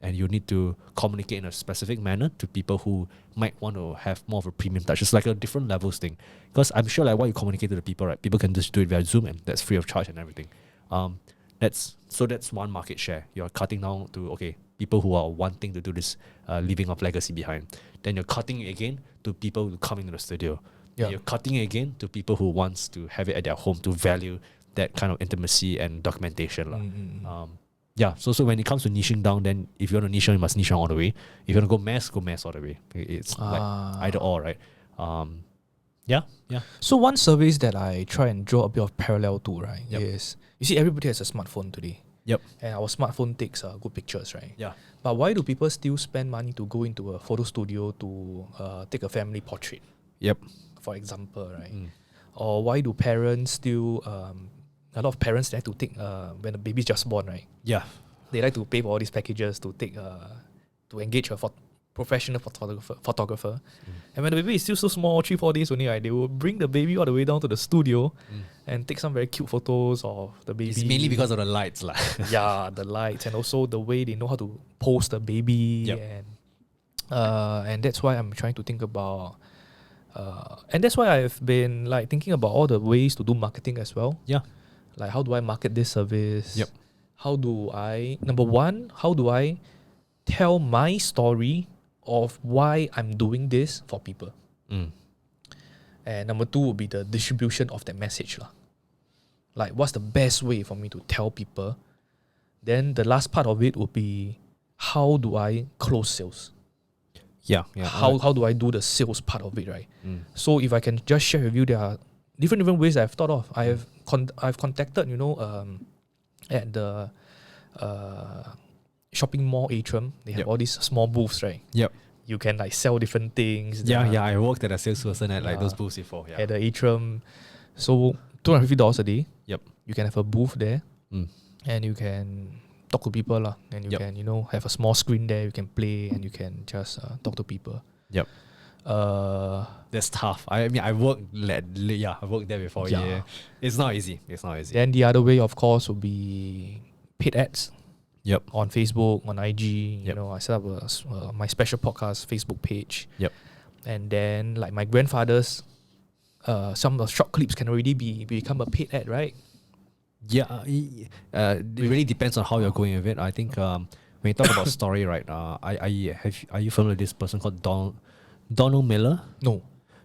And you need to communicate in a specific manner to people who might want to have more of a premium touch. It's like a different levels thing, because I'm sure like what you communicate to the people, right, people can just do it via Zoom, and that's free of charge and everything. That's one market share. You're cutting down to people who are wanting to do this, leaving of legacy behind. Then you're cutting it again to people who come into the studio. You're cutting it again to people who wants to have it at their home, to value that kind of intimacy and documentation. So when it comes to niching down, then if you want to niche down, you must niche down all the way. If you want to go mass all the way. It's like either or, right? Yeah. So one service that I try and draw a bit of parallel to, right, is, you see, everybody has a smartphone today. Yep. And our smartphone takes good pictures, right? Yeah. But why do people still spend money to go into a photo studio to take a family portrait? Yep. For example, right? Or why do parents still, a lot of parents like to take, when the baby's just born, right? Yeah. They like to pay for all these packages to take, to engage a professional photographer. And when the baby is still so small, 3-4 days only, right, they will bring the baby all the way down to the studio and take some very cute photos of the baby. It's mainly because of the lights. Yeah, the lights, and also the way they know how to pose the baby. And that's why I'm trying to think about, and that's why I've been like thinking about all the ways to do marketing as well. Yeah. Like, how do I market this service? Yep. How do I, number one, how do I tell my story of why I'm doing this for people? And number two would be the distribution of that message. Like, what's the best way for me to tell people? Then the last part of it would be, how do I close sales? Yeah. How do I do the sales part of it, right? So if I can just share with you, there are different ways I've thought of. I've contacted, at the shopping mall atrium. They have all these small booths, right? Yep. You can like sell different things. I worked at a salesperson at like those booths before. Yeah. At the atrium. So $250 a day. Yep. You can have a booth there. And you can talk to people. And you can, have a small screen there. You can play and you can just talk to people. Yep. That's tough. I mean, I worked there before. Yeah. It's not easy. Then the other way, of course, would be paid ads. Yep. On Facebook, on IG. I set up my special podcast Facebook page. Yep. And then, like my grandfather's, some of the short clips can already become a paid ad, right? Yeah. It really depends on how you're going with it. I think when you talk about story, right? Are you familiar with this person called Donald Miller? No.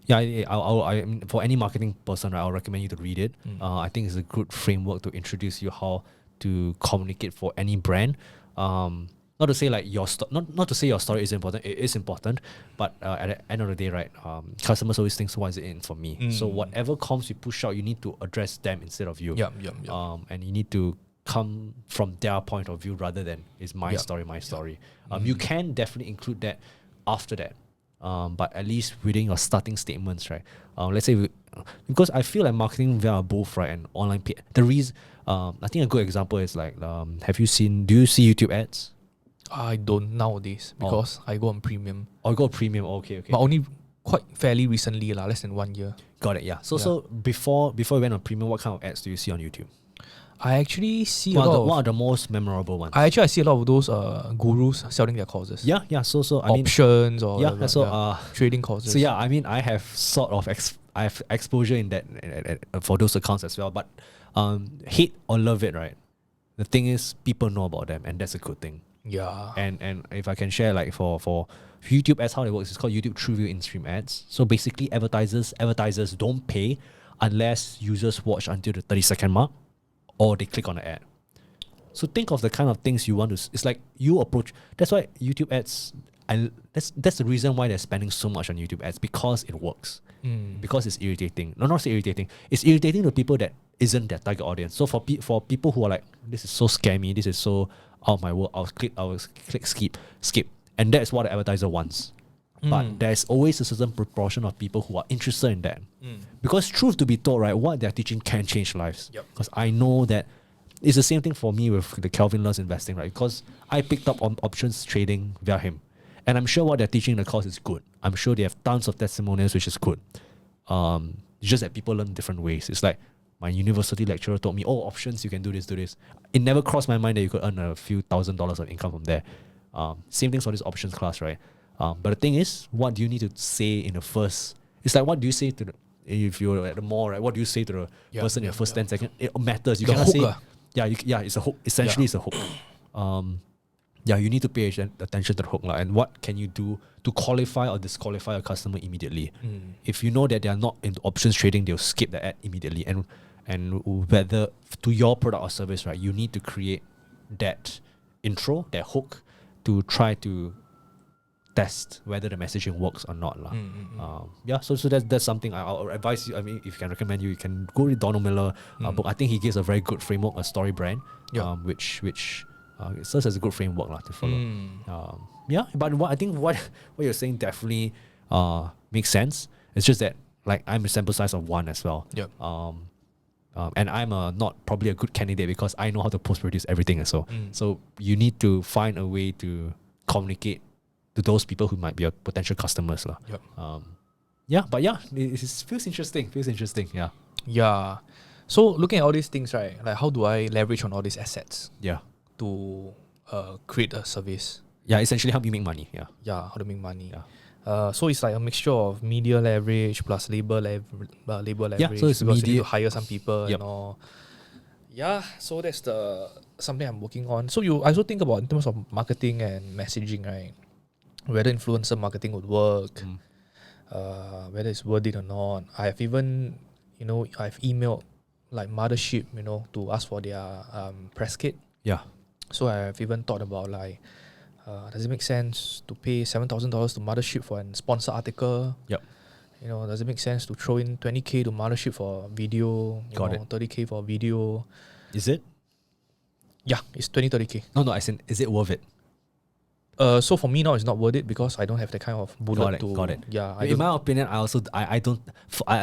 Yeah, I for any marketing person, right, I'll recommend you to read it. I think it's a good framework to introduce you how to communicate for any brand. Not to say like not to say your story is important. It is important, but at the end of the day, right, customers always think, so what is it in for me? So whatever comms you push out, you need to address them instead of you. And you need to come from their point of view rather than it's my story. You can definitely include that after that. But at least within your starting statements, right? Let's say because I feel like marketing via both, right, and online pay. The reason, I think a good example is like, do you see YouTube ads? I don't nowadays because I go on premium. Oh, you go premium. Okay. But only quite fairly recently, less than 1 year. Got it. Yeah. So before we went on premium, what kind of ads do you see on YouTube? I actually see what are the most memorable ones? I see a lot of those gurus selling their courses. Yeah. So I mean, options or trading courses. So I mean, I have sort of I have exposure in that for those accounts as well. But hate or love it, right? The thing is, people know about them, and that's a good thing. Yeah. And if I can share, like for YouTube ads, how it works, it's called YouTube TrueView in-stream ads. So basically, advertisers don't pay unless users watch until the 30-second mark, or they click on the ad. So think of the kind of things you want to. It's like you approach. That's why YouTube ads. That's the reason why they're spending so much on YouTube ads, because it works. Because it's irritating. No, not say irritating. It's irritating to people that isn't their target audience. So for people who are like, this is so scammy, this is so out of my world, I'll click skip, and that's what the advertiser wants. But there's always a certain proportion of people who are interested in that. Because truth to be told, right, what they're teaching can change lives. Because I know that it's the same thing for me with the Kelvin Loves Investing, right? Because I picked up on options trading via him. And I'm sure what they're teaching in the course is good. I'm sure they have tons of testimonials, which is good. It's just that people learn different ways. It's like my university lecturer told me, options, you can do this. It never crossed my mind that you could earn a few $1,000s of income from there. Same thing for this options class, right? But the thing is, what do you need to say in the first? It's like, what do you say to if you're at the mall, right? What do you say to the person in the first 10 seconds? It matters. You cannot say, it's a hook. Essentially, it's a hook. You need to pay attention to the hook. And what can you do to qualify or disqualify a customer immediately? If you know that they are not into options trading, they'll skip the ad immediately. And and whether to your product or service, right, you need to create that intro, that hook, to try to test whether the messaging works or not. So that's something I'll advise you. I mean, if you can recommend you can go read Donald Miller book. I think he gives a very good framework, a story brand, which it serves as a good framework to follow. But what you're saying definitely makes sense. It's just that like I'm a sample size of one as well. And I'm not probably a good candidate because I know how to post produce everything as well. So you need to find a way to communicate to those people who might be your potential customers. It feels interesting. Yeah. So looking at all these things, right? Like how do I leverage on all these assets? To create a service. Essentially help you make money. How to make money. So it's like a mixture of media leverage plus labor leverage. So it's because media. you need to hire some people and all. So that's something I'm working on. So you also think about in terms of marketing and messaging, right? Whether influencer marketing would work, whether it's worth it or not. I've even, I've emailed like Mothership, to ask for their press kit. So I've even thought about like, does it make sense to pay $7,000 to Mothership for a sponsor article? Does it make sense to throw in 20K to Mothership for a video? Got it. 30K for a video. Is it? Yeah, it's 30K. No, I said, is it worth it? So for me now, it's not worth it because I don't have the kind of bullet Got it. Yeah. In my opinion, I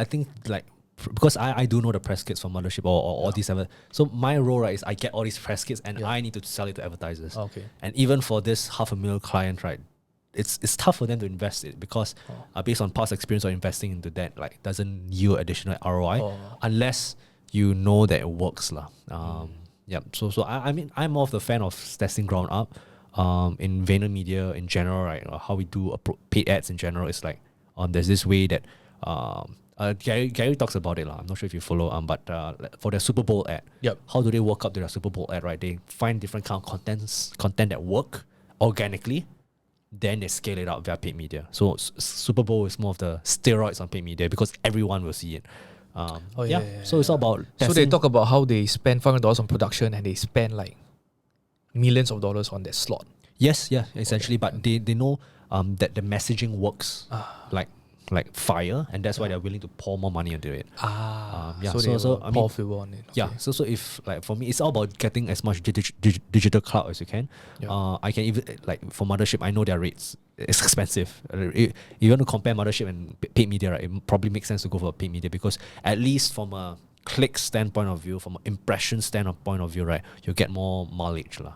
think like, because I do know the press kits from Mothership or all these other. So my role, right, is I get all these press kits and I need to sell it to advertisers. Okay. And even for this $500,000 client, right, it's tough for them to invest it because based on past experience of investing into that, like doesn't yield additional ROI unless you know that it works. So I mean, I'm more of the fan of testing ground up. In Vayner Media in general, right, how we do paid ads in general is like there's this way that Gary talks about it. I'm not sure if you follow, but for their Super Bowl ad, how do they work up to their Super Bowl ad, right? They find different kind of content that work organically, then they scale it out via paid media. So Super Bowl is more of the steroids on paid media because everyone will see it. So it's all about testing. So they talk about how they spend $500 on production and they spend like millions of dollars on that slot. Yes, essentially, but they know that the messaging works like fire, and that's why they're willing to pour more money into it. So I mean, pour fuel on it. Okay. So if like for me, it's all about getting as much digital clout as you can. I can even like for Mothership, I know their rates. It's expensive. If you want to compare Mothership and paid media, right, it probably makes sense to go for paid media because at least from a click standpoint of view, from an impression standpoint of view, right, you get more mileage lah.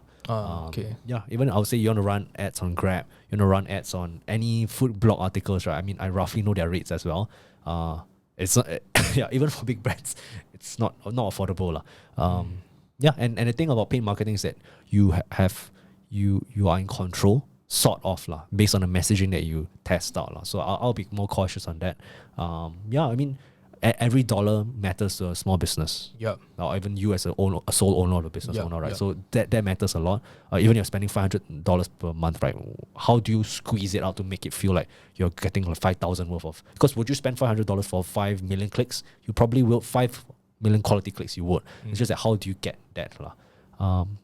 Even I would say you want to run ads on Grab, you want to run ads on any food blog articles, right? I mean, I roughly know their rates as well. It's not, even for big brands, it's not affordable lah. And the thing about paid marketing is that you you are in control, sort of lah, based on the messaging that you test out lah. So I'll be more cautious on that. I mean, every dollar matters to a small business. Or even you as a sole owner of a business owner, right? So that matters a lot. Even if you're spending $500 per month, right? How do you squeeze it out to make it feel like you're getting like 5,000 worth of? Because would you spend $500 for 5 million clicks? You probably will 5 million quality clicks. You would. It's just that how do you get that lah?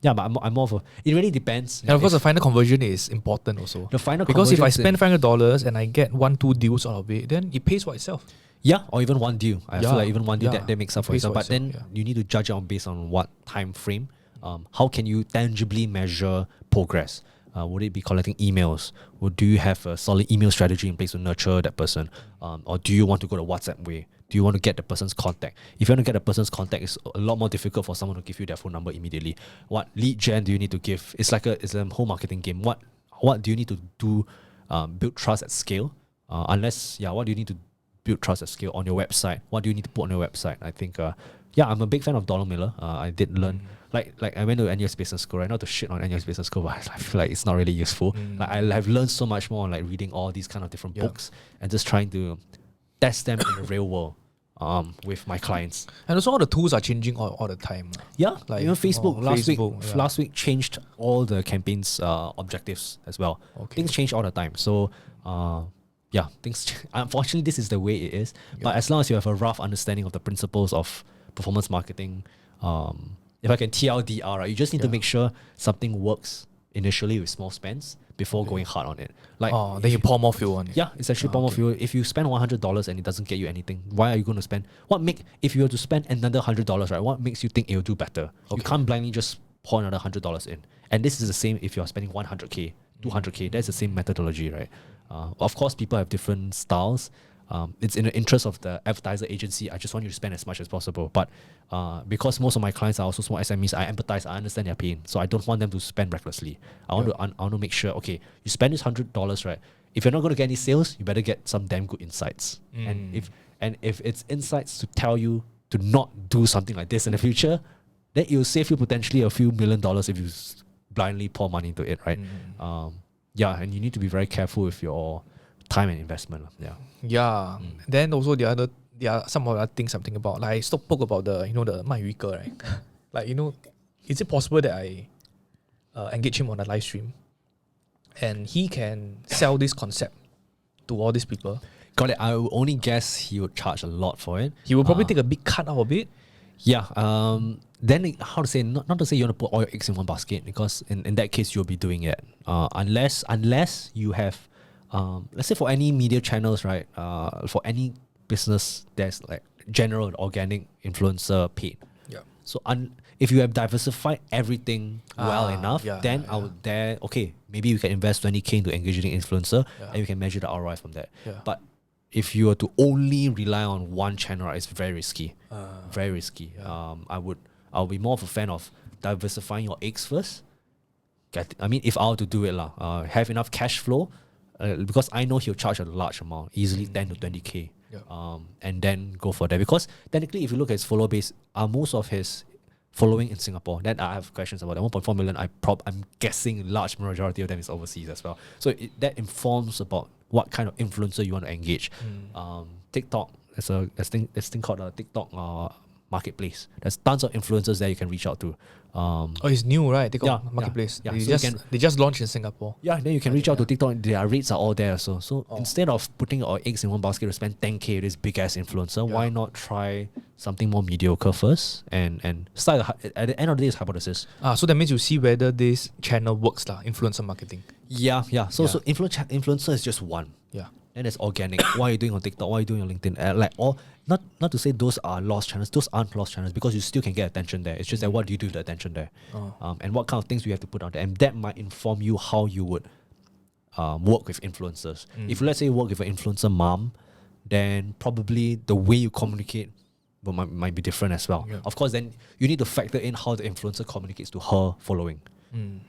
But I'm more of a. It really depends. And of course, the final conversion is important also. The final because if I conversion spend $500 and I get 1-2 deals out of it, then it pays for itself. Or even one deal. I feel like even one deal that makes up for itself. But then you need to judge it based on what time frame. How can you tangibly measure progress? Would it be collecting emails? Do you have a solid email strategy in place to nurture that person? Or do you want to go the WhatsApp way? Do you want to get the person's contact? If you want to get the person's contact, it's a lot more difficult for someone to give you their phone number immediately. What lead gen do you need to give? It's a whole marketing game. What do you need to do? Build trust at scale. What do you need to build trust at scale on your website? What do you need to put on your website? I think, I'm a big fan of Donald Miller. I did learn, like I went to NUS Business School, right? Not to shit on NUS Business School, but I feel like it's not really useful. Like I have learned so much more on like reading all these kind of different books and just trying to test them in the real world with my clients. And also all the tools are changing all the time. Like even Facebook last week changed all the campaigns objectives as well. Things change all the time. So things unfortunately this is the way it is. But as long as you have a rough understanding of the principles of performance marketing, if I can TLDR, right, you just need to make sure something works initially with small spends before going hard on it. Like, then you pour more fuel on it. yeah, it's actually pour more fuel. If you spend $100 and it doesn't get you anything, why are you going to spend? If you were to spend another $100, right? What makes you think it'll do better? You can't blindly just pour another $100 in. And this is the same if you're spending 100K, 200K. That's the same methodology, right? Of course, people have different styles. It's in the interest of the advertiser agency. I just want you to spend as much as possible. But because most of my clients are also small SMEs, I empathize, I understand their pain. So I don't want them to spend recklessly. I want to make sure, okay, you spend this $100, right? If you're not going to get any sales, you better get some damn good insights. And if it's insights to tell you to not do something like this in the future, then it will save you potentially a few $1 million if you blindly pour money into it, right? And you need to be very careful with your time and investment. Then also there are some other things I'm thinking about. Like I spoke about the the 卖鱼哥, right? Like is it possible that I engage him on a live stream and he can sell this concept to all these people? Got it. I would only guess he would charge a lot for it. He will probably take a big cut out of it. Then how to say, not to say you want to put all your eggs in one basket, because in that case you'll be doing it. Unless you have let's say for any media channels, right? For any business, there's like general organic influencer paid. So if you have diversified everything well enough, then I would okay, maybe you can invest 20K into engaging an influencer and you can measure the ROI from that. But if you were to only rely on one channel, it's very risky. Very risky. I'll be more of a fan of diversifying your eggs first. If I were to do it, have enough cash flow, because I know he'll charge a large amount, easily 10 to 20K. And then go for that. Because technically, if you look at his follower base, most of his following in Singapore, then I have questions about that. 1.4 million, I'm guessing large majority of them is overseas as well. So that informs about what kind of influencer you want to engage. TikTok, there's a thing called a TikTok marketplace. There's tons of influencers there you can reach out to. It's new, right? TikTok marketplace. They just launched in Singapore. Then you can reach out to TikTok. Their rates are all there. So instead of putting our eggs in one basket to spend 10K with this big ass influencer, why not try something more mediocre first and start at the end of the day, it's hypothesis. So that means you see whether this channel works, influencer marketing. So influencer is just one. Then there's organic. What are you doing on TikTok? What are you doing on LinkedIn? Not to say those are lost channels. Those aren't lost channels because you still can get attention there. It's just that what do you do with the attention there? And what kind of things you have to put out there. And that might inform you how you would work with influencers. If let's say you work with an influencer mom, then probably the way you communicate might be different as well. Of course, then you need to factor in how the influencer communicates to her following.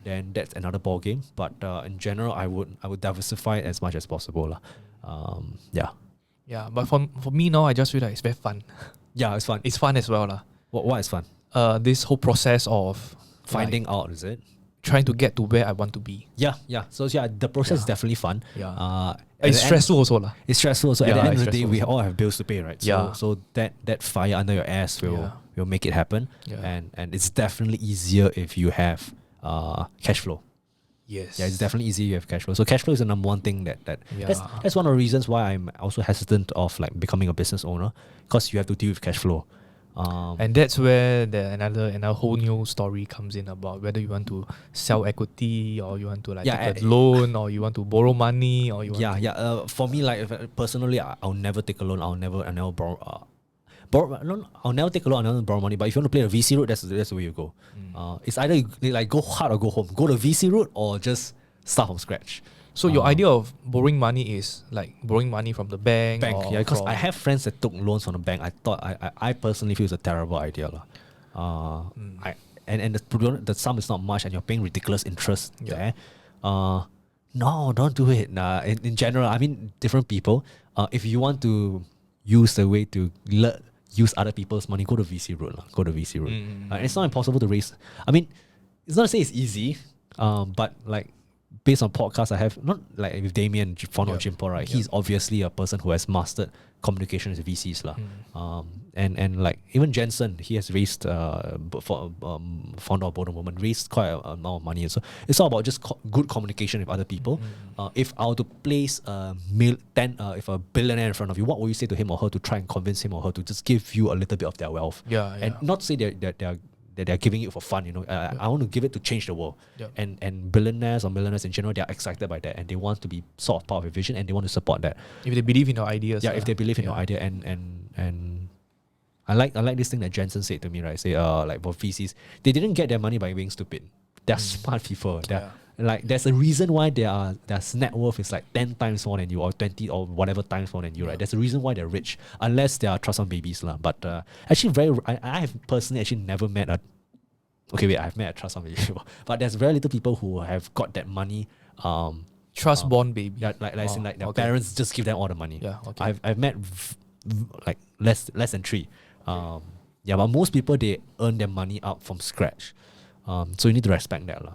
Then that's another ball game. But in general, I would diversify it as much as possible. But for me now, I just feel like it's very fun. It's fun. It's fun as well. What is fun? This whole process of finding out, is it? Trying to get to where I want to be. So the process is definitely fun. It's stressful also. It's stressful. So at the end of the day, we all have bills to pay, right? So that fire under your ass will make it happen. And it's definitely easier if you have cash flow. It's definitely easy if you have cash flow. So cash flow is the number one thing that's one of the reasons why I'm also hesitant of becoming a business owner, because you have to deal with cash flow. And that's where another whole new story comes in about whether you want to sell equity or you want to take a loan or you want to borrow money or you want for me, personally, I'll never take a loan. I'll never borrow. I'll never take a loan. I'll never borrow money. But if you want to play the VC route, that's the way you go. It's either go hard or go home. Go the VC route or just start from scratch. So your idea of borrowing money is borrowing money from the bank? Because I have friends that took loans from the bank. I personally feel it's a terrible idea. And the sum is not much and you're paying ridiculous interest there. No, don't do it. In general, different people. If you want to use the way to use other people's money, go to VC route. It's not impossible to raise. It's not to say it's easy, but based on podcasts I have, not like with Damien Fon or Yeah. Jimpo, right? Yeah. He's obviously a person who has mastered communication with VCs lah. And like even Jensen, he has raised founder of Bodom Woman, raised quite a amount of money. So it's all about just good communication with other people. If I were to place if a billionaire in front of you, what would you say to him or her to try and convince him or her to just give you a little bit of their wealth? Yeah, And not to say that they're giving it for fun, you know. I want to give it to change the world. Yeah. And billionaires or millionaires in general, they're excited by that and they want to be sort of part of your vision and they want to support that. If they believe in your ideas. Yeah, if they believe in your idea and I like this thing that Jensen said to me, right? Say like for VCs, they didn't get their money by being stupid. They're smart people. Like there's a reason why their net worth is like 10 times more than you or 20 or whatever times more than you, right? There's a reason why they're rich, unless they are trust fund babies lah. But actually I have personally actually never met I've met a trust fund baby before, but there's very little people who have got that money. Trust bond baby. Yeah, like their parents just give them all the money. Yeah, okay. I've met like less than 3. Yeah, but most people they earn their money out from scratch. So you need to respect that lah.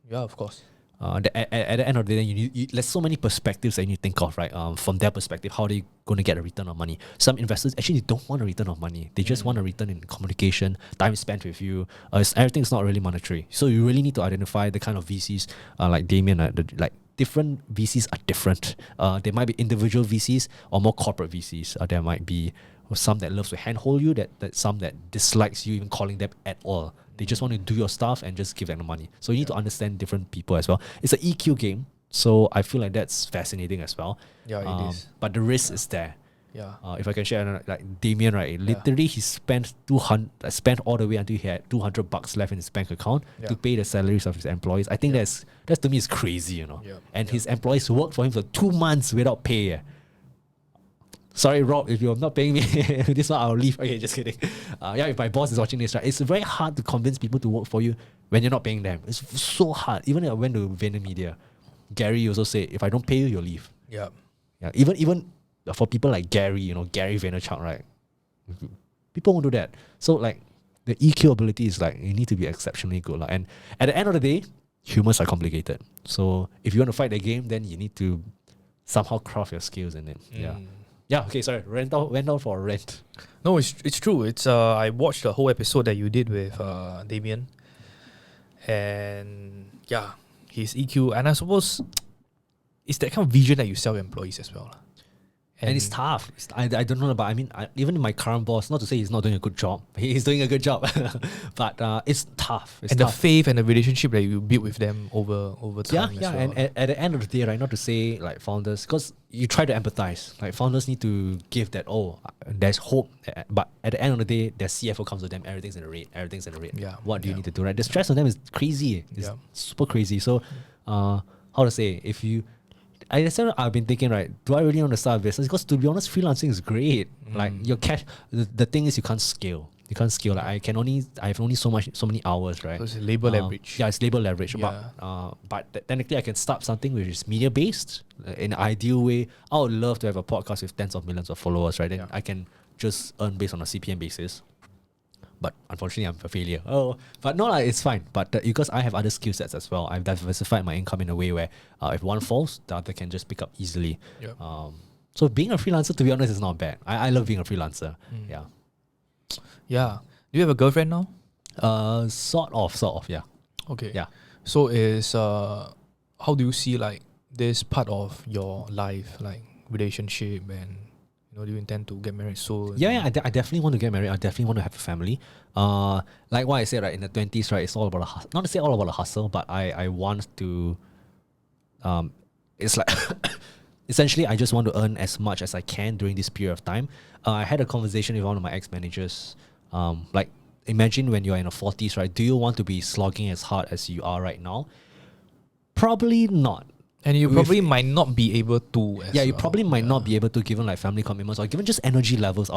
Yeah, of course. At the end of the day, there's so many perspectives that you need to think of, right? From their perspective, how are they going to get a return on money? Some investors actually don't want a return on money. They just want a return in communication, time spent with you. Everything's not really monetary. So you really need to identify the kind of VCs like Damien, like different VCs are different. There might be individual VCs or more corporate VCs. There might be some that loves to handhold you, that some that dislikes you even calling them at all. They just want to do your stuff and just give them the money. So you need to understand different people as well. It's an EQ game, so I feel like that's fascinating as well. Yeah, it is. But the risk is there. Yeah. If I can share, like Damien, right? Literally, he spent all the way until he had $200 left in his bank account to pay the salaries of his employees. I think that's to me is crazy, you know. Yeah. And his employees worked for him for 2 months without pay. Sorry, Rob, if you're not paying me, this one I'll leave. Okay, just kidding. If my boss is watching this, right, it's very hard to convince people to work for you when you're not paying them. It's so hard. Even when I went to Vayner Media, Gary also said, if I don't pay you, you'll leave. Yeah. Yeah. Even for people like Gary, you know, Gary Vaynerchuk, right? People won't do that. So like the EQ ability is like you need to be exceptionally good. And at the end of the day, humans are complicated. So if you want to fight the game, then you need to somehow craft your skills in it. Yeah, okay, sorry. Went down for a rent. No, it's true. It's I watched the whole episode that you did with Damien. And yeah, his EQ, and I suppose it's that kind of vision that you sell employees as well. And it's tough. I don't know, but I mean, even my current boss, not to say he's not doing a good job. He's doing a good job. But it's tough. It's tough. The faith and the relationship that you build with them over time. Yeah. And at the end of the day, right, not to say like founders, because you try to empathize. Like founders need to give that, there's hope. But at the end of the day, their CFO comes to them, everything's in the red. Yeah. What do you need to do, right? The stress on them is crazy. It's super crazy. So, how to say, I've been thinking, right, do I really want to start a business? Because to be honest, freelancing is great. Like your cash, the thing is you can't scale. Like I have only so many hours, right? So it's labor leverage. Yeah, it's labor leverage. Yeah. But technically I can start something which is media based. In an ideal way, I would love to have a podcast with tens of millions of followers, right? Then I can just earn based on a CPM basis. But unfortunately, I'm a failure. But no, it's fine. But because I have other skill sets as well, I've diversified my income in a way where if one falls, the other can just pick up easily. Yeah. So being a freelancer, to be honest, is not bad. I love being a freelancer. Yeah. Yeah. Do you have a girlfriend now? Sort of, yeah. Okay. Yeah. So how do you see like this part of your life, like relationship, and do you intend to get married soon? Yeah, I definitely want to get married. I definitely want to have a family. Like what I said, right, in the 20s, right, it's all about not to say all about the hustle, but I want to, it's like, essentially, I just want to earn as much as I can during this period of time. I had a conversation with one of my ex-managers, like, imagine when you're in your 40s, right, do you want to be slogging as hard as you are right now? Probably not. And you probably might not be able to. You probably might not be able to, given like family commitments or given just energy levels.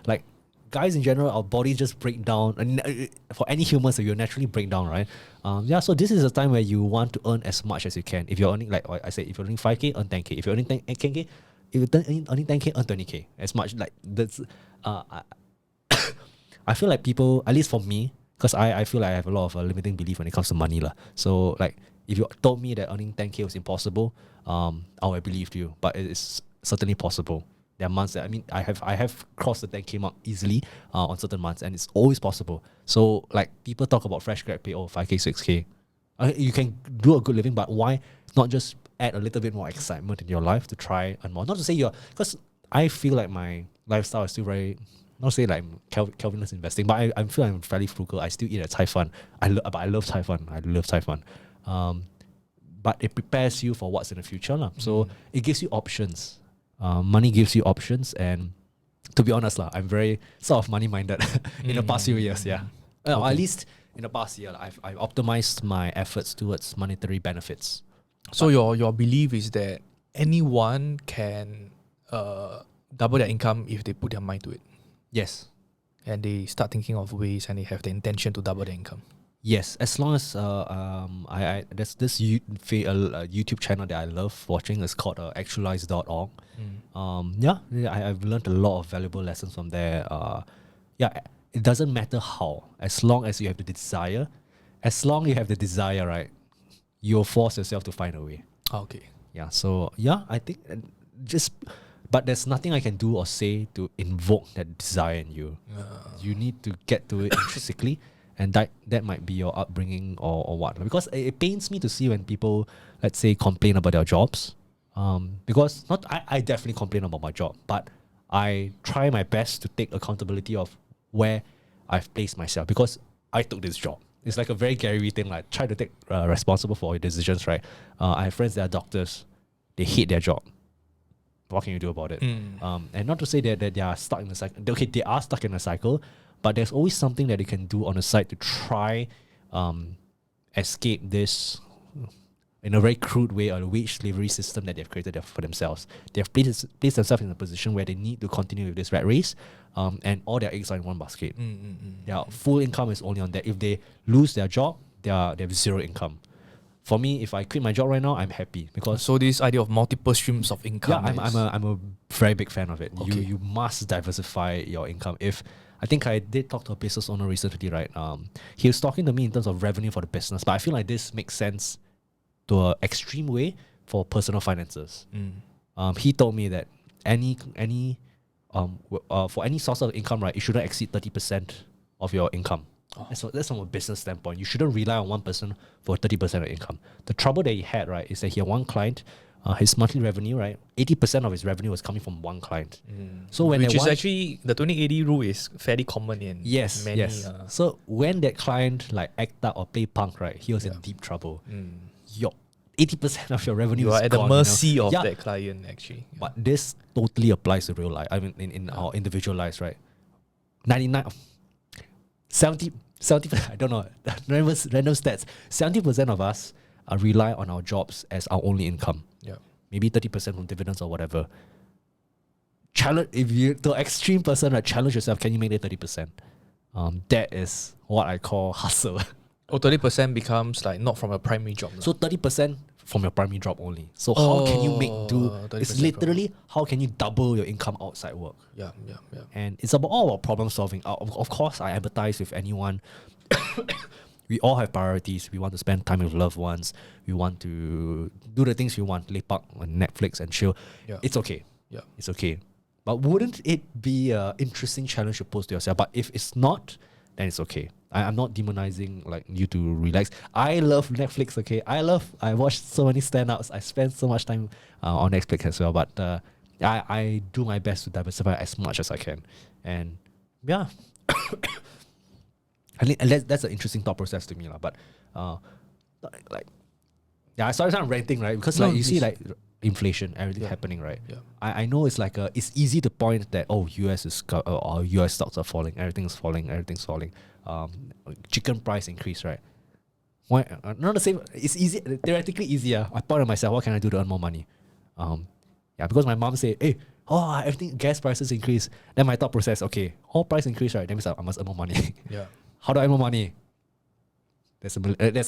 Like guys in general, our bodies just break down. And for any humans, you naturally break down, right? So this is a time where you want to earn as much as you can. If you're earning, like I said, if you're earning 5K, earn 10K. If you're earning 10K, if you're earning 10K, earn 20K. As much like that's. I feel like people, at least for me, because I feel like I have a lot of limiting belief when it comes to money lah. So like, if you told me that earning 10K was impossible, I would have believed you. But it is certainly possible. There are months that, I mean, I have crossed the 10K mark easily on certain months, and it's always possible. So like people talk about fresh grad pay, 5K, 6K. You can do a good living, but why not just add a little bit more excitement in your life to try and more? Not to say because I feel like my lifestyle is still very, not to say like Kelvin is investing, but I feel I'm fairly frugal. I still eat at Cai Fan. But I love Cai Fan. I love Cai Fan. But it prepares you for what's in the future. So it gives you options. Money gives you options, and to be honest, I'm very sort of money-minded in the past few years, yeah. Or at least in the past year, I've optimized my efforts towards monetary benefits. So your belief is that anyone can double their income if they put their mind to it? Yes. And they start thinking of ways and they have the intention to double their income? Yes, as long as there's this YouTube channel that I love watching. It's called actualize.org. I've learned a lot of valuable lessons from there. It doesn't matter how, as long as you have the desire. As long as you have the desire, right, you'll force yourself to find a way. Okay. Yeah. So I think but there's nothing I can do or say to invoke that desire in you. You need to get to it intrinsically. And that might be your upbringing or what. Because it pains me to see when people, let's say, complain about their jobs. Because I definitely complain about my job, but I try my best to take accountability of where I've placed myself, because I took this job. It's like a very Gary Vee thing, like try to take responsible for your decisions, right? I have friends that are doctors. They hate their job. What can you do about it? And not to say that they are stuck in the cycle. Okay, they are stuck in a cycle, but there's always something that they can do on the side to try escape this, in a very crude way, or the wage slavery system that they've created for themselves. They've placed themselves in a position where they need to continue with this rat race, and all their eggs are in one basket. Their full income is only on that. If they lose their job, they have zero income. For me, if I quit my job right now, I'm happy, because so this idea of multiple streams of income. Yeah, I'm a very big fan of it. Okay. You must diversify your income. I think I did talk to a business owner recently, right? He was talking to me in terms of revenue for the business, but I feel like this makes sense to an extreme way for personal finances. He told me that for any source of income, right, it shouldn't exceed 30% of your income. That's from a business standpoint. You shouldn't rely on one person for 30% of income. The trouble that he had, right, is that he had one client. His monthly revenue, right, 80% of his revenue was coming from one client. So which is actually, the 20-80 rule is fairly common in many. Yes. So when that client like act up or play punk, right, he was in deep trouble. Your 80% of your revenue is at gone, the mercy of that client, actually. But this totally applies to real life. I mean, in our individual lives, right? 70, I don't know, random stats. 70% of us rely on our jobs as our only income. Yeah. Maybe 30% from dividends or whatever. If you, the extreme person, right, challenge yourself, can you make that 30%? That is what I call hustle. 30% becomes like not from a primary job. So 30% from your primary job only. So how can you make do? It's literally how can you double your income outside work? Yeah. And it's all about problem solving. Of course, I empathize with anyone. We all have priorities. We want to spend time with loved ones. We want to do the things we want, lepak on Netflix and chill. Yeah. It's okay. Yeah. It's okay. But wouldn't it be an interesting challenge to pose to yourself? But if it's not, then it's okay. I'm not demonizing like you to relax. I love Netflix, okay? I watch so many stand-ups. I spend so much time on Netflix as well. But I do my best to diversify as much as I can. And yeah. And that's an interesting thought process to me. But I started ranting, right? Because you see like inflation, everything happening, right? Yeah. I know it's like it's easy to point that US stocks are falling, everything's falling. Chicken price increase, right? Why not the same? It's easy, theoretically easier. I point at myself, what can I do to earn more money? Because my mom said, hey, everything, gas prices increase. Then my thought process, okay, all price increase, right? That means I must earn more money. Yeah. How do I earn more money? There's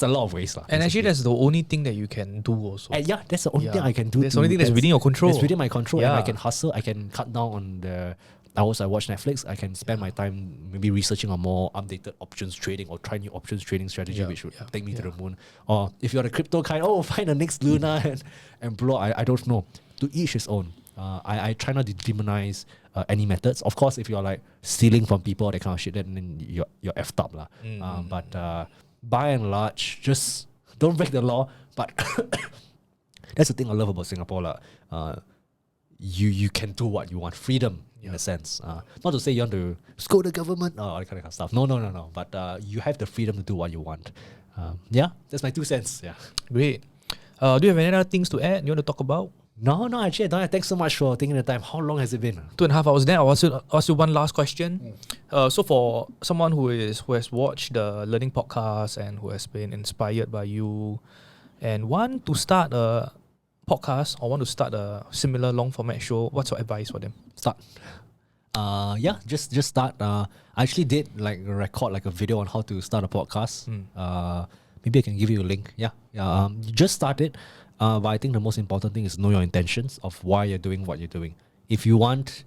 a lot of ways. And actually, that's the only thing that you can do also. That's the only thing I can do. That's the only thing that's within your control. It's within my control, Yeah. and I can hustle. I can cut down on the hours I watch Netflix, I can spend my time maybe researching on more updated options trading or try new options trading strategy, which would take me to the moon. Or if you're the crypto kind, find the next Luna and blow. I don't know. To each his own. I try not to demonize any methods. Of course, if you're like stealing from people, that kind of shit, then you're effed up lah. But by and large, just don't break the law. But that's the thing I love about Singapore lah. You can do what you want, freedom in a sense. Not to say you want to scold the government or all that kind of stuff. No. But you have the freedom to do what you want. That's my 2 cents. Yeah, Great. Do you have any other things to add? You want to talk about? No, actually I don't. Thanks so much for taking the time. How long has it been? 2.5 hours. Then I'll ask you one last question. So for someone who has watched the learning podcast and who has been inspired by you and want to start a podcast or want to start a similar long format show, what's your advice for them? Start. Just start. I actually did record a video on how to start a podcast. Maybe I can give you a link. Just start it. But I think the most important thing is know your intentions of why you're doing what you're doing. If you want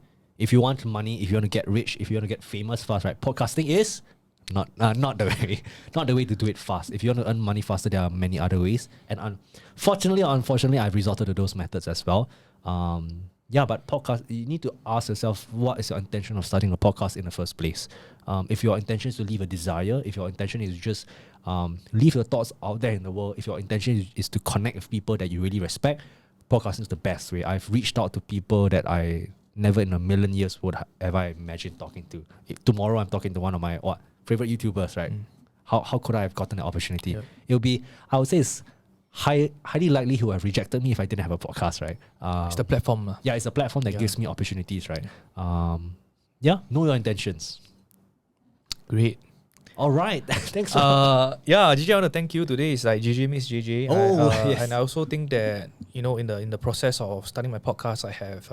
money, if you want to get rich, if you want to get famous fast, right? Podcasting is not the way to do it fast. If you want to earn money faster, there are many other ways. And unfortunately, I've resorted to those methods as well. But podcast, you need to ask yourself, what is your intention of starting a podcast in the first place? If your intention is to leave a desire, if your intention is just leave your thoughts out there in the world, if your intention is to connect with people that you really respect, podcasting is the best way. I've reached out to people that I never in a million years would have I imagined talking to. Tomorrow I'm talking to one of my favorite YouTubers, right? How could I have gotten the opportunity? It'll be, I would say it's highly likely he would have rejected me if I didn't have a podcast, right? It's the platform. Yeah, it's a platform that gives me opportunities, right? Know your intentions. Great. All right. Thanks. GJ, I want to thank you. Today is like GJ meets GJ. Yes. And I also think that, in the process of starting my podcast, I have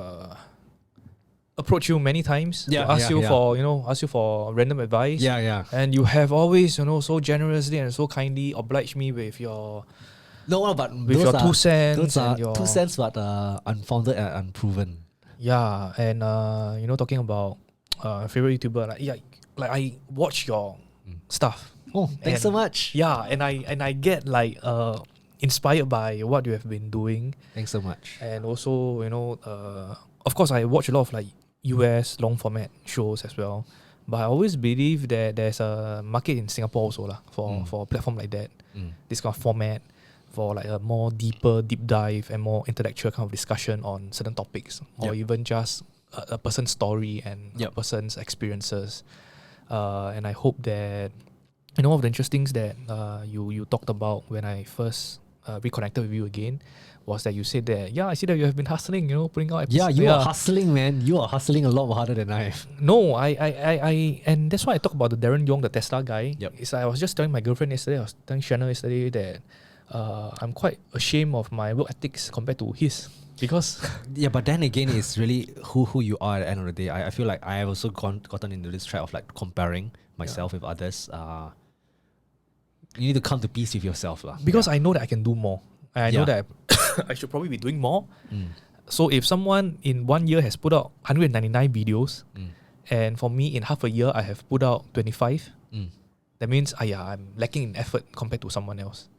approached you many times to ask you for random advice. And you have always, so generously and so kindly obliged me with your your 2 cents. Those are 2 cents, but unfounded and unproven. Yeah, and talking about favorite YouTuber, I watch your stuff. Oh, thanks so much. Yeah, and I get inspired by what you have been doing. Thanks so much. And also, of course, I watch a lot of US long format shows as well. But I always believe that there's a market in Singapore also for a platform like that. This kind of format for a more deep dive and more intellectual kind of discussion on certain topics, or even just a person's story and a person's experiences. And I hope that one of the interesting things that you talked about when I first reconnected with you again was that you said that I see that you have been hustling, putting out episodes. You are hustling, man. You are hustling a lot harder than I have. No, I and that's why I talk about the Daren Yoong, the Tesla guy. It's I was just telling my girlfriend yesterday, I was telling Shanna yesterday that I'm quite ashamed of my work ethics compared to his. Because but then again, it's really who you are at the end of the day. I feel like I have also gotten into this trap of comparing myself with others. You need to come to peace with yourself, lah. Because I know that I can do more. I know that I should probably be doing more. So if someone in 1 year has put out 199 videos, and for me in half a year I have put out 25, that means I'm lacking in effort compared to someone else.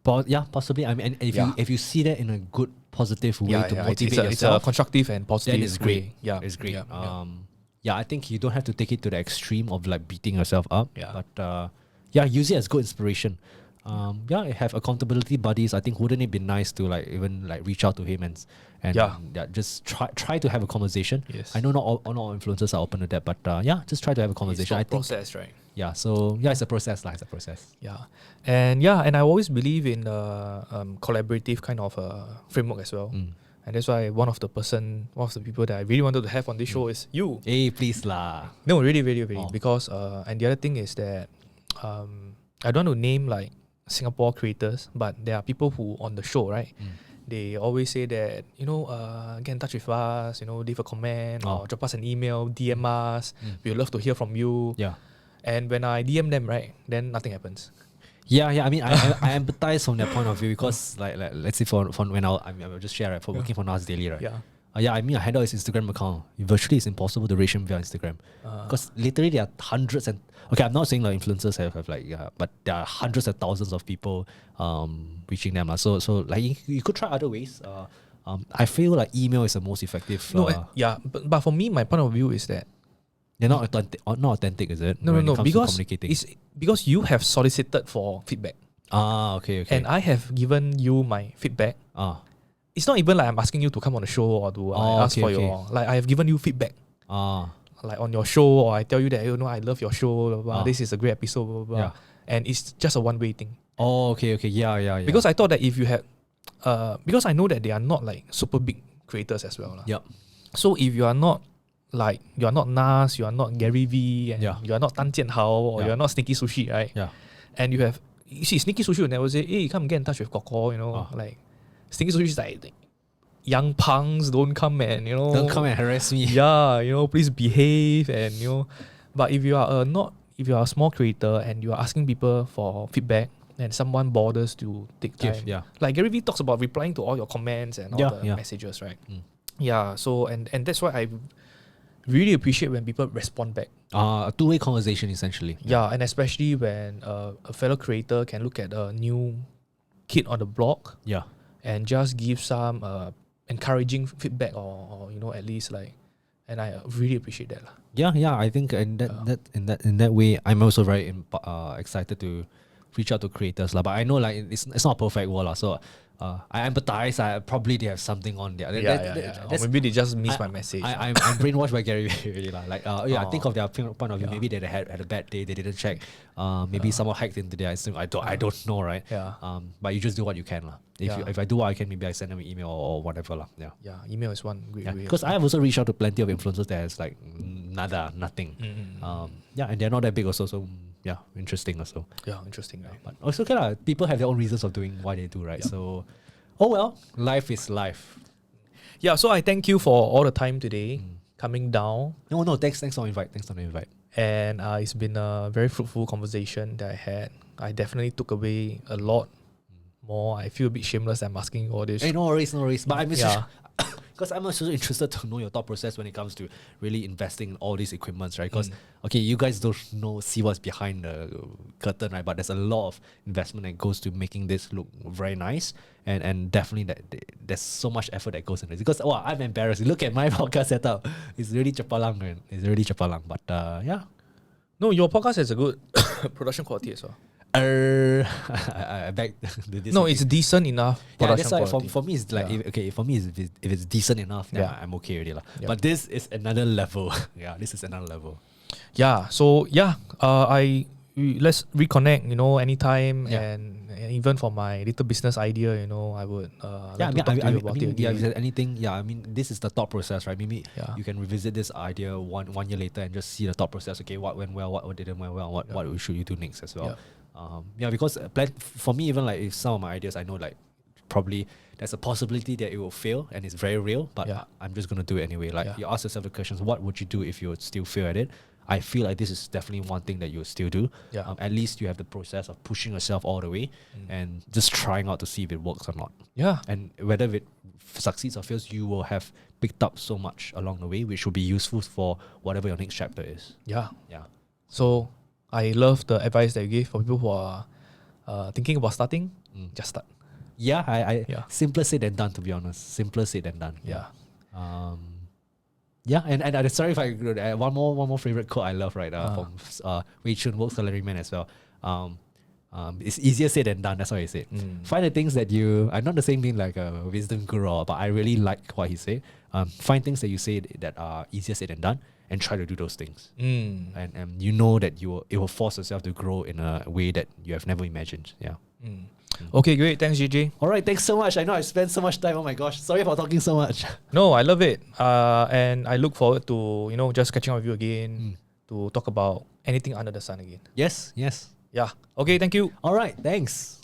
Possibly. I mean, if you see that in a good, positive way to motivate yourself, it's a constructive and positive. Then it's great. It's great. I think you don't have to take it to the extreme of beating yourself up. But use it as good inspiration. Have accountability buddies. I think wouldn't it be nice to even reach out to him and just try to have a conversation. Yes. I know not all influencers are open to that, but just try to have a conversation. It's a process, right? So it's a process. It's a process. And I always believe in collaborative kind of framework as well. And that's why one of the people that I really wanted to have on this show is you. Hey, please lah. No, really. Because and the other thing is that I don't want to name Singapore creators, but there are people who on the show, right? They always say that, get in touch with us, leave a comment or drop us an email, DM us. We would love to hear from you. And when I DM them, right, then nothing happens. I mean, I empathize from that point of view because, let's say for when I'll just share, right, for working for Nas Daily, right? Yeah, I mean, I handle his Instagram account. Virtually, it's impossible to reach him via Instagram because literally there are hundreds and okay, I'm not saying like influencers have like but there are hundreds of thousands of people reaching them. So like you could try other ways. I feel like email is the most effective. But for me, my point of view is that they're not authentic, is it? No, because it's because you have solicited for feedback. Okay. And I have given you my feedback. It's not even like I'm asking you to come on the show or to ask for your like I have given you feedback. Like on your show, or I tell you that I love your show. Blah, blah, this is a great episode. Blah, blah, and it's just a one-way thing. Okay. Yeah. Because I thought that if you had, because I know that they are not like super big creators as well. Yep. So if you are not like you are not Nas, you are not Gary V, and you are not Tan Jian Hao, or you are not Sneaky Sushi, right? Yeah. And you see Sneaky Sushi will never say, hey, come get in touch with Koko, like Sneaky Sushi is like young punks don't come and don't come and harass me. Yeah, please behave and But if you are a small creator and you are asking people for feedback and someone bothers to take time, like Gary Vee talks about replying to all your comments and all the messages, right? Yeah, so and that's why I really appreciate when people respond back. A two-way conversation essentially. Yeah, and especially when a fellow creator can look at a new kid on the block. Yeah. And just give some encouraging feedback or at least like, and I really appreciate that. Yeah. I think in that way, I'm also very excited to reach out to creators. But I know like it's not a perfect world. So I empathize. Probably they have something on there. Or maybe they just missed my message. I'm brainwashed by Gary really. Like I think of their point of view. Maybe they had a bad day. They didn't check. Maybe someone hacked into their system. I don't know, right? Yeah. But you just do what you can, lah. If I do what I can, maybe I send them an email or whatever, lah. Yeah. Yeah. Email is one great way. Because I have also reached out to plenty of influencers that has like nothing. And they're not that big also. So yeah, interesting also. Yeah, interesting. Right? But also, people have their own reasons of doing what they do, right? Yeah. So, life is life. Yeah, so I thank you for all the time today coming down. No, thanks for the invite. Thanks for the invite. And it's been a very fruitful conversation that I had. I definitely took away a lot more. I feel a bit shameless. I'm asking all this. Hey, no worries. But I'm because I'm also interested to know your thought process when it comes to really investing in all these equipments, right? Because you guys don't see what's behind the curtain, right? But there's a lot of investment that goes to making this look very nice, and definitely there's so much effort that goes into it. Because I'm embarrassed. Look at my podcast setup. It's really chapalang, man. It's really chapalang. But yeah. No, your podcast has a good production quality as well. I beg. No, it's decent enough. Yeah, that's why for me it's like if it's decent enough, then I'm okay already lah. Yeah. But this is another level. This is another level. Yeah. So let's reconnect. Anytime and even for my little business idea, I would like to talk to you about it again. If there's anything, this is the thought process, right? Maybe you can revisit this idea one year later and just see the thought process. Okay, what went well, what didn't went well, what should you do next as well. Because for me, even like if some of my ideas, I know like probably there's a possibility that it will fail and it's very real, but I'm just gonna do it anyway. Like you ask yourself the questions, what would you do if you would still fail at it? I feel like this is definitely one thing that you will still do. At least you have the process of pushing yourself all the way and just trying out to see if it works or not. Yeah. And whether it succeeds or fails, you will have picked up so much along the way, which will be useful for whatever your next chapter is. Yeah. So I love the advice that you gave for people who are thinking about starting. Just start. Simpler said than done, to be honest. Simpler said than done. And sorry if I one more favorite quote I love, right? From Wei Chun, Work Salaryman as well. It's easier said than done. That's what he said. Find the things that I'm not the same thing like a wisdom guru, but I really like what he said. Find things that you say that are easier said than done, and try to do those things. And you know that it will force yourself to grow in a way that you have never imagined. Okay, great. Thanks, JJ. All right, thanks so much. I know I spent so much time. Oh my gosh, sorry for talking so much. No, I love it. And I look forward to just catching up with you again to talk about anything under the sun again. Yes. Yeah. Okay, thank you. All right, thanks.